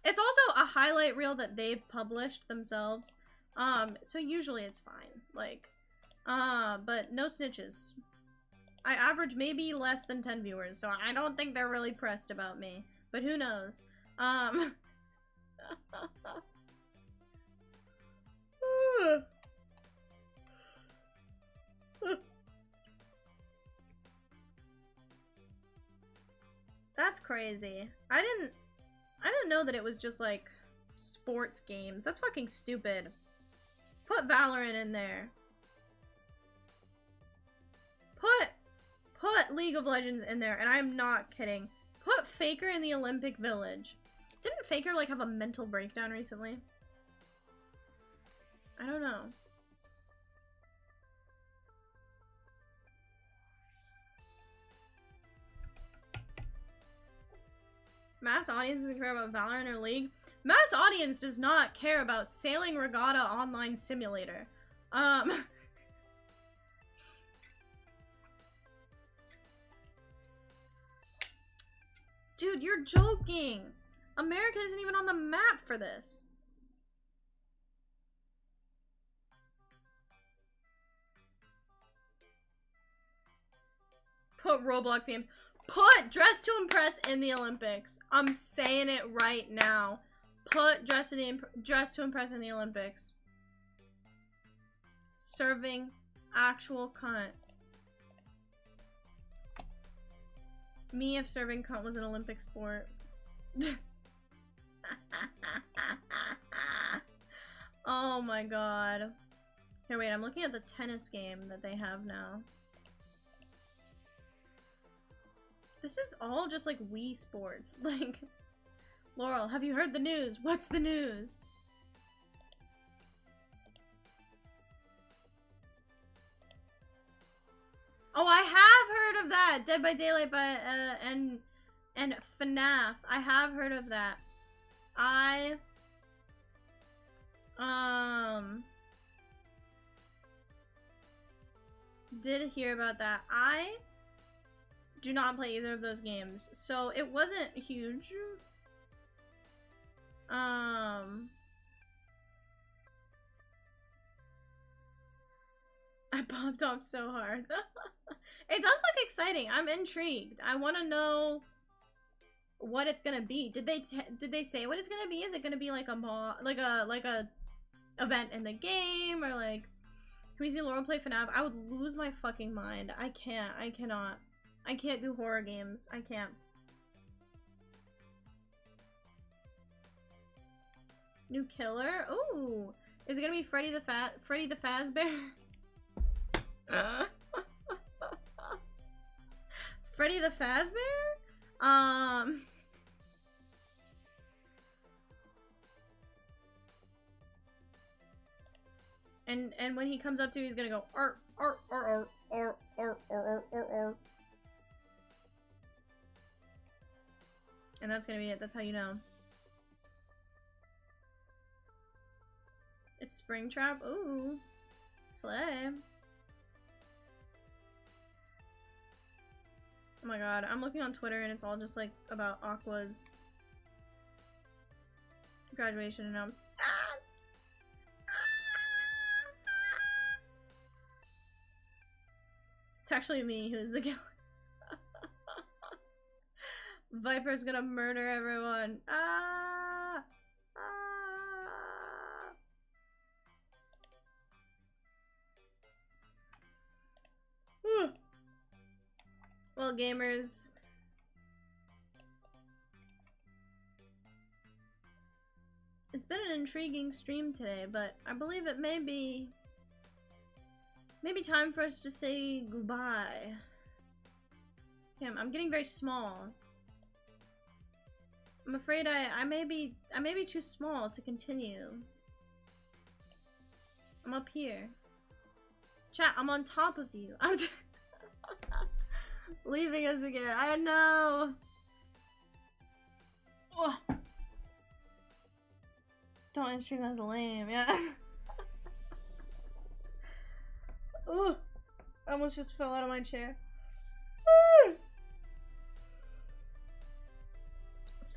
It's also a highlight reel that they've published themselves. So usually it's fine. Like, but no snitches. I average maybe less than 10 viewers, so I don't think they're really pressed about me. But who knows? That's crazy. I didn't know that it was just like sports games. That's fucking stupid. Put Valorant in there. Put League of Legends in there, and I'm not kidding. Put Faker in the Olympic Village. Didn't Faker like have a mental breakdown recently? I don't know. Mass audience doesn't care about Valorant or League. Mass audience does not care about Sailing Regatta Online Simulator. Dude, you're joking. America isn't even on the map for this. Put Roblox games. Put Dress to Impress in the Olympics. I'm saying it right now. Put Dress to Impress in the Olympics. Serving actual cunt. Me if serving cunt was an Olympic sport. Oh my god. Here, wait, I'm looking at the tennis game that they have now. This is all just like Wii Sports. Like, Laurel, have you heard the news? What's the news? Oh, I have heard of that. Dead by Daylight and FNAF. I have heard of that. I did hear about that. I do not play either of those games, so it wasn't huge. I popped off so hard. It does look exciting. I'm intrigued. I want to know what it's gonna be. Did they say what it's gonna be? Is it gonna be like a event in the game, or like, can we see Laurel play FNAF? I would lose my fucking mind. I cannot. I can't do horror games. I can't. New killer? Ooh. Is it gonna be Freddy the Fazbear? Freddy the Fazbear? And when he comes up to you, he's gonna go art. And that's gonna be it. That's how you know. It's Springtrap. Ooh. Slay. Oh my god, I'm looking on Twitter and it's all just like about Aqua's graduation and I'm sad. It's actually me who's the killer. Viper's gonna murder everyone. Ah! Ah! Whew. Well, gamers, it's been an intriguing stream today, but I believe it may be time for us to say goodbye. Sam, I'm getting very small. I'm afraid I may be too small to continue. I'm up here. Chat, I'm on top of you. I'm leaving us again. I know. Oh. Don't end stream as lame. Yeah. Ugh. I almost just fell out of my chair.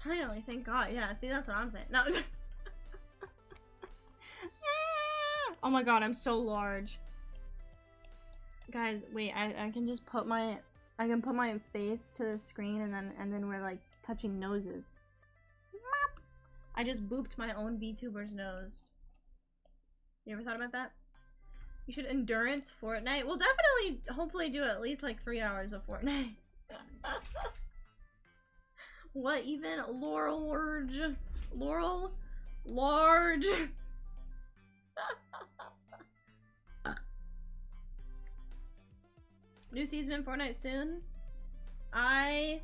Finally, thank God. Yeah, see, that's what I'm saying. No. Oh my God, I'm so large. Guys, wait, I can just put my face to the screen and then we're like touching noses. I just booped my own VTuber's nose. You ever thought about that? You should endurance Fortnite. We'll definitely, hopefully do at least like 3 hours of Fortnite. What even? Laurel large. New season in Fortnite soon? I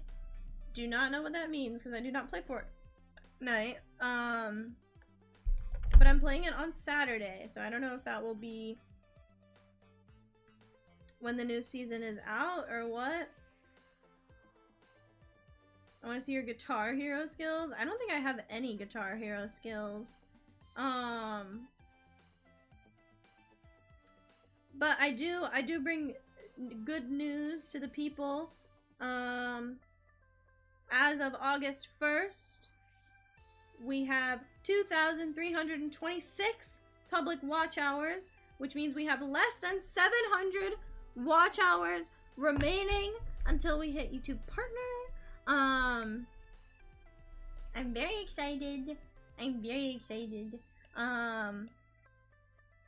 do not know what that means because I do not play Fortnite. But I'm playing it on Saturday, so I don't know if that will be when the new season is out or what. I want to see your Guitar Hero skills. I don't think I have any Guitar Hero skills. But I do bring good news to the people. As of August 1st, we have 2,326 public watch hours, which means we have less than 700 watch hours remaining until we hit YouTube Partner. I'm very excited. I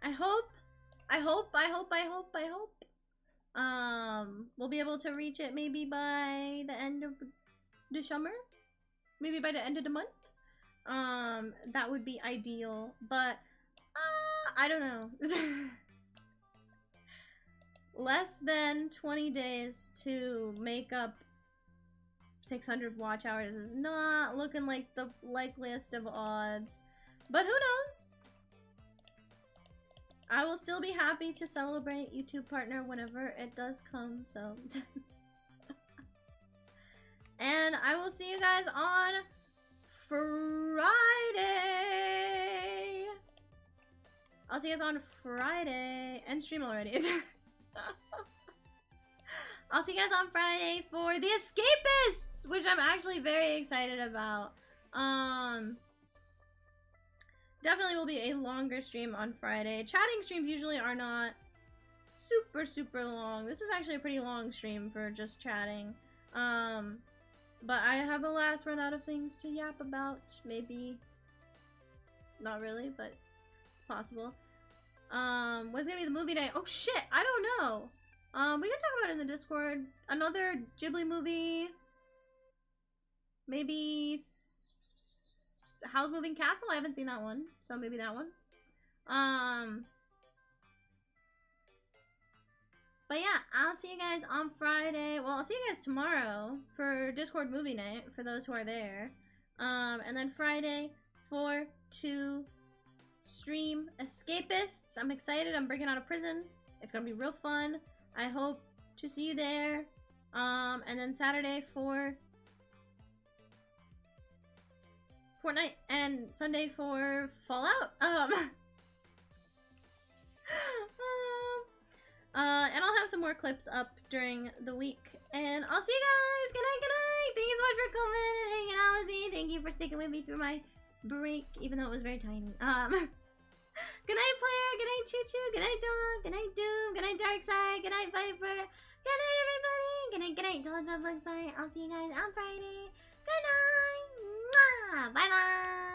hope we'll be able to reach it maybe by the end of the summer, maybe by the end of the month. That would be ideal, but I don't know. Less than 20 days to make up 600 watch hours is not looking like the likeliest of odds, but who knows? I will still be happy to celebrate YouTube Partner whenever it does come, so. And I will see you guys on Friday. I'll see you guys on Friday. End stream already. I'll see you guys on Friday for The Escapists, which I'm actually very excited about. Definitely will be a longer stream on Friday. Chatting streams usually are not super, super long. This is actually a pretty long stream for just chatting. But I have alas run out of things to yap about. Maybe not really, but it's possible. What's gonna be the movie night? Oh shit, I don't know. We can talk about it in the Discord. Another Ghibli movie. Maybe Howl's Moving Castle. I haven't seen that one, so maybe that one. But yeah, I'll see you guys on Friday. Well, I'll see you guys tomorrow for Discord movie night for those who are there. And then Friday for 2 stream Escapists. I'm excited. I'm breaking out of prison. It's gonna be real fun. I hope to see you there. And then Saturday for Fortnite and Sunday for Fallout. And I'll have some more clips up during the week. And I'll see you guys. Good night, good night. Thank you so much for coming and hanging out with me. Thank you for sticking with me through my break, even though it was very tiny. Good night, player. Good night, Choo Choo. Good night, Dog. Good night, Doom. Good night, Darkside. Good night, Viper. Good night, everybody. Good night, good night. Don't let Bugs Bye. I'll see you guys on Friday. Good night. Mwah. Bye bye.